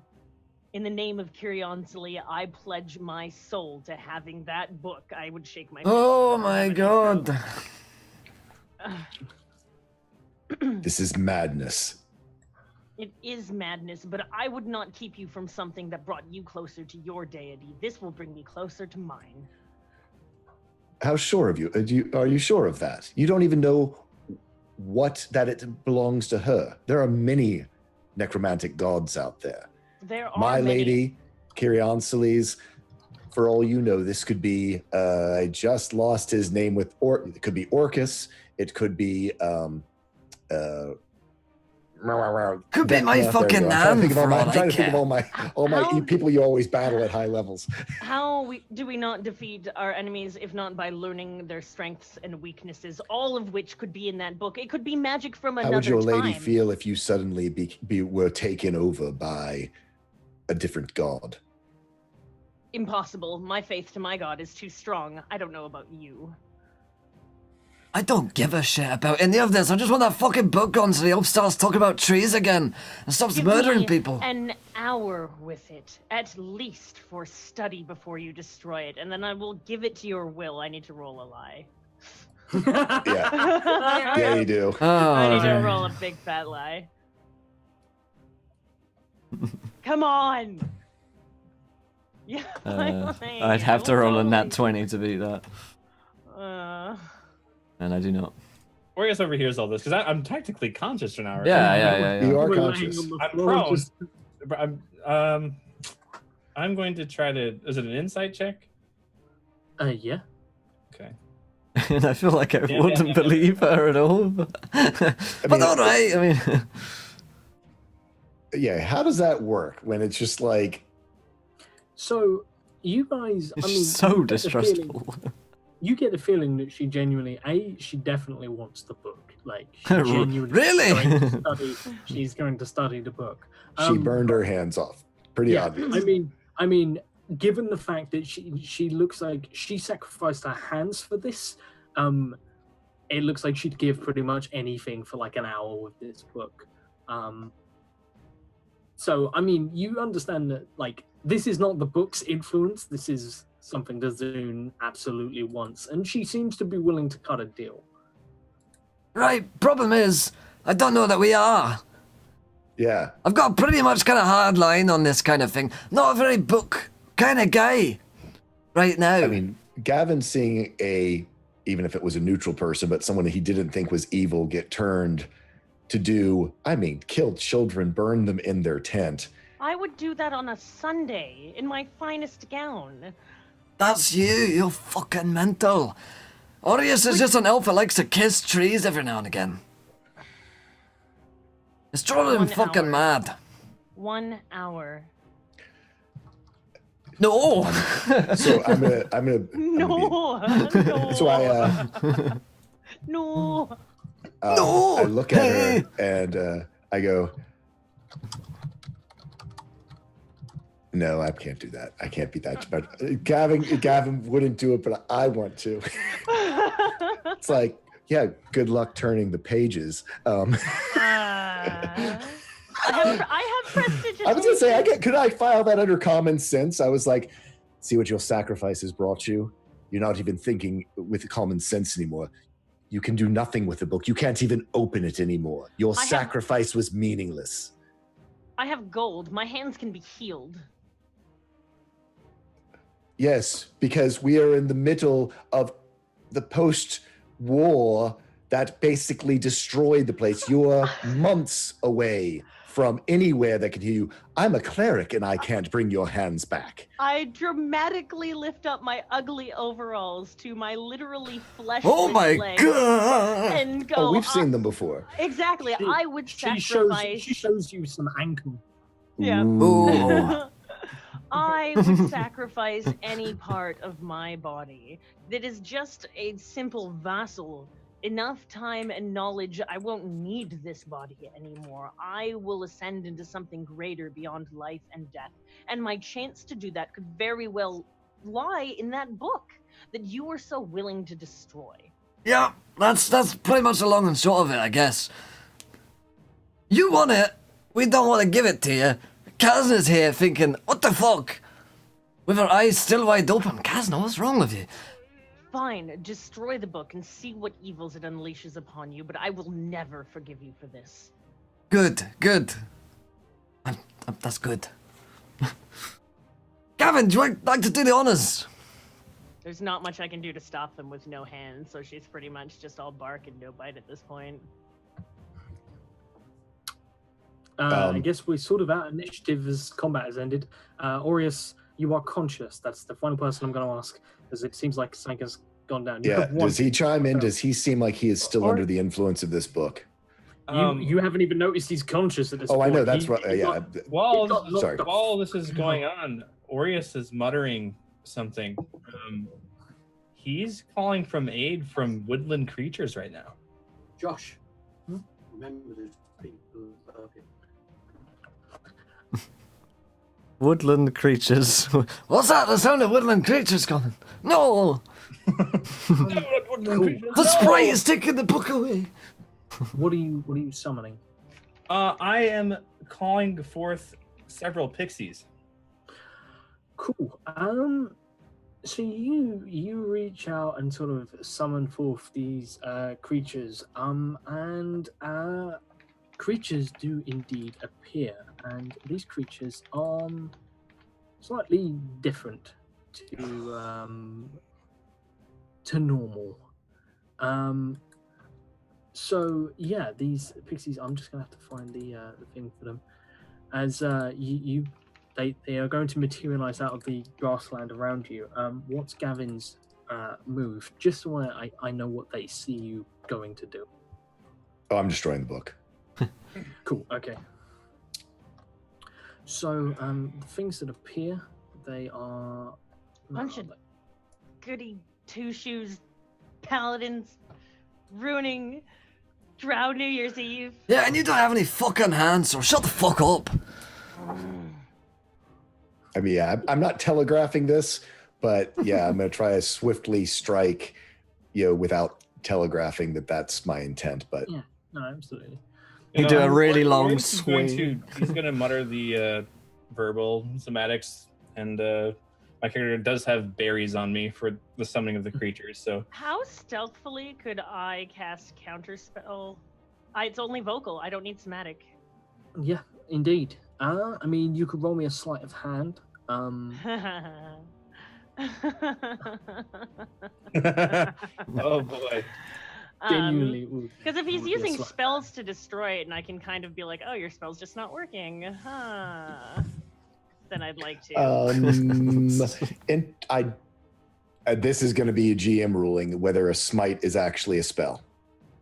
In the name of Curiosity, I pledge my soul to having that book. I would shake my fist Oh at my everybody. god. this is madness. It is madness, but I would not keep you from something that brought you closer to your deity. This will bring me closer to mine. How sure of you? Are you sure of that? You don't even know that it belongs to her. There are many necromantic gods out there. There are My many. lady, Kyrianceles, for all you know, this could be, I just lost his name with, it could be Orcus, it could be, Could be my There you fucking go. I'm nan trying for all to I think of all my How- people you always battle at high levels. How do we not defeat our enemies if not by learning their strengths and weaknesses, all of which could be in that book? It could be magic from How another would your lady time. feel if you suddenly were taken over by a different god? Impossible. My faith to my god is too strong. I don't know about you. I don't give a shit about any of this. I just want that fucking book gone so the Hope starts talking about trees again and stops Give murdering me people. An hour with it, at least, for study before you destroy it, and then I will give it to your will. I need to roll a lie. Yeah, yeah, you do. Oh, I need to dear. roll a big fat lie. Come on! Yeah, I'd have to roll a nat 20 to beat that. And I do not. Aureus overhears all this because I'm technically conscious for an hour. Yeah. You are We're laying conscious. on the I'm floor, prone. just- But I'm going to try to. Is it an insight check? yeah. Okay. And I feel like I Yeah, wouldn't yeah. believe her at all. But alright, I mean. Yeah, how does that work when it's just like, So you guys, I It's mean, so you get the feeling- distrustful. you get the feeling that she genuinely, she definitely wants the book. Like, she genuinely Really? she's going to study the book. She burned her hands off. Pretty obvious. I mean, given the fact that she looks like she sacrificed her hands for this, it looks like she'd give pretty much anything for like an hour with this book. So, I mean, you understand that, like, this is not the book's influence. This is something that Zune absolutely wants, and she seems to be willing to cut a deal. Right, problem is, I don't know that we are. Yeah. I've got a pretty much kind of hard line on this kind of thing. Not a very book kind of guy right now. I mean, Gavin seeing even if it was a neutral person, but someone he didn't think was evil get turned to kill children, burn them in their tent. I would do that on a Sunday in my finest gown. That's you. You're fucking mental. Aureus is just an elf that likes to kiss trees every now and again. It's driving him fucking mad. 1 hour. No. So I'm gonna. No. So No. No. I look at her and I go, no, I can't do that. I can't be that. But Gavin wouldn't do it, but I want to. It's like, yeah, good luck turning the pages. I have prestigious. I was gonna say, could I file that under common sense? I was like, see what your sacrifice has brought you. You're not even thinking with common sense anymore. You can do nothing with the book. You can't even open it anymore. Your sacrifice was meaningless. I have gold. My hands can be healed. Yes, because we are in the middle of the post-war that basically destroyed the place. You are months away from anywhere that can hear you. I'm a cleric and I can't bring your hands back. I dramatically lift up my ugly overalls to my literally fleshless Oh my legs god! and go. Oh, we've seen them before. Exactly. I would She sacrifice. shows you some ankle. Yeah. Ooh. I would sacrifice any part of my body that is just a simple vassal. Enough time and knowledge, I won't need this body anymore. I will ascend into something greater beyond life and death. And my chance to do that could very well lie in that book that you were so willing to destroy. Yeah, that's pretty much the long and short of it, I guess. You want it, we don't want to give it to you. Kazna is here thinking, what the fuck? With her eyes still wide open. Kazna, what's wrong with you? Fine, destroy the book and see what evils it unleashes upon you, but I will never forgive you for this. Good. That's good. Gavin, do you like to do the honors? There's not much I can do to stop them with no hands, so she's pretty much just all bark and no bite at this point. I guess we're sort of out of initiative as combat has ended. Aureus, you are conscious. That's the final person I'm going to ask, as it seems like Sanka's gone down. Does he chime in? Does he seem like he is still under the influence of this book? You haven't even noticed he's conscious at this point. I know. That's right. While this is going on, Aureus is muttering something. He's calling from aid from woodland creatures right now. Josh, remember to speak. Woodland creatures. What's that? The sound of woodland creatures coming. No! The sprite is taking the book away. What are you summoning? I am calling forth several pixies. Cool. So you reach out and sort of summon forth these creatures. And creatures do indeed appear, and these creatures are slightly different to normal. So yeah, these pixies. I'm just gonna have to find the thing for them. As they are going to materialize out of the grassland around you. What's Gavin's move? Just so I know what they see you going to do. Oh, I'm destroying the book. Cool. Okay. So the things that appear, they are Bunch of goody two shoes paladins ruining Drow New Year's Eve. Yeah, and you don't have any fucking hands, so shut the fuck up. I mean, yeah, I'm not telegraphing this, but yeah, I'm going to try to swiftly strike, without telegraphing that that's my intent. But Yeah, no, absolutely. You do a really long Orius is going swing. he's going to mutter the verbal somatics, and my character does have berries on me for the summoning of the creatures. So How stealthily could I cast counterspell? It's only vocal. I don't need somatic. Yeah, indeed. I mean, you could roll me a sleight of hand. oh boy. Genuinely, would. Because if he's would be a using sleight. spells to destroy it, and I can kind of be like, "Oh, your spell's just not working," then I'd like to. and this is going to be a GM ruling whether a smite is actually a spell.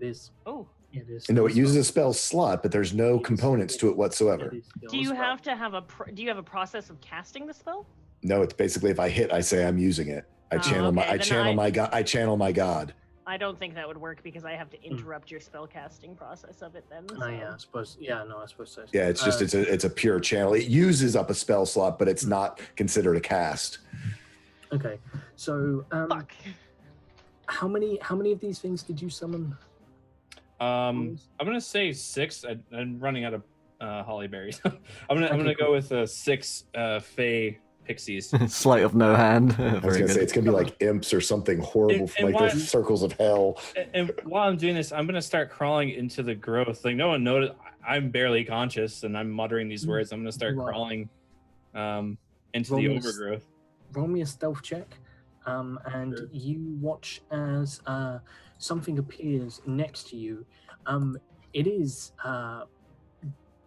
It is. Oh, It is. No, it uses a spell slot, but there's no components to it whatsoever. It is still do a you spell. have to have do you have a process of casting the spell? No, it's basically if I hit, I say I'm using it. I Oh, channel okay, my I then channel my god. I channel my god. I don't think that would work because I have to interrupt your spell casting process of it then. Oh, so. yeah, I suppose. Yeah, no, I suppose so. Yeah, it's just it's a pure channel. It uses up a spell slot, but it's not considered a cast. Okay, so Fuck. how many of these things did you summon? I'm gonna say 6. I'm running out of holly berries. I'm gonna cool. go with 6 fey pixies. Sleight of no hand. I was Very gonna say good. it's gonna be like imps or something horrible from And like why- the circles of hell. And while I'm doing this, I'm gonna start crawling into the growth. Like no one noticed. I'm barely conscious, and I'm muttering these words. I'm gonna start Right. crawling into Roll the me a overgrowth. Roll me a stealth check, and Sure. you watch as something appears next to you. It is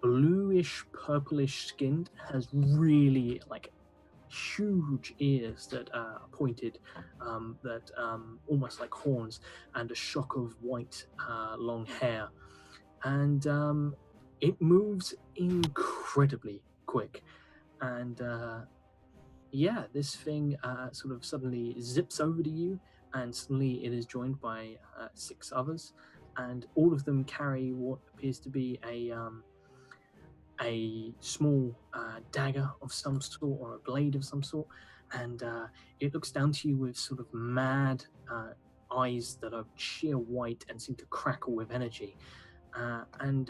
bluish, purplish skinned, has really like huge ears that are pointed, that almost like horns, and a shock of white long hair, and it moves incredibly quick, and yeah, this thing sort of suddenly zips over to you, and suddenly it is joined by 6 others, and all of them carry what appears to be a small dagger of some sort or a blade of some sort, and it looks down to you with sort of mad eyes that are sheer white and seem to crackle with energy, and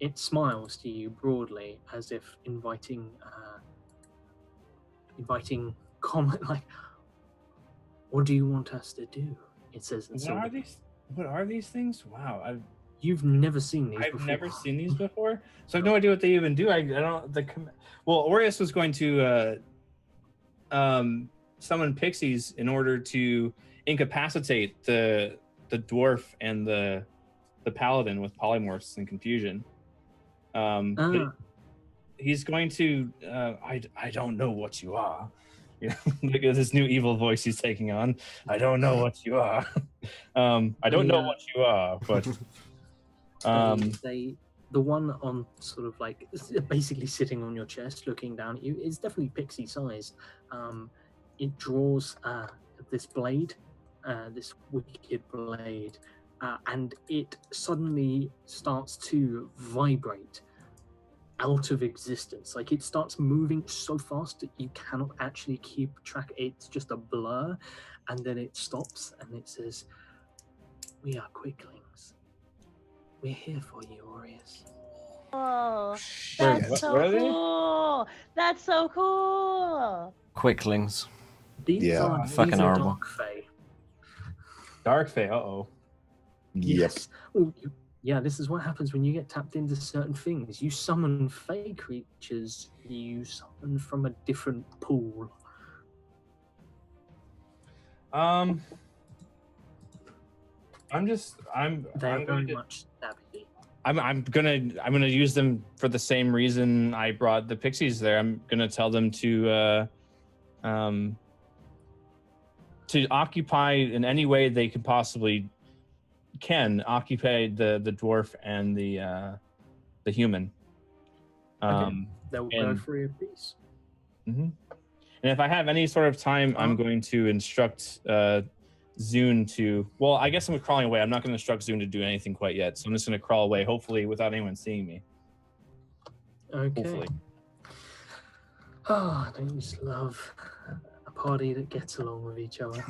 it smiles to you broadly as if inviting comment, like, what do you want us to do? It says in What silver. are these? What are these things? Wow, You've never seen these I've before. never seen these before, so I have no idea what they even do. I don't. Well, Orius was going to summon pixies in order to incapacitate the dwarf and the paladin with polymorphs and confusion. But he's going to. I don't know what you are. You know, look at this new evil voice he's taking on. I don't know what you are. I don't know what you are, but. The one on sort of like basically sitting on your chest looking down at you is definitely pixie sized. It draws this blade, this wicked blade, and it suddenly starts to vibrate out of existence. Like it starts moving so fast that you cannot actually keep track. It's just a blur, and then it stops and it says, "We are quicklings. We're here for you, Orius." Oh, Very that's good. so What are they? cool. That's so cool. Quicklings. These Yeah. are Fucking these are horrible. dark fae. Dark Fae. Uh-oh. Yep. Yes. Well, yeah, this is what happens when you get tapped into certain things. You summon fae creatures. You summon from a different pool. I'm They are going very to, much stabby. I'm gonna use them for the same reason I brought the pixies there. I'm gonna tell them to occupy in any way they can possibly occupy the dwarf and the human. Okay. They'll go and- for a piece. Mhm. And if I have any sort of time, I'm going to instruct Zune to. Well, I guess I'm crawling away. I'm not going to instruct Zune to do anything quite yet. So I'm just going to crawl away, hopefully without anyone seeing me. Okay. Hopefully. Oh, don't you just love a party that gets along with each other?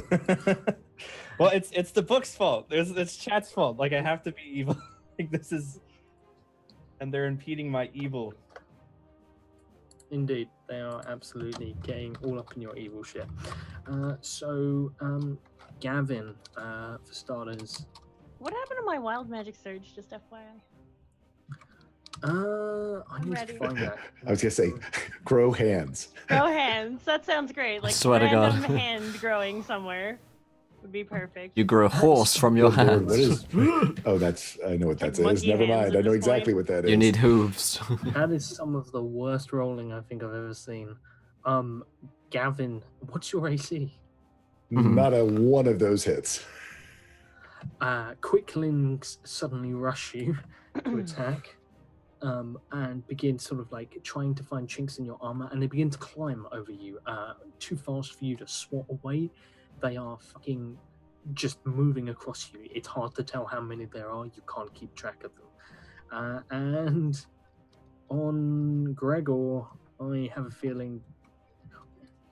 Well, it's the book's fault. It's chat's fault. Like I have to be evil. Like this is, and they're impeding my evil. Indeed, they are absolutely getting all up in your evil shit. Gavin, for starters. What happened to my wild magic surge? Just FYI. I need ready. to find that. I was gonna say, grow hands. Grow hands. That sounds great. Like Swear to God. random hand growing somewhere would be perfect. You grow a horse from your Good Lord, hands. what is? Oh, that's. I know what that Like is. monkey Never hands mind. at I know this exactly point. what that is. You need hooves. That is some of the worst rolling I think I've ever seen. Gavin, what's your AC? Not a one of those hits. Quicklings suddenly rush you to attack, and begin sort of like trying to find chinks in your armor, and they begin to climb over you. Too fast for you to swat away. They are fucking just moving across you. It's hard to tell how many there are. You can't keep track of them. And on Gregor, I have a feeling.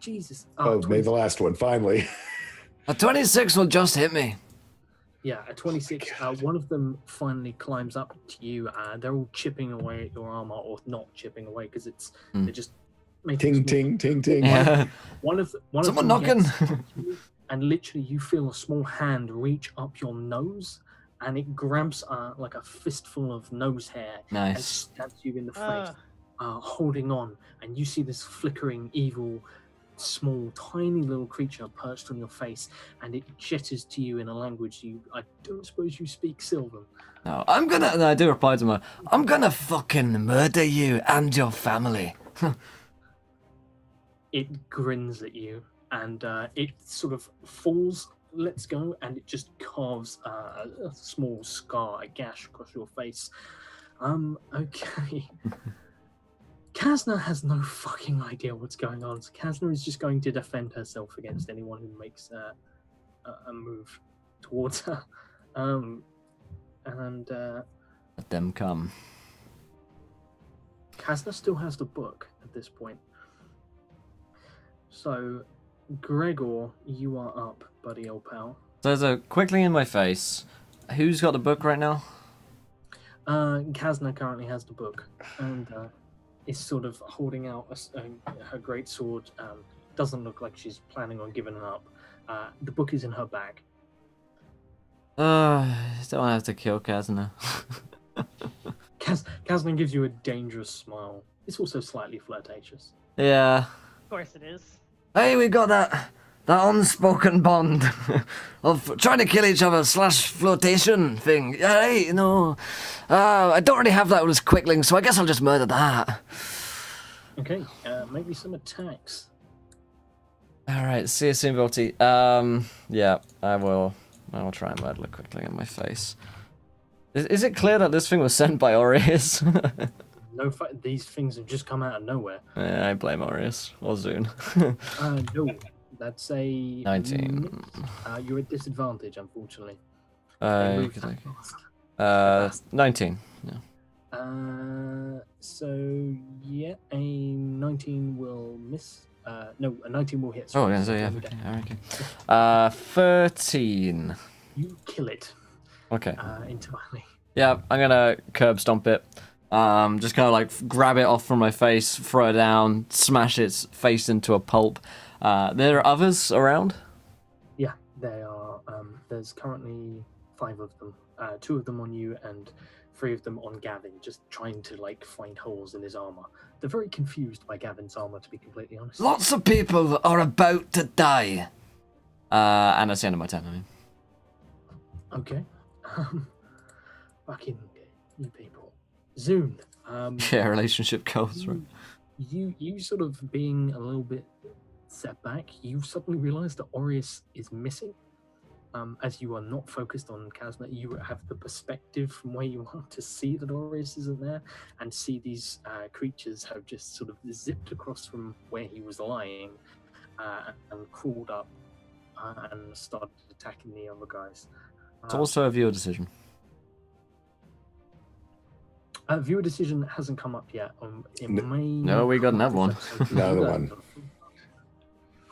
Jesus. Oh, made the last one finally. A 26 will just hit me. Yeah, at 26, one of them finally climbs up to you. They're all chipping away at your armor, or not chipping away, because they're just making Ting, ting, ting, ting. Yeah. One Someone of them knocking. gets up to you, and literally you feel a small hand reach up your nose, and it grabs like a fistful of nose hair and Nice. stabs you in the face, holding on. And you see this flickering, evil, small, tiny little creature perched on your face, and it jetters to you in a language I don't suppose you speak Sylvan. No, no, I do reply to him. I'm gonna fucking murder you and your family. It grins at you, and it sort of falls, lets go, and it just carves a small scar, a gash across your face. Okay. Kazna has no fucking idea what's going on, so Kazna is just going to defend herself against anyone who makes a move towards her. Let them come. Kazna still has the book at this point. So, Gregor, you are up, buddy old pal. There's a quickly in my face. Who's got the book right now? Kazna currently has the book, and is sort of holding out her great sword. Doesn't look like she's planning on giving it up. The book is in her bag. Don't have to kill Kazna. Kazna gives you a dangerous smile. It's also slightly flirtatious. Yeah. Of course it is. Hey, we got that unspoken bond of trying to kill each other / flirtation thing. Hey, I don't really have that with this quickling, so I guess I'll just murder that. Okay, make me some attacks. Alright, see you soon, Volty. Yeah, I will try and murder the quickling in my face. Is it clear that this thing was sent by Aureus? No, these things have just come out of nowhere. Yeah, I blame Aureus or Zune. No, that's a 19. You're at disadvantage, unfortunately. Okay. 19. Yeah. So yeah, a 19 will miss. No, a 19 will hit. Oh, yeah, so yeah. Okay. 13. You kill it. Okay. Entirely. Yeah, I'm gonna curb stomp it. Just kind of like grab it off from my face, throw it down, smash its face into a pulp. There are others around? Yeah, they are. There's currently 5 of them. 2 of them on you and 3 of them on Gavin, just trying to like find holes in his armor. They're very confused by Gavin's armor, to be completely honest. Lots of people are about to die. And that's the end of my turn. I mean. Okay. Fucking you people. Zune. Yeah, relationship goals, right? You sort of being a little bit set back, you suddenly realize that Aureus is missing. As you are not focused on Kazna, you have the perspective from where you are to see that Aureus isn't there, and see these creatures have just sort of zipped across from where he was lying, and crawled up and started attacking the other guys. It's also a viewer decision. Viewer decision hasn't come up yet. It may No, we got come up another this one. episode. Another one.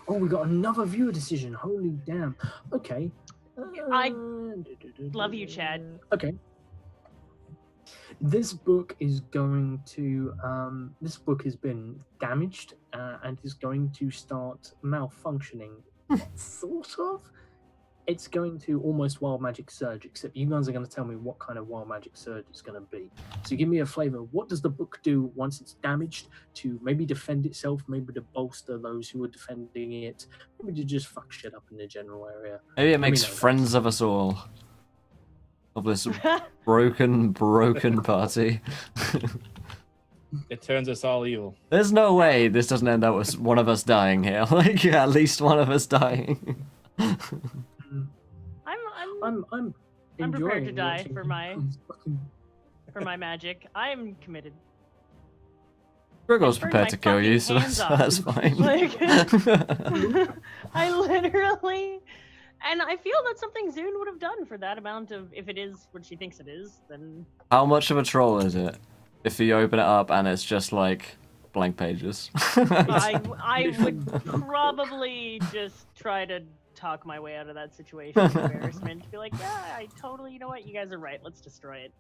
Oh, we got another viewer decision. Holy damn. Okay. I love you, Chad. Okay. This book is going to. This book has been damaged and is going to start malfunctioning. Sort of. It's going to almost wild magic surge, except you guys are going to tell me what kind of wild magic surge it's going to be. So give me a flavor. What does the book do once it's damaged to maybe defend itself, maybe to bolster those who are defending it, maybe to just fuck shit up in the general area? Maybe it Let me makes know, friends of us all. Of this broken party. It turns us all evil. There's no way this doesn't end up with one of us dying here. Like, at least one of us dying. I'm I'm prepared to enjoying die watching for you my- guys fucking- For my magic, I'm committed. Gregor's Burn prepared my to kill you, so fucking that's hands off. fine. Like, I literally, and I feel that's something Zune would have done for that amount of. If it is what she thinks it is, then How much of a troll is it? If you open it up and it's just like blank pages. I would probably just try to talk my way out of that situation of embarrassment. Be like, yeah, I totally, you know what, you guys are right. Let's destroy it.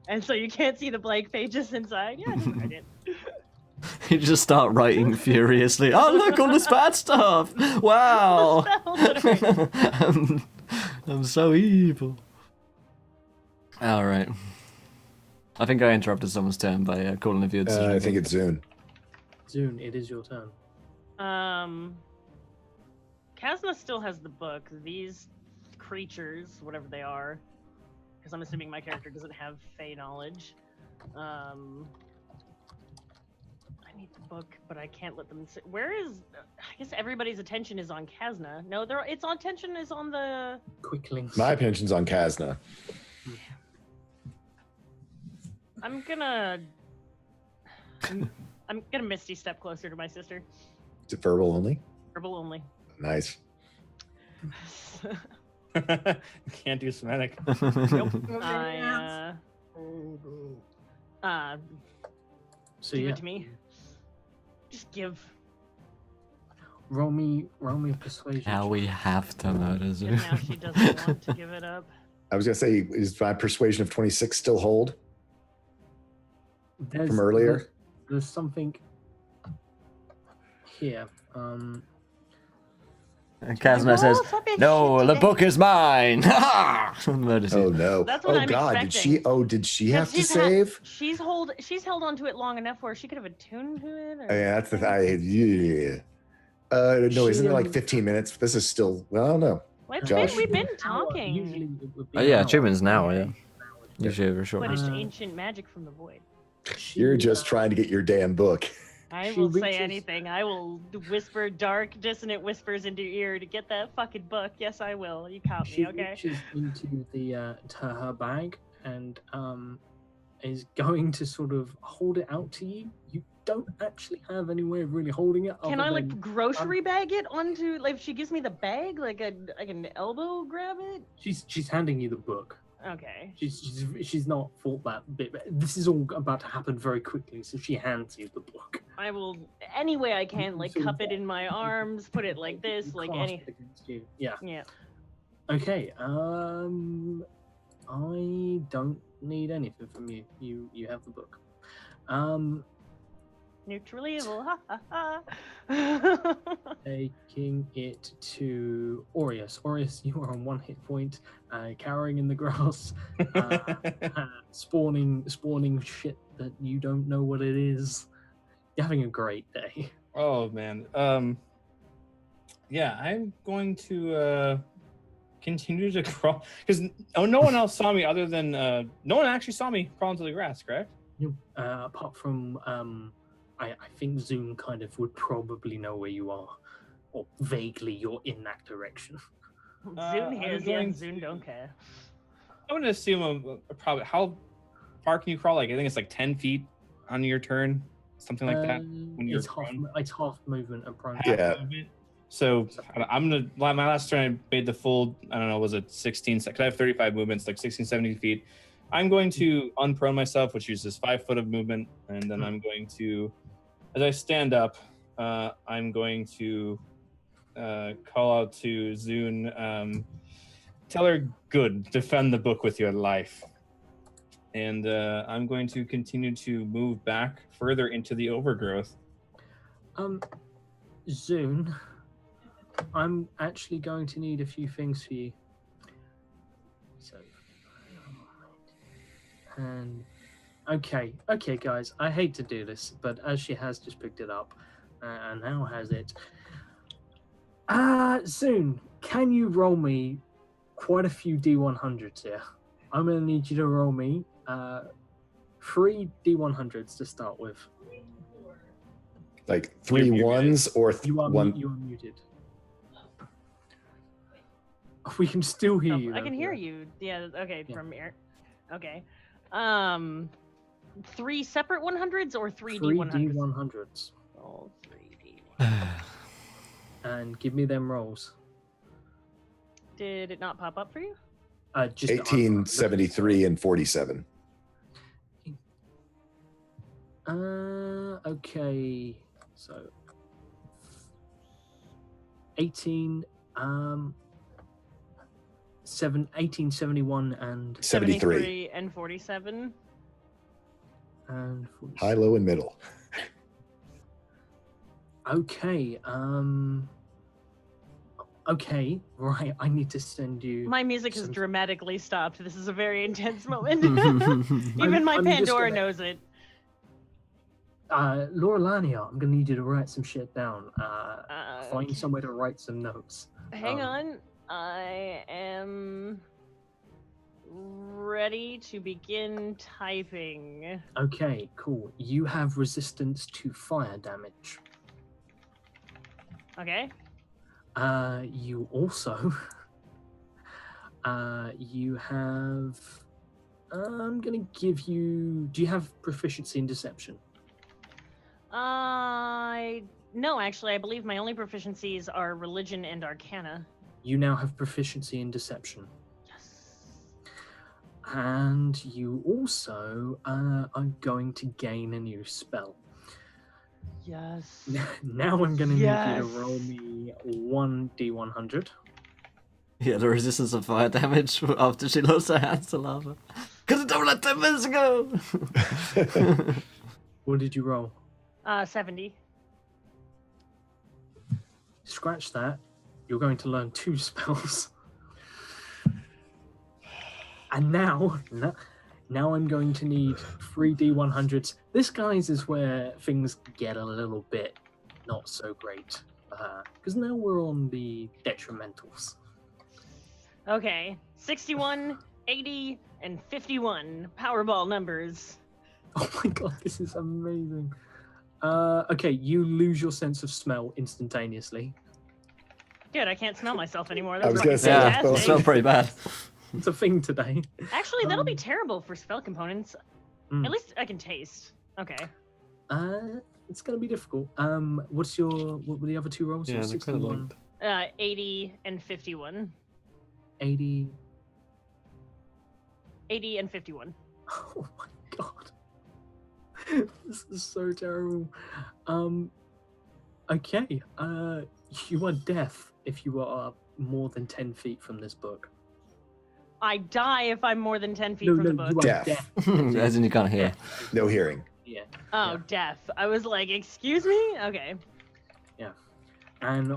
And so you can't see the blank pages inside. Yeah, just write it. You just start writing furiously. Oh, look, all this bad stuff! Wow! I'm so evil. Alright. I think I interrupted someone's turn by calling a viewer decision. I think it's Zune. Zune, it is your turn. Kazna still has the book. These creatures, whatever they are, because I'm assuming my character doesn't have Fey knowledge. I need the book, but I can't let them sit. Where is? I guess everybody's attention is on Kazna. No, its attention is on the. Quick links. My pension's on Kazna. I'm gonna Misty step closer to my sister. Is it verbal only? Verbal only. Nice. Can't do somatic. Nope. So give yeah, it to me. Just give. roll me persuasion. Now we have to murder And Zoo. now she doesn't want to give it up. I was gonna say, is my persuasion of 26 still hold There's- from earlier? There's something here. And Kazna says, "No, the book is mine." Murders Oh you. no! That's what Oh I'm God! expecting. Did she have to She's save? She's held onto it long enough where she could have attuned to it. Or Yeah, that's the thing. Yeah. No, isn't it like 15 minutes? This is still. Well, I don't know. Well, Josh. we've been Usually talking. it would be Oh yeah, an hour. achievements now, yeah. Usually over short. What is Uh, ancient magic from the void? You're just trying to get your damn book. I she will say reaches- anything. I will whisper dark, dissonant whispers into your ear to get that fucking book. Yes, I will. You caught She me, okay? reaches into to her bag and is going to sort of hold it out to you. You don't actually have any way of really holding it. Can other I like than- grocery bag it onto like if she gives me the bag, like I can elbow grab it? She's handing you the book. Okay. She's not thought that bit. But this is all about to happen very quickly, so she hands you the book. I will any way I can, like So cup it in my arms, put it like this, like Clasp any. it against you. Yeah. Yeah. Okay. I don't need anything from you. You have the book. Neutral evil. Ha ha ha. Taking it to Aureus. Aureus, you are on 1 hit point, cowering in the grass, spawning shit that you don't know what it is. You're having a great day. Oh man. Yeah, I'm going to continue to crawl because no one else saw me other than no one actually saw me crawl into the grass, correct? Apart from I think Zoom kind of would probably know where you are, or vaguely you're in that direction. Zune I'm hears, yeah, going Zune to- don't care. I'm gonna assume I'm probably how far can you crawl? Like I think it's like 10 feet on your turn, something like that. When you're it's half, prone? it's half movement and prone. Yeah. So I'm gonna. My last turn, I made the full. I don't know. Was it 16? Because I have 35 movements, like 16, 70 feet. I'm going to unprone myself, which uses 5 foot of movement, and then I'm going to, as I stand up, I'm going to call out to Zune. Tell her, good. Defend the book with your life. And I'm going to continue to move back further into the overgrowth. Zune, I'm actually going to need a few things for you. So, and okay, guys, I hate to do this, but as she has just picked it up, and now has it. Zune, can you roll me quite a few D100s here? I'm going to need you to roll me 3 D100s to start with. Like 3 ones or one? You are muted. We can still hear you. I can hear you. Yeah, okay, from here. Okay. 3 separate 100s or 3 D100s? 3 D100s. Oh, 3 D100s. And give me them rolls. Did it not pop up for you? Just 18, 73, and 47. Okay. So 18, 1871 and 73 and 47. And 47. High, low, and middle. Okay. Okay. Right. I need to send you. My music has some- dramatically stopped. This is a very intense moment. Even my I'm just Pandora gonna- knows it. Laura Lania, I'm gonna need you to write some shit down. Find Okay. somewhere to write some notes. Hang on. I am ready to begin typing. Okay, cool. You have resistance to fire damage. Okay. You also you have I'm gonna give you, do you have proficiency in deception? No, actually, I believe my only proficiencies are religion and arcana. You now have proficiency in deception. Yes. And you also are going to gain a new spell. Yes. Now I'm gonna need you to Yes. roll me 1 D100. Yeah, the resistance of fire damage after she lost her hands to lava. Because it doubled like 10 minutes ago! What did you roll? 70. Scratch that. You're going to learn 2 spells. And now I'm going to need 3 D100s. This, guys, is where things get a little bit not so great. Because now we're on the detrimentals. Okay. 61, 80, and 51. Powerball numbers. Oh my god, this is amazing. Okay, you lose your sense of smell instantaneously. Good, I can't smell myself anymore. I That's was gonna fucking say, Yeah, that's it fantastic. smelled pretty bad. It's a thing today. Actually, that'll be Um, terrible for spell components. Mm. At least I can taste. Okay. It's gonna be difficult. What were the other 2 rolls? Yeah, Your they're kind of 61, linked. 80 and 51. 80. 80 and 51. Oh my god. This is so terrible. Okay. You are deaf if you are more than 10 feet from this book. I die if I'm more than 10 feet No, from the you book. are Deaf. As in you can't hear. No hearing. Yeah. Oh, Yeah. deaf. I was like, excuse me? Okay. And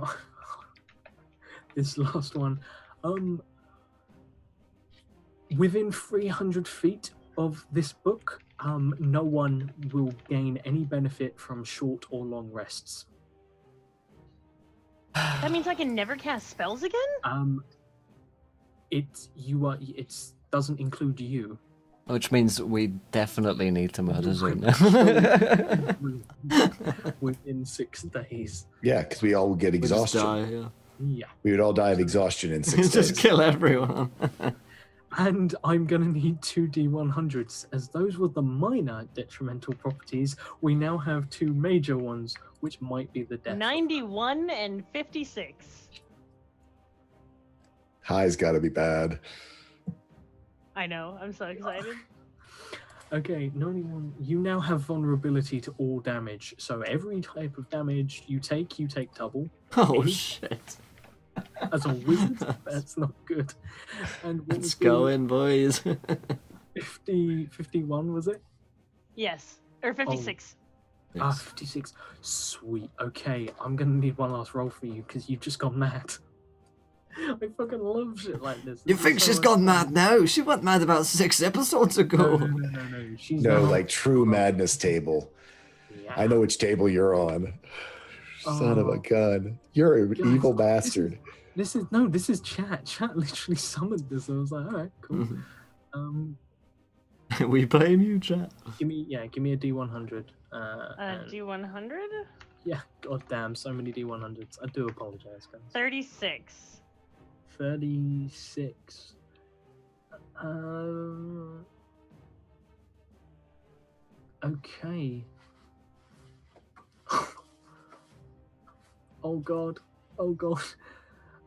this last one, within 300 feet of this book, no one will gain any benefit from short or long rests. That means I can never cast spells again? It doesn't include you. Which means we definitely need to murder Zune. Within 6 days. Yeah, because we all get We just exhaustion. die, yeah. Yeah. We would all die of exhaustion in 6 days. Just kill everyone. And I'm going to need 2 D100s, as those were the minor detrimental properties. We now have 2 major ones, which might be the death. 91 and 56. High's got to be bad. I know. I'm so excited. Okay, 91. You now have vulnerability to all damage. So every type of damage you take double. Oh, Any- shit. As a wizard, that's not good. And what Let's was go the in, boys. 51, was it? Yes. Or 56. Ah, 56. Sweet. Okay, I'm gonna need one last roll for you because you've just gone mad. I fucking love shit like this. You This think is so she's much gone fun. mad now? She went mad about 6 episodes No, ago. no. She's No, not. like true madness table. Yeah. I know which table you're on. Son of a Oh. gun. You're an Guys, evil this bastard. This is chat. Chat literally summoned this. I was like, all right, cool. We blame you, chat. Give me a D100. And- D100? yeah, goddamn, so many D100s. I do apologize, guys. 36. 36. Okay. Oh god.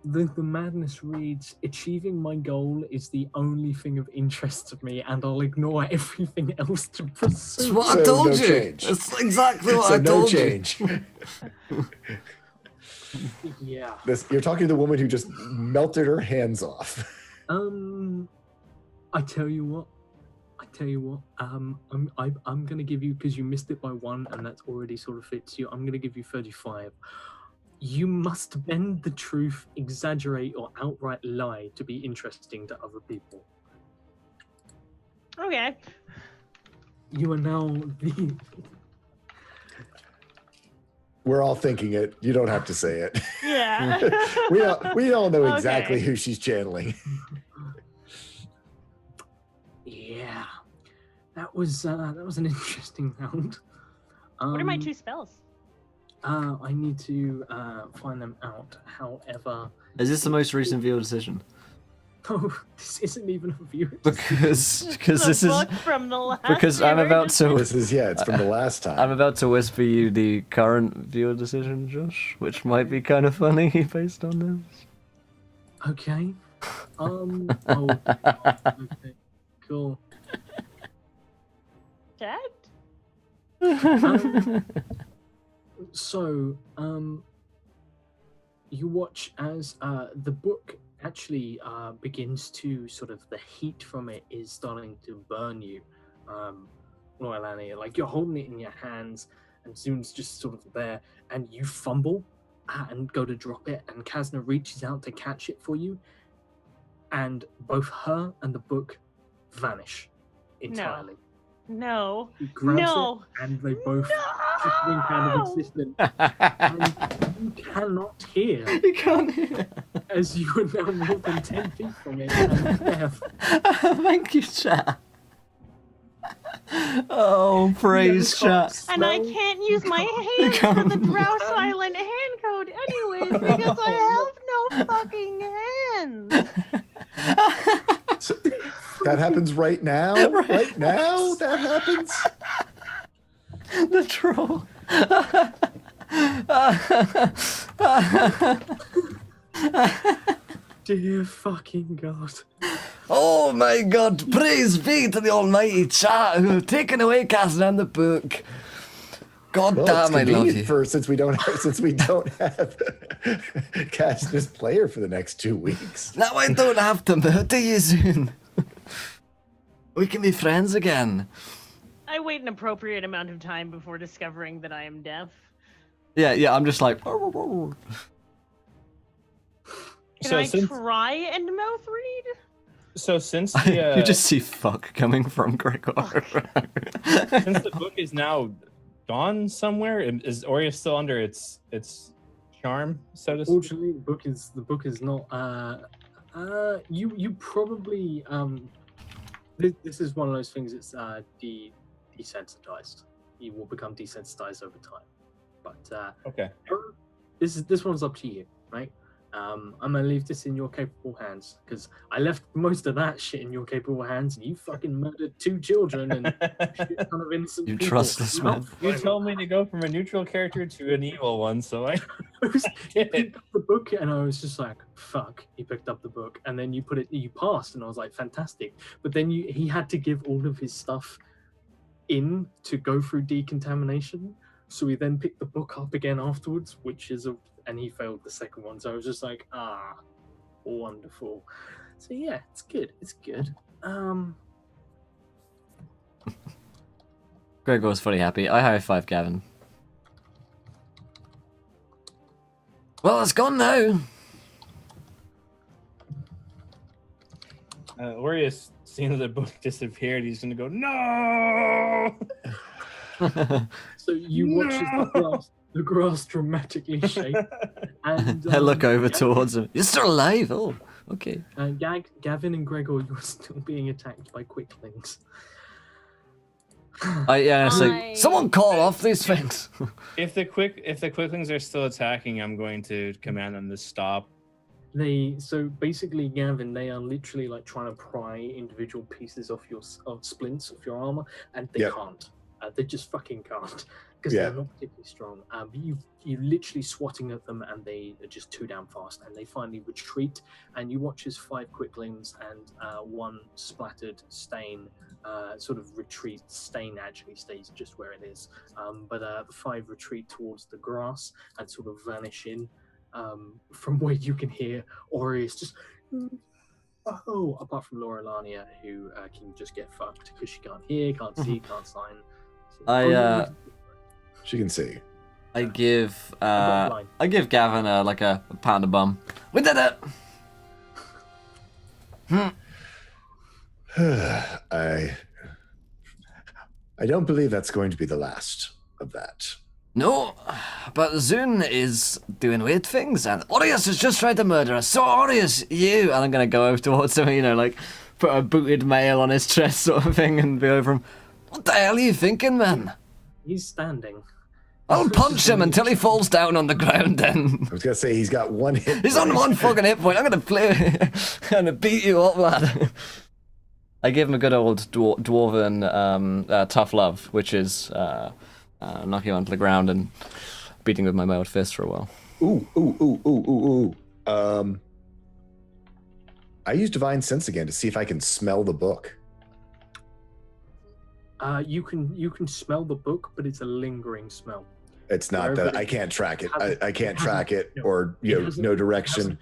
The madness reads, achieving my goal is the only thing of interest to me, and I'll ignore everything else to That's pursue. what I So told no you. change. That's exactly what So I no told change. Yeah. You're talking to the woman who just melted her hands off. I tell you what. I'm gonna give you, because you missed it by 1, and that's already sort of fits you. I'm gonna give you 35. You must bend the truth, exaggerate, or outright lie to be interesting to other people. Okay. You are now the. We're all thinking it. You don't have to say it. Yeah. we all know exactly Okay. who she's channeling. Yeah, that was an interesting round. What are my 2 spells? I need to find them out. However, Is this the most recent viewer decision? no, this isn't even a view. Because The this is book from the last because I'm viewer about decision. to This is it's from the last time. I'm about to whisper you the current viewer decision, Josh, which might be kind of funny based on this. Okay. Okay. Cool. Dad? So, you watch as the book actually begins to sort of, the heat from it is starting to burn you, Loyalani. Like, you're holding it in your hands, and Zune's just sort of there, and you fumble and go to drop it, and Kazna reaches out to catch it for you, and both her and the book vanish entirely. No. He grabs No. it, and they both drink out of existence. And you cannot hear, You can't hear. as you are now more than 10 feet from it and deaf. Thank you, chat. Oh, praise chat. And I can't use my hands for the drow silent hand code anyways because I have no fucking hands. So, that happens right now? Right now? That happens? The troll. Dear fucking God. Oh my god, praise be to the almighty chat who have taken away Kazna and the book. God Well, damn, it's I love convenient you. since we don't have cast this player for the next 2 weeks. Now I don't have to murder you soon. We can be friends again. I wait an appropriate amount of time before discovering that I am deaf. Yeah, I'm just like. Can So I since- try and mouth read? So since the You just see fuck coming from Gregor. since the book is now gone somewhere, is Oria still under its charm, so to speak? Fortunately, the book is not. You probably This is one of those things. It's desensitized. You will become desensitized over time. But Okay. this one's up to you, right? I'm gonna leave this in your capable hands because I left most of that shit in your capable hands, and you fucking murdered 2 children and shit ton of innocent You people. trustless man. You told me to go from a neutral character to an evil one, so I He picked up the book, and I was just like, "Fuck!" He picked up the book, and then you passed, and I was like, "Fantastic!" But then he had to give all of his stuff in to go through decontamination. So he then picked the book up again afterwards, and he failed the second one. So I was just like, wonderful. So yeah, it's good. It's good. Gregor was fully happy. I high five Gavin. Well, it's gone now. Aureus, seeing that the book disappeared, he's gonna go, no! So you watch as the grass dramatically shake, and I look over towards him. You're still alive. Oh, okay. Gavin and Gregor, you're still being attacked by quicklings. Someone call off these things. If the quicklings are still attacking, I'm going to command them to stop. So basically, Gavin, they are literally like trying to pry individual pieces of splints of your armor, and they can't. They just fucking can't because they're not particularly strong. But you literally swatting at them, and they are just 2 down fast, and they finally retreat. And you watch as 5 quicklings and 1 splattered stain sort of retreat. Stain actually stays just where it is, but the 5 retreat towards the grass and sort of vanish in. From where you can hear Aureus just apart from Laura Lania, who can just get fucked because she can't hear, can't see, can't sign. So, she can see. I give Gavin a pat on the bum. We did it. I don't believe that's going to be the last of that. No, but Zune is doing weird things, and Aureus is just trying to murder us. So Aureus, you, and I'm gonna go over towards him, like put a booted mail on his chest, sort of thing, and be over him. What the hell are you thinking, man? He's standing. I'll punch him until he falls down on the ground. Then I was gonna say he's got 1 hit. He's on 1 fucking hit point. I'm gonna beat you up, lad. I give him a good old dwarven tough love, which is. Knocking him onto the ground and beating with my mailed fist for a while. Ooh. I use Divine Sense again to see if I can smell the book. You can smell the book, but it's a lingering smell. It's not that I can't track it. I can't track it, or no direction.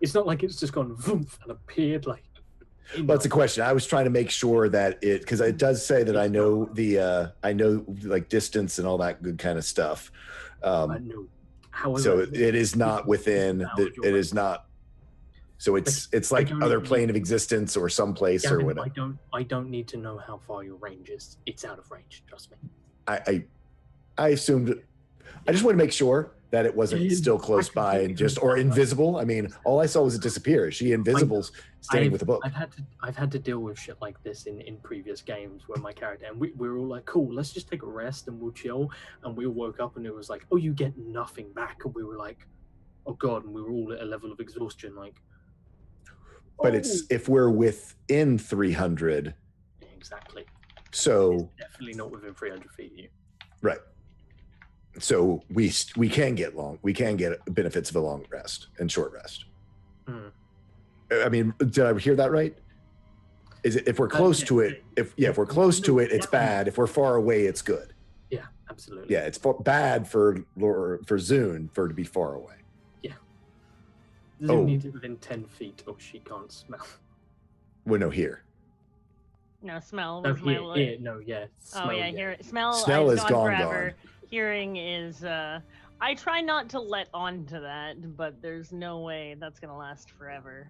It's not like it's just gone voomf and appeared like. Well, that's a question. I was trying to make sure that because it does say that I know like distance and all that good kind of stuff. However, so it is not within. It is not. So it's like other plane of existence or someplace or whatever. I don't need to know how far your range is. It's out of range. Trust me. I assumed. I just want to make sure that it wasn't still close by and or invisible. I mean, all I saw was it disappear. Is she invisible, standing with the book? I've had to deal with shit like this in previous games where my character and we were all like, cool, let's just take a rest and we'll chill. And we all woke up and it was like, oh, you get nothing back. And we were like, oh god, and we were all at a level of exhaustion. Like, but it's if we're within 300. Exactly. So it's definitely not within 300 feet of you. Right. So we can get benefits of a long rest and short rest. I mean, did I hear that right? Is it if we're close to it? If we're close to it, it's bad. If we're far away, it's good. Yeah, absolutely. Yeah, it's bad for Zune to be far away. Yeah. Zune needs it within 10 feet, or she can't smell. Well, no, here. No, smell No, was my line. here, no, yeah. Smell, yeah. Smell is gone forever. Hearing is I try not to let on to that, but there's no way that's gonna last forever.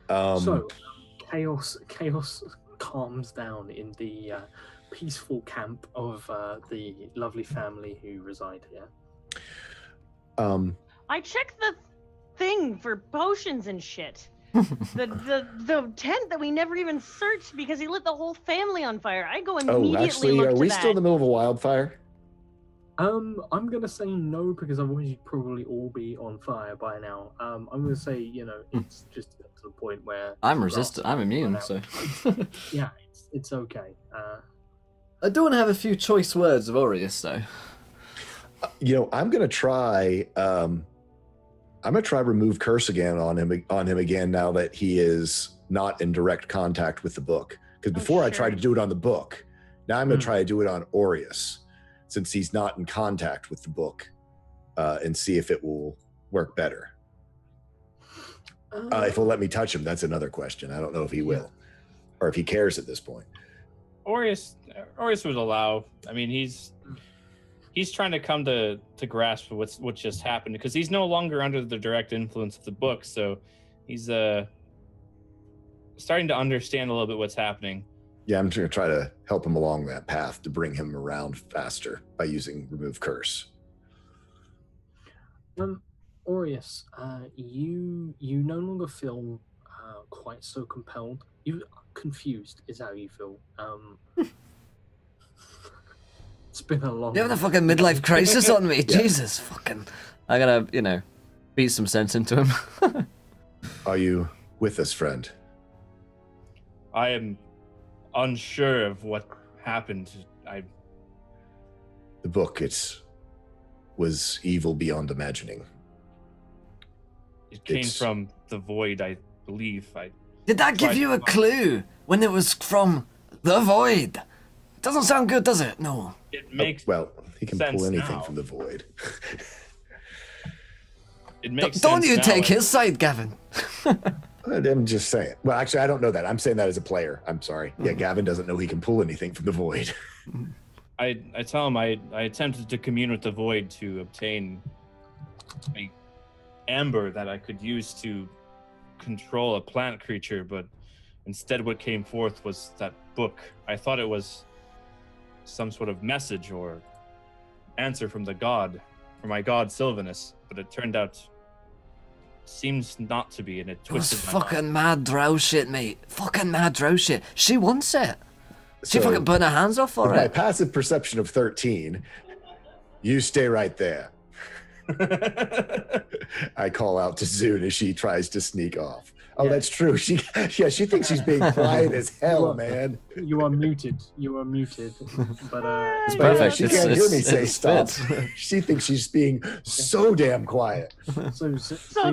So chaos calms down in the peaceful camp of the lovely family who reside here. I checked the thing for potions and shit. the tent that we never even searched because he lit the whole family on fire. I go immediately. Oh, actually, look are to we that. still in the middle of a wildfire? I'm gonna say no because otherwise you'd probably all be on fire by now. I'm gonna say, it's just to the point where I'm the resistant. grass I'm immune, run so. out. Yeah, it's okay. I do want to have a few choice words of Aureus, though. I'm gonna try. I'm gonna try remove curse again on him again now that he is not in direct contact with the book. Because before I tried to do it on the book, now I'm gonna try to do it on Aureus, since he's not in contact with the book, and see if it will work better. If he'll let me touch him, that's another question. I don't know if he will, or if he cares at this point. Aureus would allow. I mean, he's trying to come to grasp what just happened, because he's no longer under the direct influence of the book, so he's starting to understand a little bit what's happening. Yeah, I'm going to try to help him along that path to bring him around faster by using remove curse. Aureus, you no longer feel quite so compelled. You confused is how you feel. It's been a long. You have the fucking midlife crisis on me, Jesus, fucking. I gotta, beat some sense into him. Are you with us, friend? I am unsure of what happened. The book, it was evil beyond imagining. It came from the void, I believe. Did that give you a clue when it was from the void? Doesn't sound good, does it? No. It makes well, he can sense pull anything now. from the void. It makes Don't sense you now, take his side, Gavin. I'm just saying. Well, actually, I don't know that. I'm saying that as a player. I'm sorry. Yeah, Gavin doesn't know he can pull anything from the void. I tell him I attempted to commune with the void to obtain a amber that I could use to control a plant creature, but instead what came forth was that book. I thought it was some sort of message or answer from my god Sylvanus, but it turned out seems not to be, and it It was twisted my fucking mind. mad drow shit, mate. Fucking mad drow shit. She wants it. She So, fucking burnt her hands off for with my it. passive perception of 13, you stay right there. I call out to Zune as she tries to sneak off. Oh, Yeah. that's true. She thinks she's being quiet as hell, man. You are muted. But It's But perfect. she can't hear me It's say stop. fit. She thinks she's being so damn quiet. So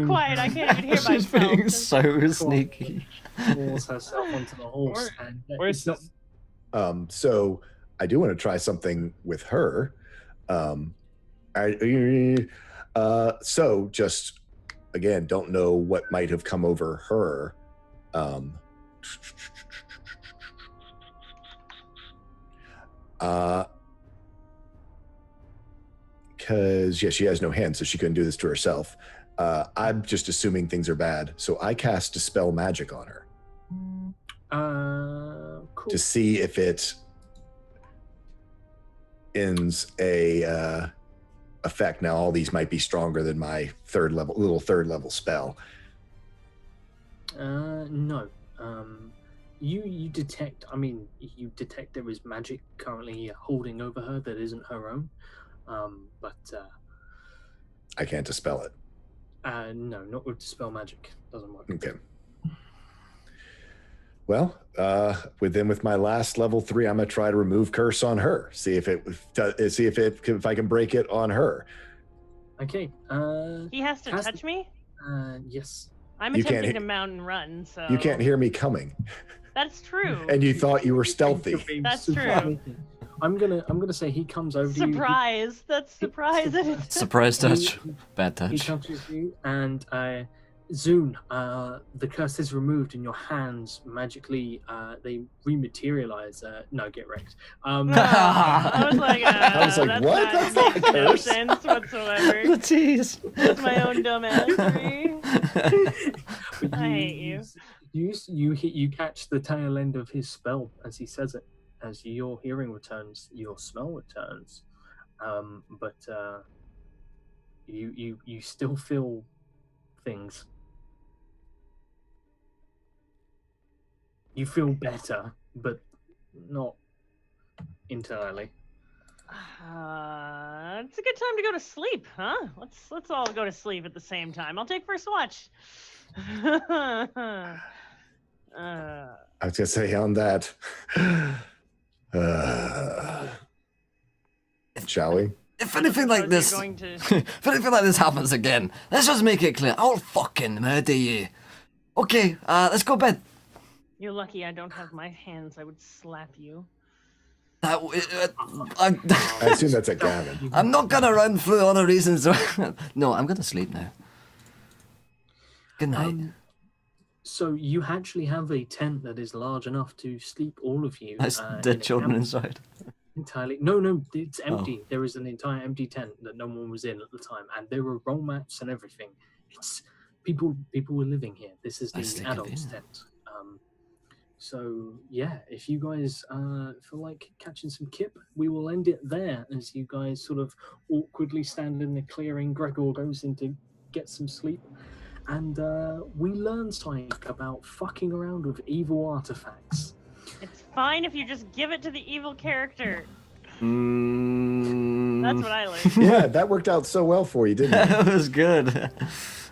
quiet, I can't even hear She's myself. being so sneaky. Force herself onto the horse, and Where's it's not. So I do want to try something with her. So just again, don't know what might have come over her. Because she has no hands, so she couldn't do this to herself. I'm just assuming things are bad, so I cast Dispel Magic on her Cool. to see if it ends a effect. Now, all these might be stronger than my third level spell. No. You detect. I mean, you detect there is magic currently holding over her that isn't her own. But I can't dispel it. no, not with dispel magic. Doesn't work. Okay. Well, with my last level 3, I'm gonna try to remove curse on her. See if I can break it on her. Okay. He has to Has- touch me? Yes. I'm You can't attempting hit- to mount and run, so... You can't hear me coming, That's true. and you thought you were stealthy. That's Super true. sneaky. I'm gonna say he comes over to you. Surprise! That's surprising. Surprise touch. Bad He touch. touches you, and Zune, the curse is removed, and your hands magically they rematerialize. No, get wrecked. I was like, I was like, that's what? Not, That's not makes a no curse. sense whatsoever. The tease. It's my own dumbassery. But I hate you. You catch the tail end of his spell as he says it. As your hearing returns, your smell returns, but you still feel things. You feel better, but not entirely. It's a good time to go to sleep, huh? Let's all go to sleep at the same time. I'll take first watch. I was gonna say on that. Shall we? If anything like this, Going to... if anything like this happens again, let's just make it clear. I'll fucking murder you. Okay, let's go to bed. You're lucky I don't have my hands. I would slap you. I I assume that's a Gavin. I'm not gonna run through all the reasons. No, I'm gonna sleep now. Good night. So you actually have a tent that is large enough to sleep all of you. There's in dead a children camp inside. Entirely. No, it's empty. There is an entire empty tent that no one was in at the time, and there were roll mats and everything. It's people were living here. This is the adults' tent. So yeah, if you guys feel like catching some kip, we will end it there as you guys sort of awkwardly stand in the clearing. Gregor goes in to get some sleep, and we learn something about fucking around with evil artifacts. It's fine if you just give it to the evil character. That's That's what I learned. Yeah, that worked out so well for you, didn't it? That was good.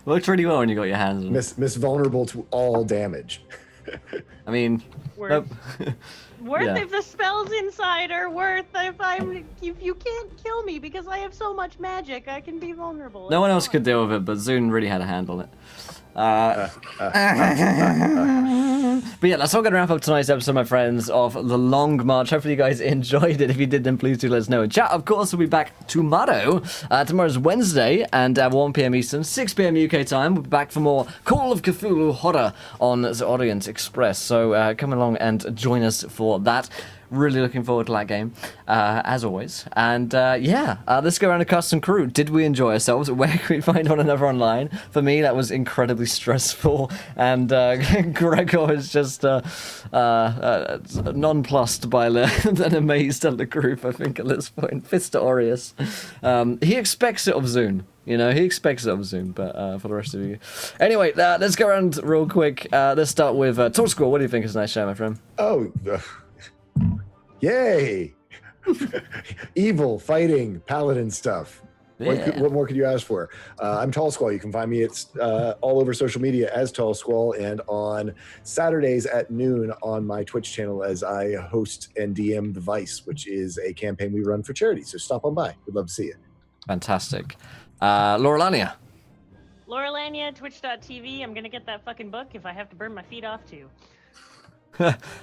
Worked really well when you got your hands on it. Miss vulnerable to all damage. I mean, Worth. nope. Worth Yeah. if the spells inside are worth if you can't kill me because I have so much magic, I can be vulnerable. No one It's else fine. could deal with it, but Zune really had a hand on it. But yeah, that's all going to wrap up tonight's episode, my friends, of The Long March. Hopefully you guys enjoyed it. If you did, then please do let us know in chat. Of course, we'll be back tomorrow. Tomorrow's Wednesday, and at 1 p.m. Eastern, 6 p.m. UK time. We'll be back for more Call of Cthulhu horror on the Orient Express. So come along and join us for that. Really looking forward to that game, as always. And let's go around a custom crew. Did we enjoy ourselves? Where can we find one another online? For me, that was incredibly stressful. And Gregor is just nonplussed by and amazed at the group, I think, at this point. Fist to Aureus. He expects it of Zune. You know, he expects it of Zoom, but for the rest of you. Anyway, let's go around real quick. Let's start with Talk Score. What do you think is a nice show, my friend? Oh, yay! Evil, fighting, paladin stuff. Yeah. What more could you ask for? I'm Tall Squall. You can find me all over social media as Tall Squall, and on Saturdays at noon on my Twitch channel as I host and DM The Vice, which is a campaign we run for charity. So stop on by. We'd love to see you. Fantastic. Laurelania. Laurelania, twitch.tv. I'm gonna get that fucking book if I have to burn my feet off too.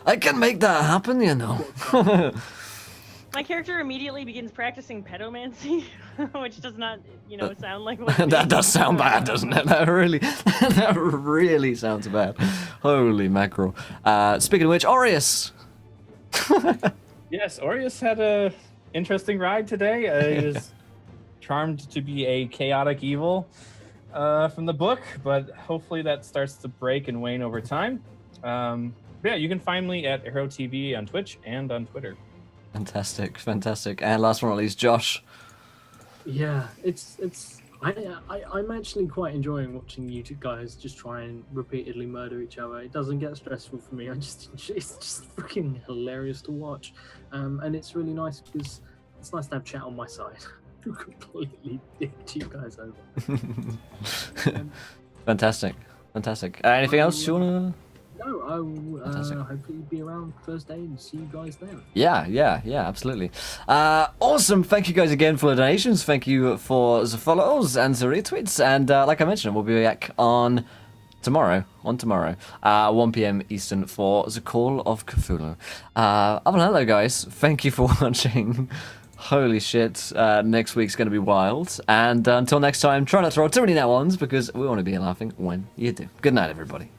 I can make that happen, you know. My character immediately begins practicing pedomancy, which does not, sound like what That does sound bad, doesn't it? That really sounds bad. Holy mackerel. Speaking of which, Aureus. Yes, Aureus had a interesting ride today. He was charmed to be a chaotic evil from the book, but hopefully that starts to break and wane over time. Yeah, you can find me at Arrow TV on Twitch and on Twitter. Fantastic. And last but not least, Josh. Yeah, I'm actually quite enjoying watching you two guys just try and repeatedly murder each other. It doesn't get stressful for me. It's just freaking hilarious to watch, and it's really nice because it's nice to have chat on my side. Who completely dicked you guys over. Fantastic. Anything else you wanna? No, I will hopefully be around Thursday and see you guys then. Yeah, absolutely. Awesome. Thank you guys again for the donations. Thank you for the follows and the retweets. And like I mentioned, we'll be back on tomorrow, 1 p.m. Eastern for the Call of Cthulhu. Other than that, though, guys, thank you for watching. Holy shit, next week's going to be wild. And until next time, try not to roll too many net ones because we want to be laughing when you do. Good night, everybody.